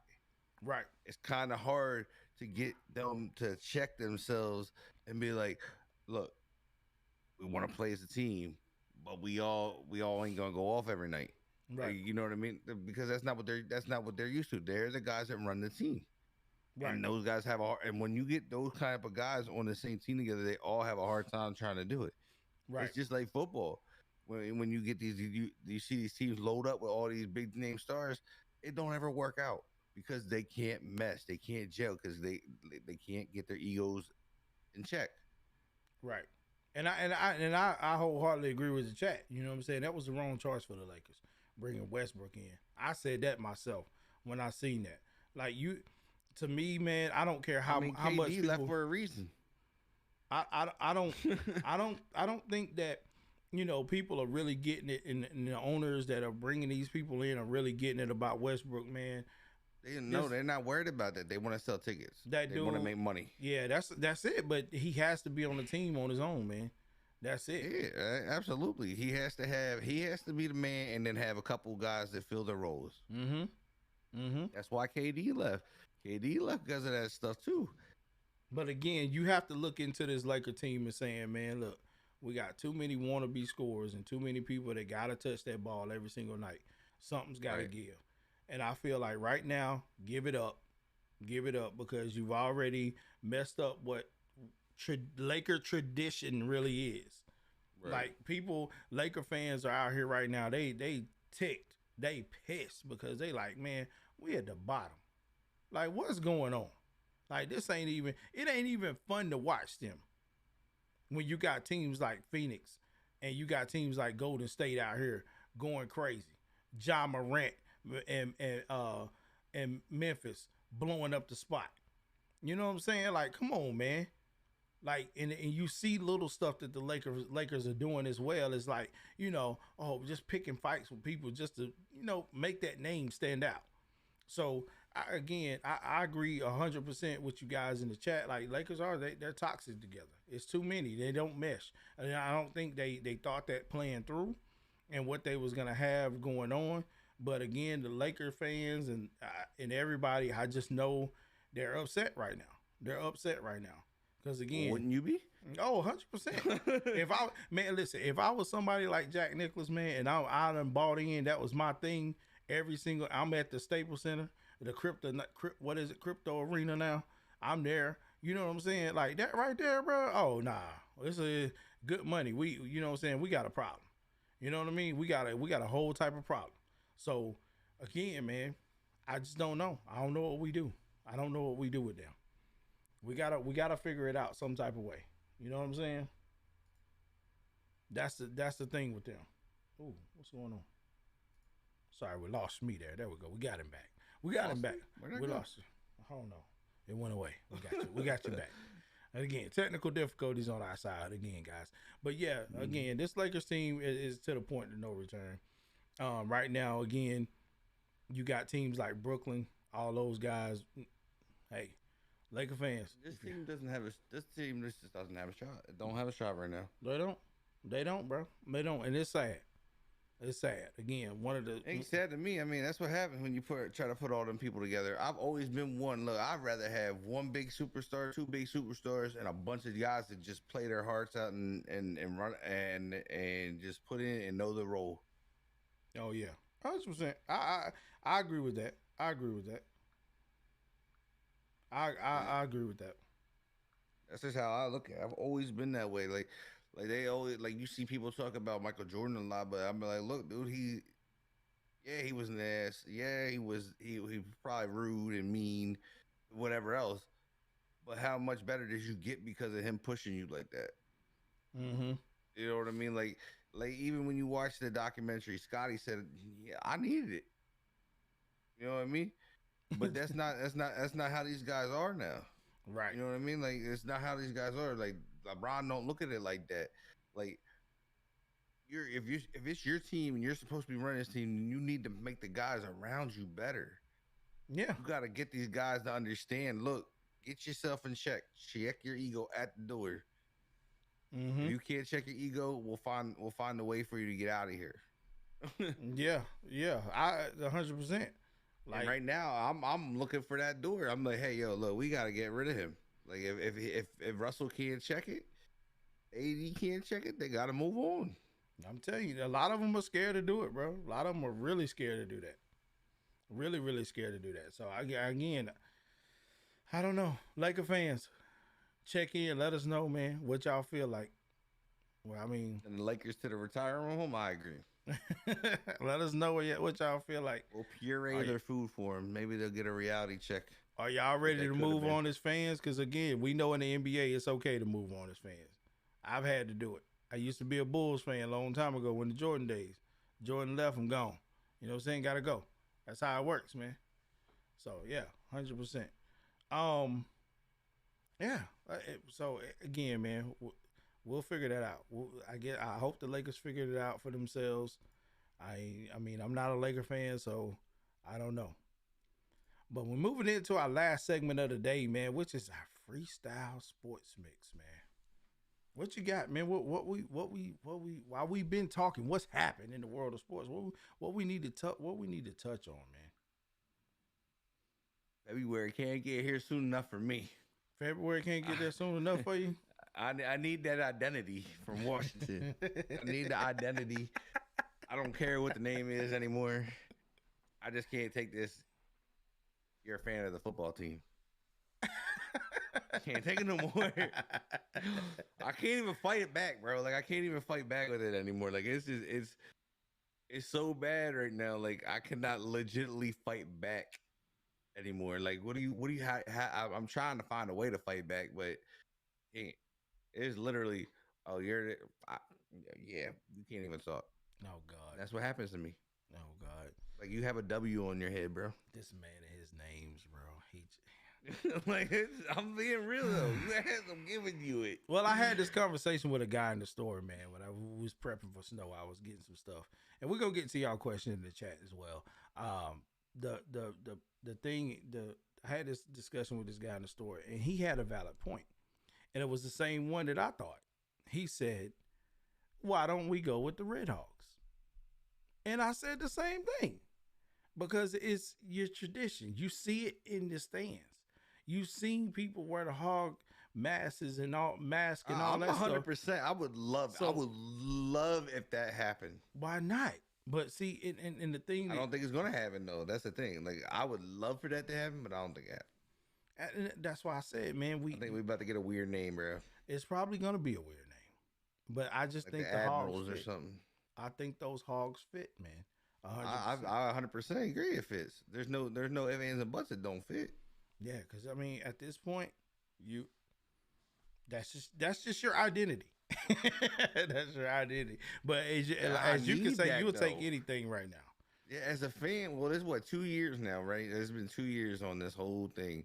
Right. It's kind of hard to get them to check themselves and be like, look, we want to play as a team, but we all ain't gonna go off every night. Right. Like, you know what I mean? Because that's not what they're used to. They're the guys that run the team. Right. And those guys and when you get those kind of guys on the same team together, they all have a hard time trying to do it. Right. It's just like football. When you get you see these teams load up with all these big name stars, it don't ever work out. Because they can't mesh, they can't gel, because they can't get their egos in check. Right, and I wholeheartedly agree with the chat. You know what I'm saying? That was the wrong choice for the Lakers, bringing Westbrook in. I said that myself when I seen that. Like to me, man, I don't care how much KD left for a reason. I don't think that, you know, people are really getting it, and the owners that are bringing these people in are really getting it about Westbrook, man. They no, they're not worried about that. They want to sell tickets. That They want to dude- make money. Yeah, that's it. But he has to be on the team on his own, man. That's it. Yeah, absolutely. He has to be the man, and then have a couple guys that fill their roles. Mm-hmm. Mm-hmm. That's why KD left. KD left because of that stuff too. But again, you have to look into this Laker team and saying, man, look, we got too many wannabe scorers and too many people that gotta touch that ball every single night. Something's gotta Right. give. And I feel like right now, give it up because you've already messed up what Laker tradition really is. Right. Like people, Laker fans are out here right now. They ticked, they pissed because they like, man, we at the bottom. Like, what's going on? Like, it ain't even fun to watch them. When you got teams like Phoenix and you got teams like Golden State out here going crazy, Ja Morant and Memphis blowing up the spot. You know what I'm saying? Like, come on, man. Like, and you see little stuff that the Lakers are doing as well. It's like, just picking fights with people just to, make that name stand out. So I agree 100% with you guys in the chat. Like, Lakers they're toxic together. It's too many. They don't mesh. And I don't think they thought that playing through and what they was gonna have going on. But again, the Laker fans and everybody, I just know they're upset right now. They're upset right now because again, Wouldn't you be? Oh, 100%. If I was somebody like Jack Nicklaus, man, and I done bought in, that was my thing. I'm at the Staples Center, the crypto arena now. I'm there. You know what I'm saying? Like that right there, bro. Oh, nah. It's a good money. You know what I'm saying? We got a problem. You know what I mean? We got a whole type of problem. So again, man, I just don't know. I don't know what we do. I don't know what we do with them. We gotta figure it out some type of way. You know what I'm saying? That's the thing with them. Ooh, what's going on? Sorry, we lost me there. There we go. We got him back. We lost you. I don't know. It went away. We got you back. And again, technical difficulties on our side again, guys. But yeah, again, this Lakers team is to the point of no return. Right now, again, you got teams like Brooklyn, all those guys. Hey, Laker fans. This team just doesn't have a shot. It don't have a shot right now. They don't, bro. They don't, and it's sad. It's sad. Again, one of the Ain't sad to me. I mean, that's what happens when you try to put all them people together. I've always been one. Look, I'd rather have one big superstar, two big superstars, and a bunch of guys that just play their hearts out and run and just put in and know the role. Oh yeah, 100%. I agree with that. I agree with that. I agree with that. That's just how I look at it. I've always been that way. Like they always, like, you see people talk about Michael Jordan a lot, but I'm like, look, dude, he was an ass. Yeah, he was probably rude and mean, whatever else. But how much better did you get because of him pushing you like that? Mm-hmm. You know what I mean? Like even when you watch the documentary, Scotty said, "Yeah, I needed it." You know what I mean? But that's not how these guys are now. Right. You know what I mean? Like, it's not how these guys are. Like, LeBron don't look at it like that. Like, if it's your team and you're supposed to be running this team, you need to make the guys around you better. Yeah. You got to get these guys to understand. Look, get yourself in check. Check your ego at the door. Mm-hmm. If you can't check your ego, we'll find a way for you to get out of here. Yeah. I 100%. Like, right now, I'm looking for that door. I'm like, hey, yo, look, we got to get rid of him. Like, if Russell can't check it, AD can't check it, they got to move on. I'm telling you, a lot of them are scared to do it, bro. A lot of them are really scared to do that. Really, really scared to do that. So, again, I don't know. Laker fans, check in. Let us know, man, what y'all feel like. Well, I mean. And the Lakers to the retirement home, I agree. Let us know what y'all feel like. We'll puree their food for them. Maybe they'll get a reality check. Are y'all ready to move on as fans? Because, again, we know in the NBA it's okay to move on as fans. I've had to do it. I used to be a Bulls fan a long time ago when the Jordan days. Jordan left, I'm gone. You know what I'm saying? Got to go. That's how it works, man. So, yeah, 100%. Yeah. So, again, man, we'll figure that out. I hope the Lakers figured it out for themselves. I mean, I'm not a Laker fan, so I don't know. But we're moving into our last segment of the day, man, which is our freestyle sports mix, man. What you got, man? While we've been talking, what's happened in the world of sports? What we need to touch on, man. February can't get here soon enough for me. February can't get there soon enough for you. I need that identity from Washington. I need the identity. I don't care what the name is anymore. I just can't take this. You're a fan of the football team. I can't take it no more. I can't even fight it back, bro. Like I can't even fight back with it anymore. Like it's so bad right now. Like I cannot legitimately fight back anymore. Like what do you I'm trying to find a way to fight back, but it's literally yeah, you can't even talk. Oh God. That's what happens to me. Oh God. Like you have a W on your head, bro. This man and his names, bro. I'm being real though. I'm giving you it. Well, I had this conversation with a guy in the store, man. When I was prepping for snow, I was getting some stuff, and we're gonna get to y'all question in the chat as well. I had this discussion with this guy in the store, and he had a valid point, and it was the same one that I thought. He said, "Why don't we go with the Red Hogs?" And I said the same thing because it's your tradition. You see it in the stands. You've seen people wear the hog masks and all that stuff. 100%. I would love if that happened. Why not? But see, in the thing, I don't think it's gonna happen though. That's the thing. Like I would love for that to happen, but I don't think it happened. and that's why I said, man, I think we about to get a weird name, bro. It's probably gonna be a weird name, but I just Like think the hogs Admirals or fit. something. I think those hogs fit, man. 100%. I 100% agree it fits. There's no ifs, ands, and buts that don't fit. Yeah, because I mean, at this point, that's just your identity. That's your identity. But as you can say, you will take anything right now. Yeah, as a fan, well, this is what 2 years now, right? It's been 2 years on this whole thing.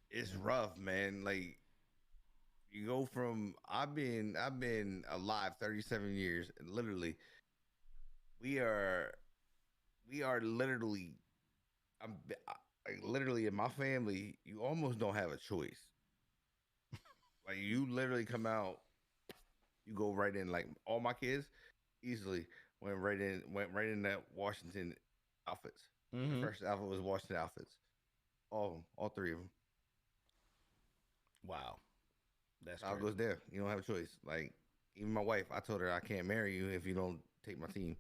It's rough, man. Like you go from I've been alive 37 years, and literally, we are literally. Like literally in my family, you almost don't have a choice. Like you literally come out, you go right in. Like all my kids easily went right in that Washington outfits. Mm-hmm. The first outfit was Washington outfits. All three of them. Wow, that's how it goes there. You don't have a choice. Like even my wife, I told her I can't marry you if you don't take my team.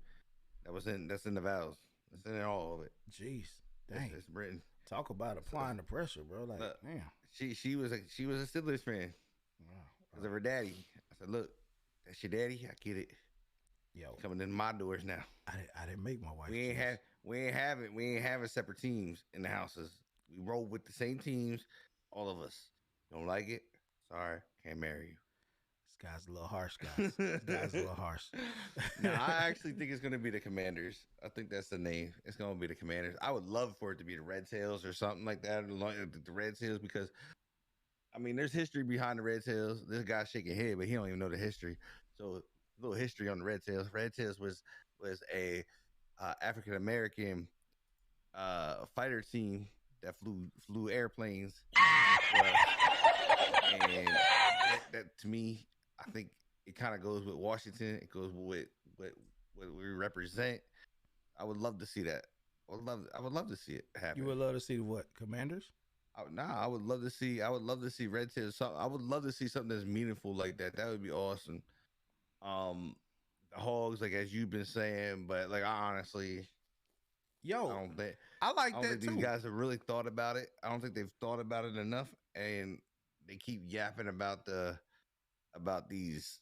That's in the vows. That's in all of it. Jeez. Dang. It's written. Talk about applying the pressure, bro. Like, damn. She was a Steelers fan. Wow. Because of her daddy. I said, look, that's your daddy. I get it. Yo, coming in my doors now. I didn't make my wife. We ain't having separate teams in the houses. We roll with the same teams, all of us. Don't like it? Sorry, can't marry you. This guy's a little harsh, guys. This guy's a little harsh. No, I actually think it's going to be the Commanders. I think that's the name. It's going to be the Commanders. I would love for it to be the Red Tails or something like that. The Red Tails, because, I mean, there's history behind the Red Tails. This guy's shaking his head, but he don't even know the history. So, a little history on the Red Tails. Red Tails was a African American fighter team that flew airplanes. And that to me, I think it kind of goes with Washington. It goes with what we represent. I would love to see that. I would love to see it happen. You would love to see what? Commanders? I would love to see. I would love to see Red Tails. I would love to see something that's meaningful like that. That would be awesome. The Hogs, like as you've been saying, but like I honestly, I like don't that think too. these guys have really thought about it. I don't think they've thought about it enough, and they keep yapping about these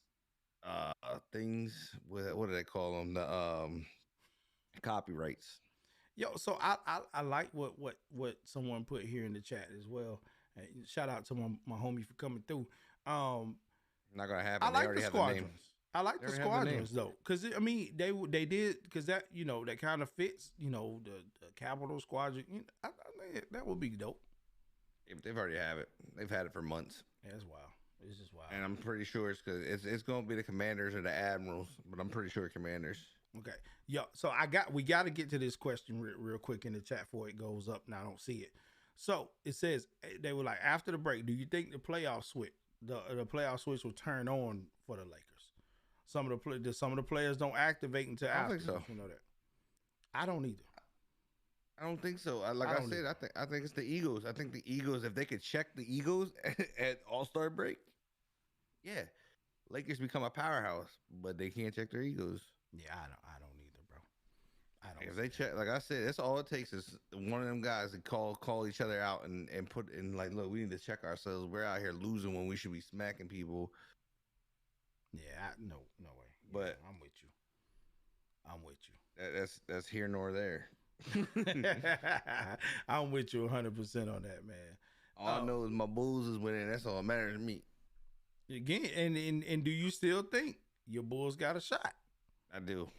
things. What do they call them? The copyrights. So I like what someone put here in the chat as well. Shout out to my homie for coming through. Not gonna happen. I like the squadrons. I like the squadrons though, because I mean they did, because that that kind of fits the Capital Squadron. I think that would be dope. Yeah, they've already have it. They've had it for months. Yeah, that's wild. It's just wild. And I'm pretty sure it's because it's going to be the Commanders or the Admirals, but I'm pretty sure Commanders. Okay. Yeah. So we got to get to this question real quick in the chat before it goes up. Now I don't see it. So it says they were like after the break. Do you think the playoff switch will turn on for the Lakers? Some of the players don't activate until I don't after. think so. You know that. I don't either. I don't think so. Like I I don't said, either. I think it's the Eagles. I think the Eagles, if they could check the Eagles at All-Star break, yeah, Lakers become a powerhouse. But they can't check their egos. Yeah, I don't either, bro. I don't. If See they it. check, like I said, that's all it takes is one of them guys to call each other out and put in like, look, we need to check ourselves. We're out here losing when we should be smacking people. Yeah, no way. But I'm with you. I'm with that's here nor there. you. I'm with you 100% on that, man. All I know is my Bulls is winning. That's all that matters to me. Again, and do you still think your Bulls got a shot? I do.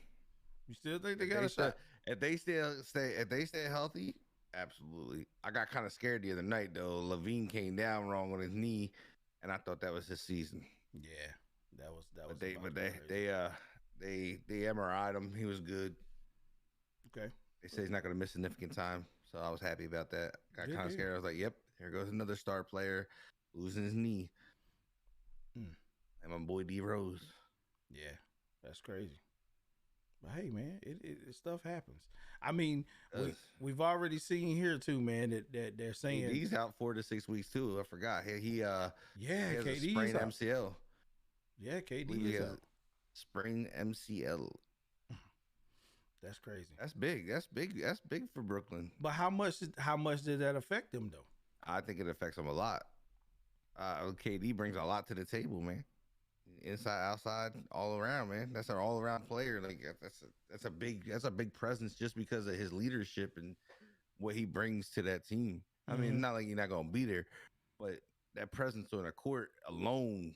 You still think they If got a shot? if they stay healthy, absolutely. I got kind of scared the other night though. Levine came down wrong on his knee, and I thought that was his season. Yeah, that was. They MRI'd him. He was good. Okay. They say he's not going to miss significant time, so I was happy about that. Got Good kind of deal. scared. I was like, "Yep, here goes another star player losing his knee." Mm. And my boy D Rose. Yeah, that's crazy. But hey, man, stuff happens. I mean, we've already seen here too, man, that they're saying He's out 4 to 6 weeks too. I forgot. He has a KD sprained is out. MCL. Yeah, Believe KD he is has out. sprained MCL. That's crazy. That's big. That's big for Brooklyn. But how much did that affect them though? I think it affects him a lot. KD brings a lot to the table, man. Inside, outside, all around, man. That's an all around player. Like that's a big presence just because of his leadership and what he brings to that team. I mean, not like you're not gonna be there, but that presence on the court alone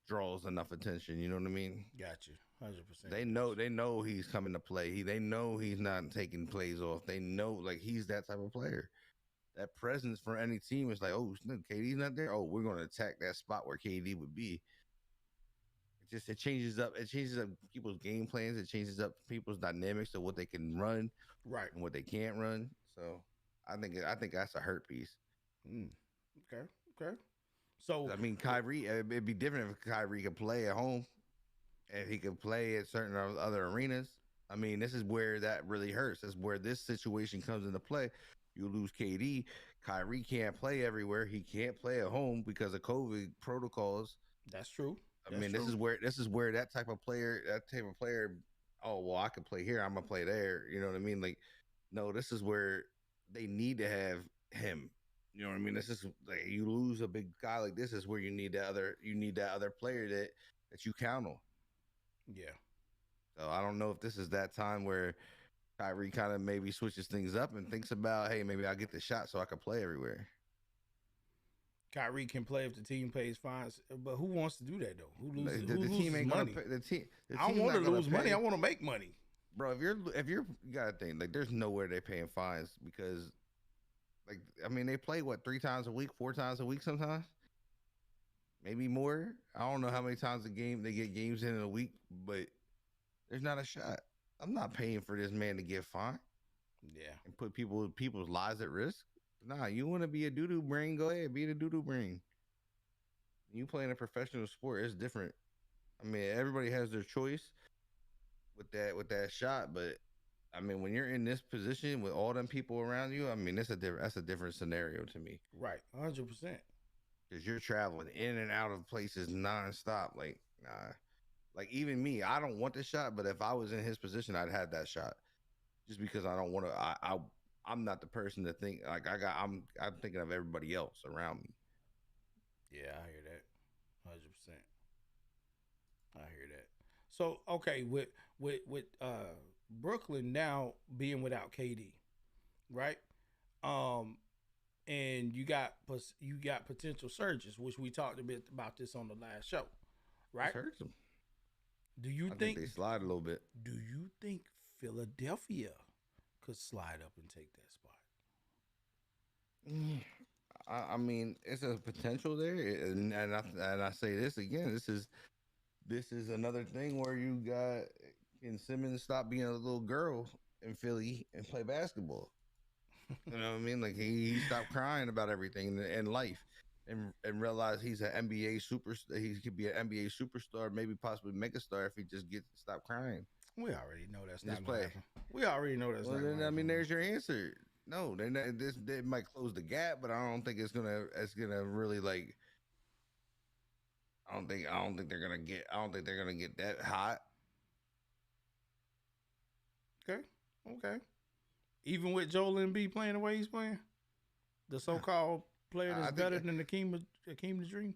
draws enough attention. You know what I mean? Got you, 100%. They know he's coming to play. They know he's not taking plays off. They know like he's that type of player. That presence for any team is like, oh, no, KD's not there. Oh, we're gonna attack that spot where KD would be. It changes up. It changes up people's game plans. It changes up people's dynamics of what they can run Right. and what they can't run. So I think that's a hurt piece. Okay. Okay. So I mean, Kyrie, it'd be different if Kyrie could play at home and he could play at certain other arenas. I mean, this is where that really hurts. That's where this situation comes into play. You lose KD. Kyrie can't play everywhere. He can't play at home because of COVID protocols. that's true. I mean, this is where that type of player, oh well, I can play here, I'm gonna play there. You know what I mean? Like, no, this is where they need to have him. You know what I mean? This is like you lose a big guy like this is where you need that other player that you count on. Yeah. So I don't know if this is that time where Kyrie kind of maybe switches things up and thinks about, hey, maybe I'll get the shot so I can play everywhere. Kyrie can play if the team pays fines, but who wants to do that though? Who loses, The who team loses ain't money? gonna pay, the team. I don't want to lose money. I want to make money. Bro, if you're you gotta think like there's nowhere they're paying fines because like I mean they play what 3 times a week, 4 times a week sometimes, maybe more. I don't know how many times a game they get games in a week, but there's not a shot. I'm not paying for this man to get fined Yeah. and put people's lives at risk. Nah, you want to be a doo doo brain? Go ahead, be the doo doo brain. You playing a professional sport, it's different. I mean, everybody has their choice with that shot, but I mean, when you're in this position with all them people around you, I mean, that's a different scenario to me Right. 100%. because you're traveling in and out of places nonstop. Like, nah, like even me, I don't want the shot, but if I was in his position, I'd have that shot just because I don't want to. I'm not the person to think like I'm thinking of everybody else around me. Yeah, I hear that. 100%. I hear that. So okay, with Brooklyn now being without KD, right? And you got potential surges, which we talked a bit about this on the last show, right? It hurts them. Do you I think they slide a little bit. Do you think Philadelphia could slide up and take that spot? I mean, it's a potential there, and I say this again. This is another thing where you got Can Simmons stop being a little girl in Philly and play basketball? You know what I mean? Like he stopped crying about everything in life, and realized he's an NBA superstar. He could be an NBA superstar, maybe possibly make a star if he just gets stop crying. We already know that's not Just gonna play. happen. We already know that's Well, not then gonna I mean, happen. there's your answer. No, they're not. This they might close the gap, but I don't think it's gonna. It's gonna really like. I don't think they're gonna get. I don't think they're gonna get that hot. Okay, okay. Even with Joel Embiid playing the way he's playing, the so-called player I that's think better than Akeem the Dream.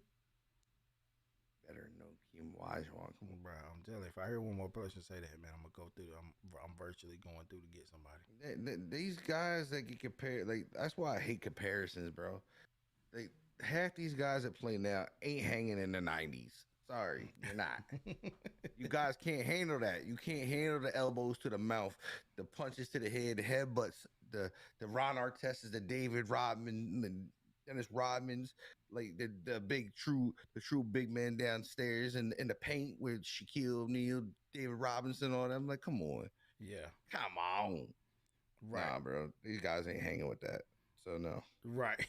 Better than no Kim Olajuwon. Come on. Bro, I'm telling you, if I hear one more person say that, man, I'm gonna go through. I'm virtually going through to get somebody. These guys that get compared, like that's why I hate comparisons, bro. Like half these guys that play now ain't hanging in the '90s. Sorry, you're not. You guys can't handle that. You can't handle the elbows to the mouth, the punches to the head, the headbutts, the Ron Artestas, the David Rodman, the Dennis Rodmans, like the true big man downstairs in the paint with Shaquille O'Neal, David Robinson, all them. Like, come on, Yeah, come on, right, nah, bro. These guys ain't hanging with that. So no, right.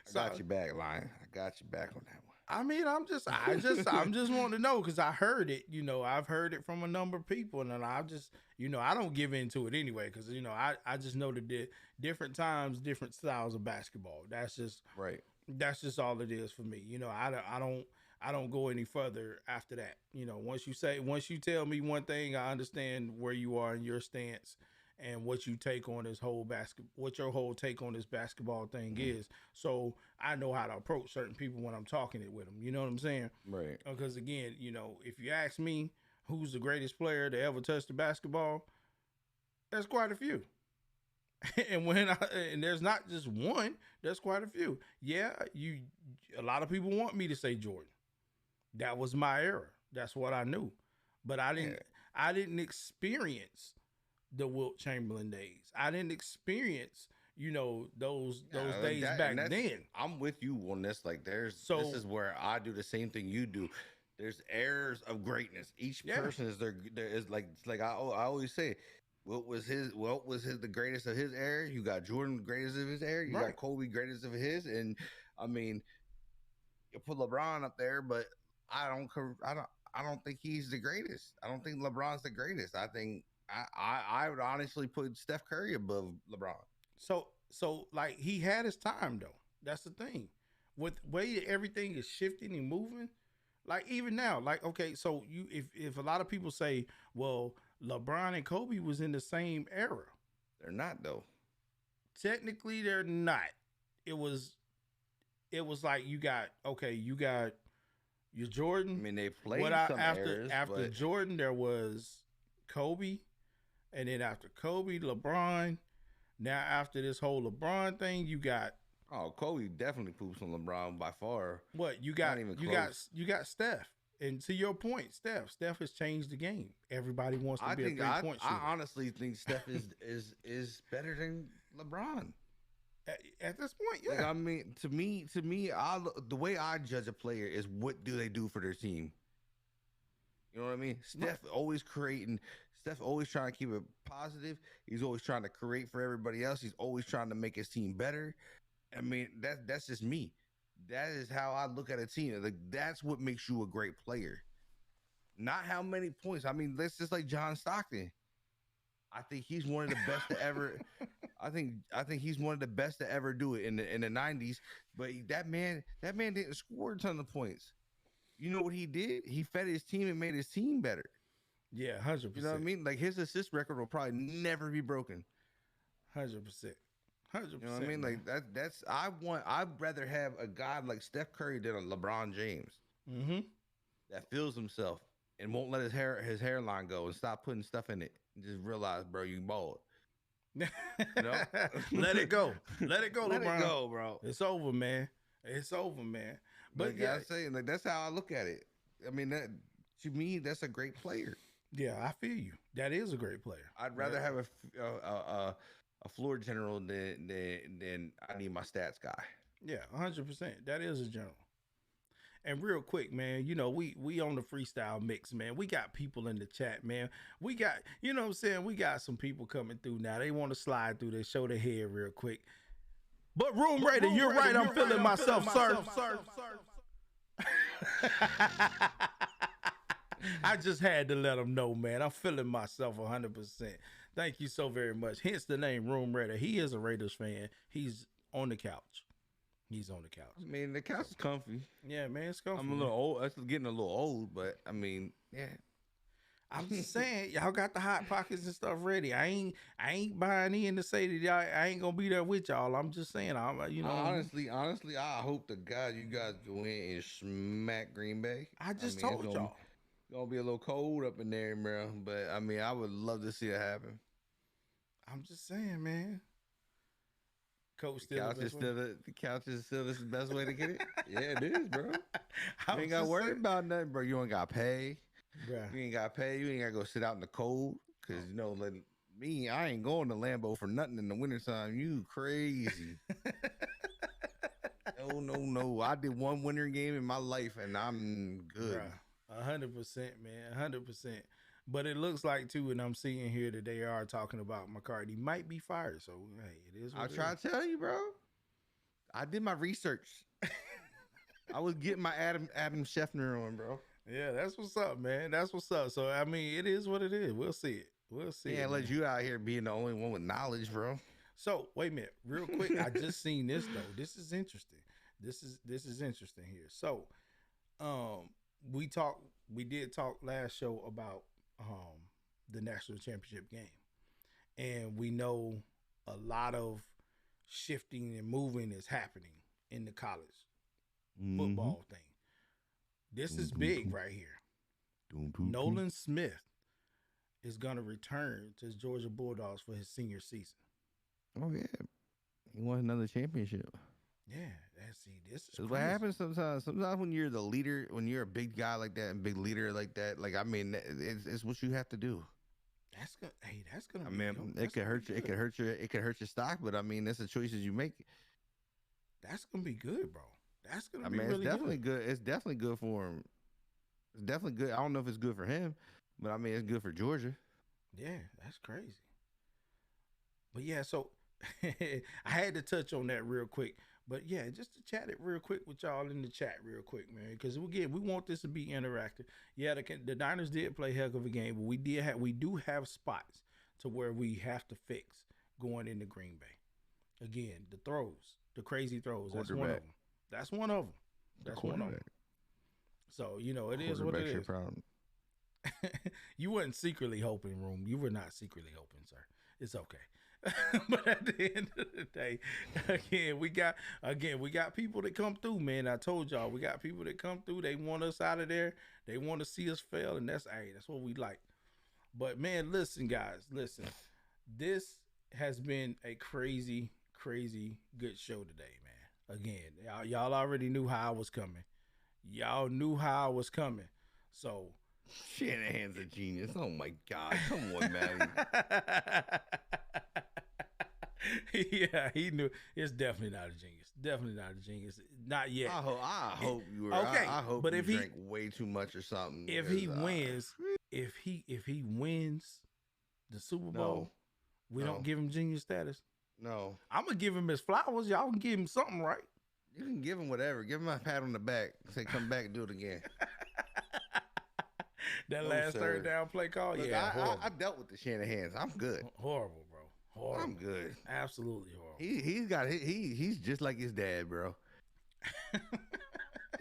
I got your back, Lion. I got your back on that one. I mean, I'm just wanting to know because I heard it. You know, I've heard it from a number of people, and I just, I don't give into it anyway because I just know that different times, different styles of basketball. That's just Right. That's just all it is for me. I don't go any further after that. Once you tell me one thing, I understand where you are in your stance and what you take on this whole what your whole take on this basketball thing is. So I know how to approach certain people when I'm talking it with them. You know what I'm saying? Right. Because again, if you ask me who's the greatest player to ever touch the basketball, there's quite a few. And there's not just one, there's quite a few. Yeah, a lot of people want me to say Jordan. That was my era. That's what I knew. But I didn't experience the Wilt Chamberlain days. I didn't experience, those days back then. I'm with you on this. Like, this is where I do the same thing you do. There's eras of greatness. Each person is there is like I always say. What was the greatest of his era? You got Jordan, greatest of his era. You got Kobe, greatest of his. And I mean, you put LeBron up there, but I don't think he's the greatest. I don't think LeBron's the greatest. I think I would honestly put Steph Curry above LeBron. So like he had his time though. That's the thing. With the way everything is shifting and moving, like even now, like okay, so if a lot of people say, well, LeBron and Kobe was in the same era. They're not though. Technically, they're not. It was like you got your Jordan. I mean, they played eras, after Jordan, there was Kobe, and then after Kobe, LeBron. Now after this whole LeBron thing, you got Kobe definitely poops on LeBron by far. What you got? You got Steph. And to your point, Steph has changed the game. Everybody wants to be a 3-point shooter. I honestly think Steph is better than LeBron. At this point, yeah. Like, I mean, to me, the way I judge a player is what do they do for their team. You know what I mean? Steph always creating. Steph always trying to keep it positive. He's always trying to create for everybody else. He's always trying to make his team better. I mean, that's just me. That is how I look at a team. Like, that's what makes you a great player. Not how many points. I mean, that's just like John Stockton. I think he's one of the best to ever. I think he's one of the best to ever do it in the 90s. But that man didn't score a ton of points. You know what he did? He fed his team and made his team better. Yeah, 100%. You know what I mean? Like his assist record will probably never be broken. 100%. 100%. You know what I mean? Man. Like I'd rather have a guy like Steph Curry than a LeBron James. Mm-hmm. That feels himself and won't let his hairline go and stop putting stuff in it. And just realize, bro, you bald. You know? Let it go. Let it go, Let LeBron. it go, bro. It's over, man. It's over, man. But yeah, I say like that's how I look at it. I mean, that to me, that's a great player. Yeah, I feel you. That is a great player. I'd rather have a floor general than I need my stats guy. Yeah, 100%. That is a general. And real quick, man, you know, we on the freestyle mix, man. We got people in the chat, man. We got, you know what I'm saying? We got some people coming through now. They want to slide through this, show their head real quick. But Room Raider, you're right. I'm feeling myself, sir. I just had to let them know, man. I'm feeling myself 100%. Thank you so very much. Hence the name Room Raider. He is a Raiders fan. He's on the couch. He's on the couch. I mean, the couch is comfy. Yeah, man, it's comfy. I'm a little old. It's getting a little old, but I mean, yeah. I'm just saying, y'all got the hot pockets and stuff ready. I ain't buying in to say that y'all, I ain't gonna be there with y'all. I'm just saying, you know. Honestly, I hope to God you guys go in and smack Green Bay. I just told y'all. Gonna be a little cold up in there, bro. But I mean, I would love to see it happen. I'm just saying, man. Coach The couch is still the best way to get it. Yeah, it is, bro. You ain't got to just worry saying. about nothing, bro. You ain't got to pay. Bruh. You ain't got to pay. You ain't got to go sit out in the cold. Because, you know, like me, I ain't going to Lambeau for nothing in the wintertime. You crazy. No. I did one winter game in my life, and I'm good. Bruh, 100%, man, 100%. But it looks like, too, and I'm seeing here that they are talking about McCarthy might be fired. So, hey, it is what I it try is. to tell you, bro. I did my research. I was getting my Adam Scheffner on, bro. Yeah, that's what's up, man. That's what's up. So, I mean, it is what it is. We'll see it. We'll see Yeah, it. let man. you out here being the only one with knowledge, bro. So, wait a minute. Real quick, I just seen this, though. This is interesting. This is interesting here. So, we did talk last show about the national championship game, and we know a lot of shifting and moving is happening in the college football thing. This is big right here. Nolan Smith is gonna return to his Georgia Bulldogs for his senior season. Oh yeah, he won another championship. Yeah, this is That's what crazy. happens sometimes. Sometimes when you're the leader, when you're a big guy like that and big leader like that, like I mean, it's what you have to do. That's gonna. I be mean, dope. it That's could gonna hurt be you. It good. could hurt your. It could hurt your stock. But I mean, that's the choices you make. That's gonna be good, bro. That's gonna I be mean, really it's definitely good. good. It's definitely good for him. It's definitely good. I don't know if it's good for him, but I mean, it's good for Georgia. Yeah, that's crazy. But yeah, so I had to touch on that real quick. But yeah, just to chat it real quick with y'all in the chat real quick, man, because again, we want this to be interactive. Yeah, the Niners did play heck of a game, but we do have spots to where we have to fix going into Green Bay. Again, the throws, the crazy throws. That's one of them. That's one of them. That's one of them. So you know, it is what it is. Problem. You weren't secretly hoping, Room. You were not secretly hoping, sir. It's okay. But at the end of the day, we got people that come through, man. I told y'all, we got people that come through. They want us out of there. They want to see us fail, and that's what we like. But man, listen, guys, listen. This has been a crazy, crazy good show today, man. Again, y'all already knew how I was coming. Y'all knew how I was coming. So Shanahan's a genius. Oh my God. Come on, man. Yeah, he knew. It's definitely not a genius. Definitely not a genius. Not yet. I hope you were. Okay, I hope but you if he- drank way too much or something. If because, he wins, if he wins the Super Bowl, we No. don't give him genius status. no, I'm gonna give him his flowers. Y'all can give him something, right? you can give him whatever. Give him a pat on the back. Say, come back and do it again. That No, last sir. third down play call, Look, yeah, horrible. I dealt with the Shanahan's. I'm good. Horrible, bro. Horrible. I'm good. Absolutely horrible. He's just like his dad, bro.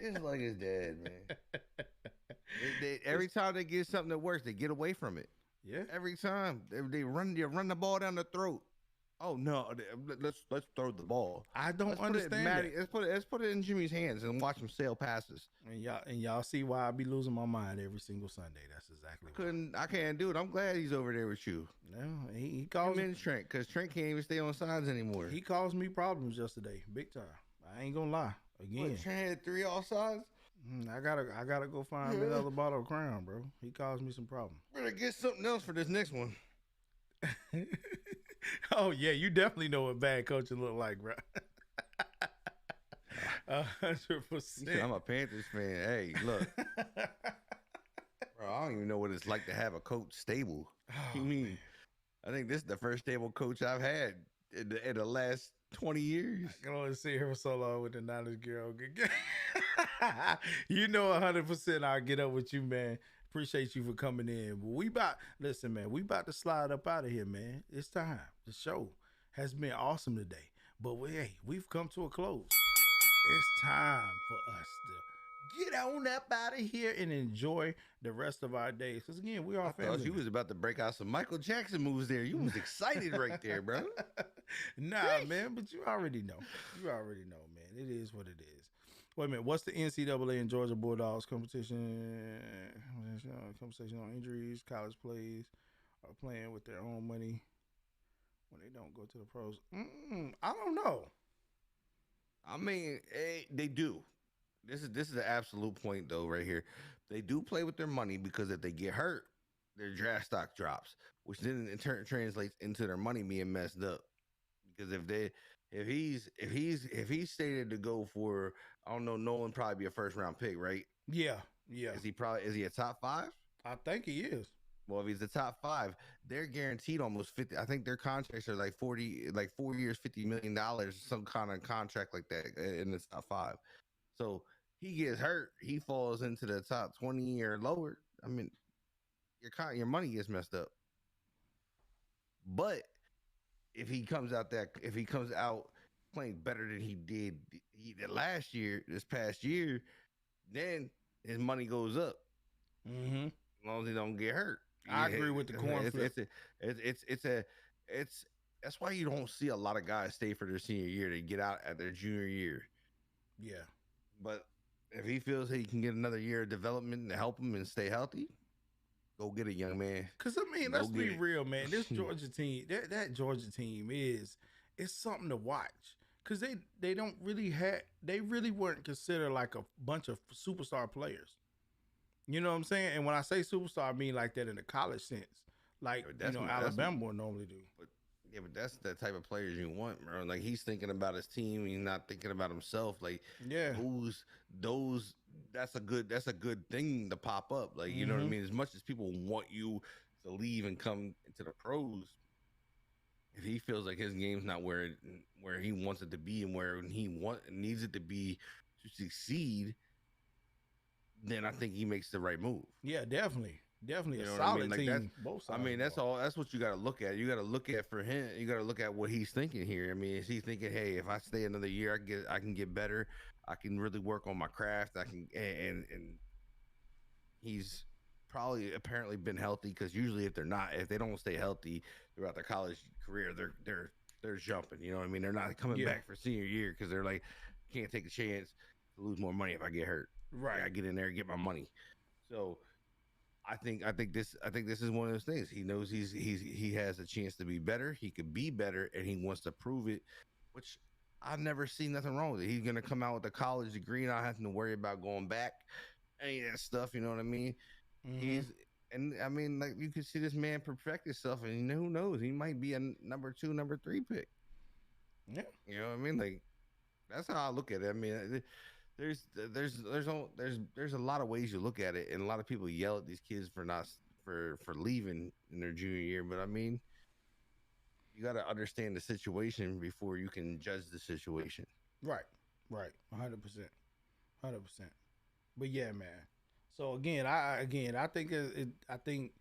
Just like his dad, man. Every time they get something that works, they get away from it. Yeah. Every time they run the ball down the throat. Oh no, let's throw the ball. I don't Let's put it in understand Matty- that. let's put it in Jimmy's hands and watch him sail passes. And y'all see why I be losing my mind every single Sunday. That's exactly why. I can't do it. I'm glad he's over there with you. No, he Call calls him in Trent, because Trent can't even stay on sides anymore. he caused me problems yesterday, big time. I ain't gonna lie. Again, What, Trent had 3 offsides? I gotta go find me another bottle of Crown, bro. He caused me some problems. Better get something else for this next one. Oh yeah, you definitely know what bad coaching look like, bro. He said, I'm a Panthers fan. Hey, look, bro, I don't even know what it's like to have a coach stable. You mean? I think this is the first stable coach I've had in the last 20 years. I can only see her for so long with the Niners girl. You know 100% I'll get up with you, man. Appreciate you for coming in. But we about to slide up out of here, man. It's time. The show has been awesome today. But we've come to a close. It's time for us to get on up out of here and enjoy the rest of our days. Because again, we are I family. thought you was about to break out some Michael Jackson moves there. You was excited right there, bro. Nah, man, but you already know. You already know, man. It is what it is. Wait a minute. What's the NCAA and Georgia Bulldogs competition? Conversation on injuries, college plays, are playing with their own money when they don't go to the pros. I don't know. I mean, they do. This is an absolute point though, right here. They do play with their money because if they get hurt, their draft stock drops, which then in turn translates into their money being messed up. Because if he's stated to go for, I don't know, Nolan probably be a first round pick, right? Yeah. Is he a top 5? I think he is. Well, if he's the top 5, they're guaranteed almost 50. I think their contracts are like 4 years, $50 million, some kind of contract like that in the top 5. So he gets hurt, he falls into the top 20 or lower. I mean, your money gets messed up. But if he comes out playing better than he did this past year, then his money goes up. Mm-hmm. As long as he don't get hurt. I agree with the corn flip. That's why you don't see a lot of guys stay for their senior year to get out at their junior year. Yeah. But if he feels he can get another year of development to help him and stay healthy, go get it, young man. Because, I mean, let's be real, man. This Georgia team, that Georgia team it's something to watch. Because they really weren't considered like a bunch of superstar players. You know what I'm saying? And when I say superstar, I mean like that in the college sense. Like, Alabama would normally do. But that's the type of players you want, bro. Like, he's thinking about his team. He's not thinking about himself. Like, yeah, that's a good thing to pop up. Like, you know what I mean? As much as people want you to leave and come into the pros, if he feels like his game's not where he wants it to be and where he needs it to be to succeed, then I think he makes the right move. Yeah, definitely. Definitely you a solid team. Like both sides. I mean, that's what you got to look at. You got to look at for him. You got to look at what he's thinking here. I mean, is he thinking, hey, if I stay another year, I can get better. I can really work on my craft. I can, and he's probably apparently been healthy, because usually if they don't stay healthy throughout their college career, they're jumping. You know what I mean? They're not coming back for senior year because they're like, can't take a chance to lose more money if I get hurt. Right. I get in there and get my money. So I think this is one of those things. He knows he has a chance to be better. He could be better, and he wants to prove it, which I've never seen nothing wrong with it. He's gonna come out with a college degree, not having to worry about going back, any of that stuff. You know what I mean? Like, you can see this man perfect himself, and who knows, he might be a number 2, number 3 pick. Yeah, you know what I mean? Like, that's how I look at it. I mean, there's a lot of ways you look at it, and a lot of people yell at these kids for leaving in their junior year. But I mean, you got to understand the situation before you can judge the situation. Right, 100%. But yeah, man. So again, I think I think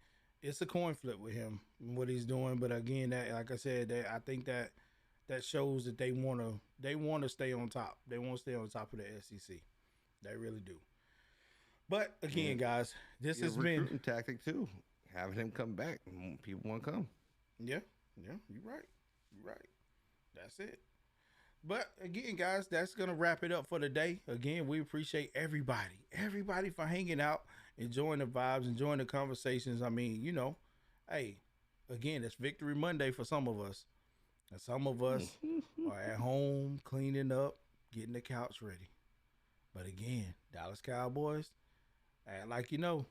it's a coin flip with him and what he's doing. But again, that, like I said, I think that shows that they want to stay on top. They want to stay on top of the SEC. They really do. But again, guys, this has been recruiting tactic too. Having him come back, people want to come. Yeah, you're right. That's it. But again, guys, that's gonna wrap it up for today. Again, we appreciate everybody for hanging out, enjoying the vibes, enjoying the conversations. I mean, hey, again, it's Victory Monday for some of us. And some of us are at home cleaning up, getting the couch ready. But again, Dallas Cowboys, act like you know.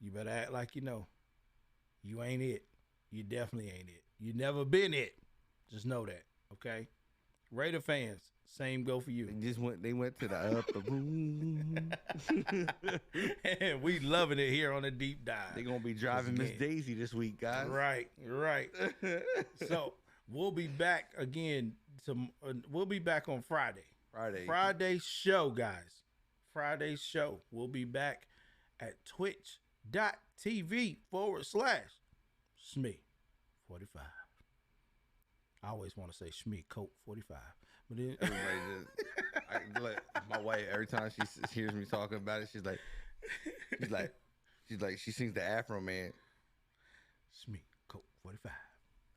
You better act like you know. You ain't it. You definitely ain't it. You never been it. Just know that, okay? Raider fans, Same go for you. They went to the upper room. And we loving it here on the deep dive. They're gonna be driving Miss Daisy this week, guys. Right. So we'll be back again. We'll be back on Friday. Friday show, guys. Friday show. We'll be back at twitch.tv/Shmee45. I always want to say Shmee Coke 45. But then like, my wife, every time she hears me talking about it, she's like, she sings the Afro Man. Shmee Coke 45.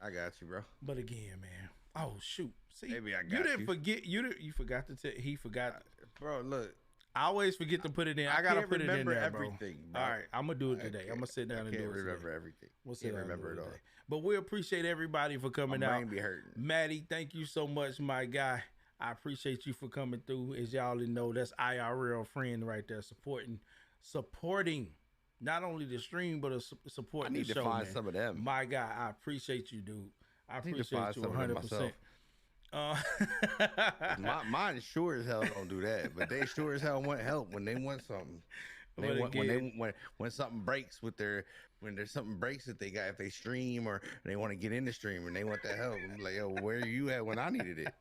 I got you, bro. But again, man. Oh shoot. See, maybe I got you didn't forget. You forgot to tell. He forgot. Bro, look. I always forget to put it in. I gotta put it in there, everything, bro. All right, I'm gonna do it today. I'm gonna sit down and do it. I can't remember everything. We'll sit down remember it all. Today. But we appreciate everybody for coming My out. brain be hurting. Maddie, thank you so much, my guy. I appreciate you for coming through. As y'all know, that's IRL friend right there, supporting not only the stream but supporting the show. I need to find some of them. My guy, I appreciate you, dude. I appreciate you 100%. Mine sure as hell don't do that, but they sure as hell want help when they want something. When something breaks when there's something breaks that they got, if they stream or they want to get in the stream and they want that help, I'm like, yo, where are you at when I needed it?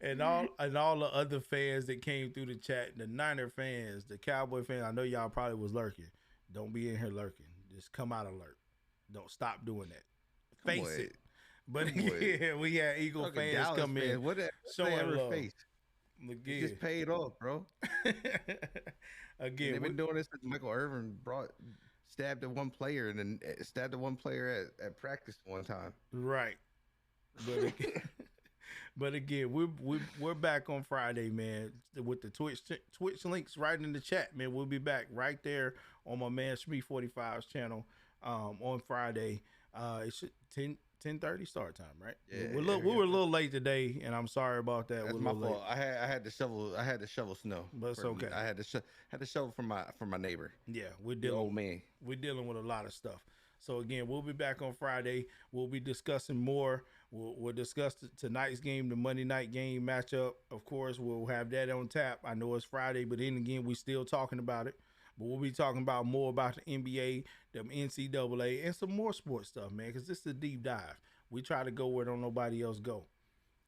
and all the other fans that came through the chat, the Niner fans, the Cowboy fans, I know y'all probably was lurking. Don't be in here lurking. Just come out alert. Don't stop doing that. Face it. But again, we had Eagle fans Dallas come in. What showing love. Face? Again. Just paid off, bro. Again, they've been doing this since Michael Irvin stabbed at one player and then stabbed at one player at practice one time. Right. But again, we're back on Friday, man, with the Twitch links right in the chat, man. We'll be back right there on my man Shmee45's channel on Friday. It should 10:30 start time, right? Yeah, we were a little late today, and I'm sorry about that. That's my fault. I had to shovel snow. But it's okay. I had to shovel for my neighbor. Yeah, we're dealing with a lot of stuff. So again, we'll be back on Friday. We'll be discussing more. We'll discuss tonight's game, the Monday night game matchup. Of course, we'll have that on tap. I know it's Friday, but then again, we still talking about it. But we'll be talking about more about the NBA, the NCAA, and some more sports stuff, man, because this is a deep dive. We try to go where don't nobody else go.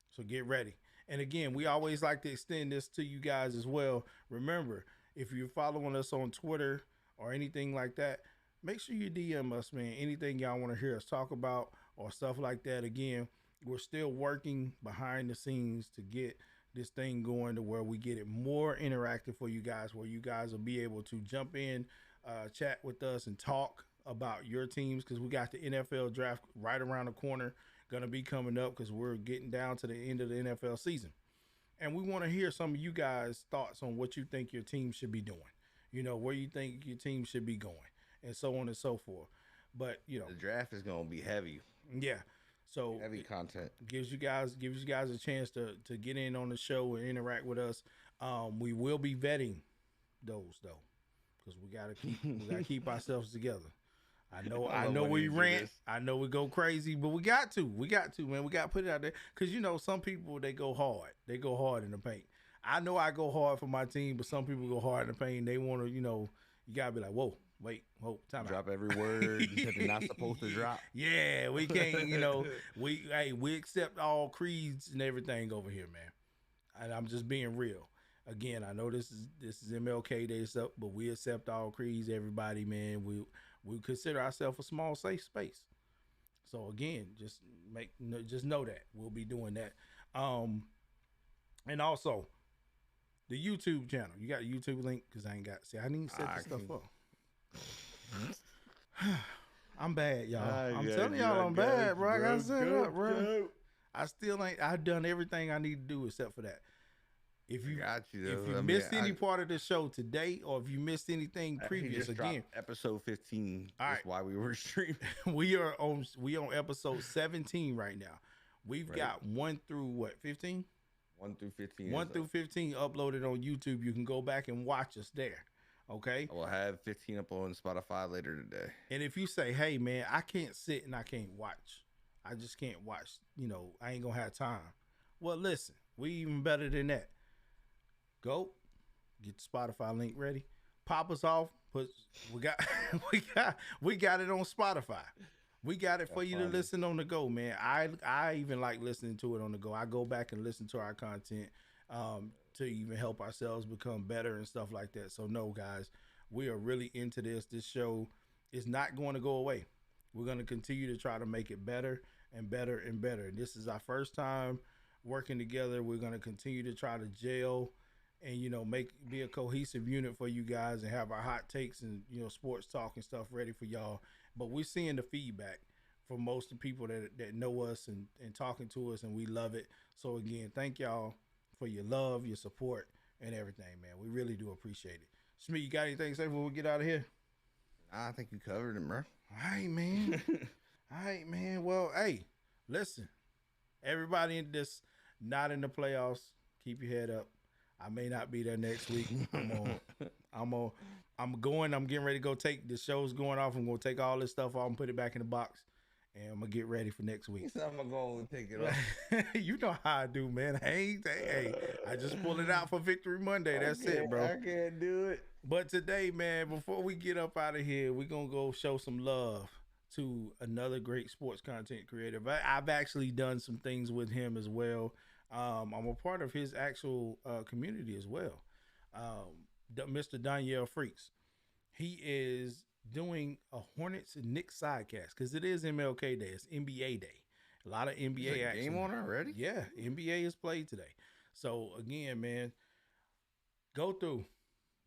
So get ready. And again, we always like to extend this to you guys as well. Remember, if you're following us on Twitter or anything like that, make sure you DM us, man. Anything y'all want to hear us talk about or stuff like that. Again, we're still working behind the scenes to get this thing going to where we get it more interactive for you guys, where you guys will be able to jump in, chat with us and talk about your teams, because we got the NFL draft right around the corner, going to be coming up because we're getting down to the end of the NFL season. And we want to hear some of you guys' thoughts on what you think your team should be doing, where you think your team should be going, and so on and so forth. But, the draft is going to be heavy. Yeah. So heavy content gives you guys a chance to get in on the show and interact with us. We will be vetting those though, because we gotta keep ourselves together. I know we rant, I know we go crazy, but we got to, man. We got to put it out there, because some people, they go hard in the paint. I know I go hard for my team, but some people go hard in the paint. They want to, you gotta be like, whoa. Wait, time drop out. Every word that they're not supposed to drop. Yeah, we can't, we accept all creeds and everything over here, man. And I'm just being real. Again, I know this is MLK Day stuff, but we accept all creeds, everybody, man. We consider ourselves a small, safe space. So again, just know that we'll be doing that. And also the YouTube channel. You got a YouTube link? Because I need to set this stuff up. I'm bad, y'all. I'm telling y'all I'm bad, bro. I gotta set it up, bro. I've done everything I need to do except for that. If you missed any part of the show today, or if you missed anything previous, again, episode 15. That's why we were streaming. we on episode 17 right now. We've got 1 through 15? 1 through 15. 1 through 15 uploaded on YouTube. You can go back and watch us there. Okay. I will have 15 up on Spotify later today. And if you say, hey man, I can't sit and I can't watch. I just can't watch. I ain't gonna have time. Well, listen, we even better than that. Go get the Spotify link ready. Pop us off. Put we got we got it on Spotify. We got it for That's you to funny. listen on the go, man. I even like listening to it on the go. I go back and listen to our content to even help ourselves become better and stuff like that. So no, guys, we are really into this. This show is not going to go away. We're going to continue to try to make it better and better and better. This is our first time working together. We're going to continue to try to gel and make be a cohesive unit for you guys and have our hot takes and sports talk and stuff ready for y'all. But we're seeing the feedback from most of the people that know us and talking to us, and we love it. So again, thank y'all for your love, your support, and everything, man. We really do appreciate it. Smee, you got anything to say before we get out of here? I think you covered it, bro. All right, man. All right, man. Well, hey, listen, everybody in this not in the playoffs, keep your head up. I may not be there next week. I'm getting ready to go take the show's going off. I'm gonna take all this stuff off and put it back in the box. And I'm gonna get ready for next week. I'm gonna go and take it off. You know how I do, man. I just pull it out for Victory Monday. That's it, bro. I can't do it. But today, man, before we get up out of here, we're gonna go show some love to another great sports content creator. I've actually done some things with him as well. I'm a part of his actual community as well. Mr. Danielle Freaks. He is doing a Hornets and Knicks sidecast because it is MLK Day. It's NBA Day. A lot of NBA action. Game on already? Yeah, NBA is played today. So again, man, go through,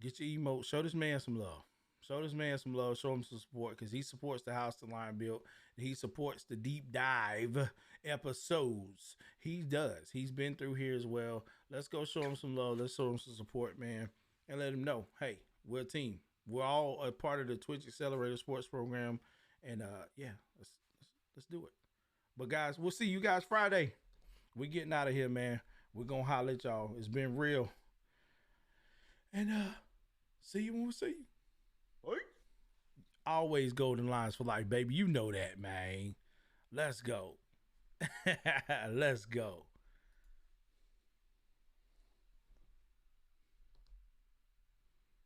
get your emote, show this man some love. Show this man some love, show him some support because he supports the House the Line built. He supports the deep dive episodes. He does. He's been through here as well. Let's go show him some love. Let's show him some support, man, and let him know, hey, we're a team. We're all a part of the Twitch Accelerator Sports Program, and yeah, let's do it. But guys, we'll see you guys Friday. We're getting out of here, man. We're gonna holler at y'all. It's been real, and see you when we see you. Always golden lines for life, baby. You know that, man. Let's go. Let's go.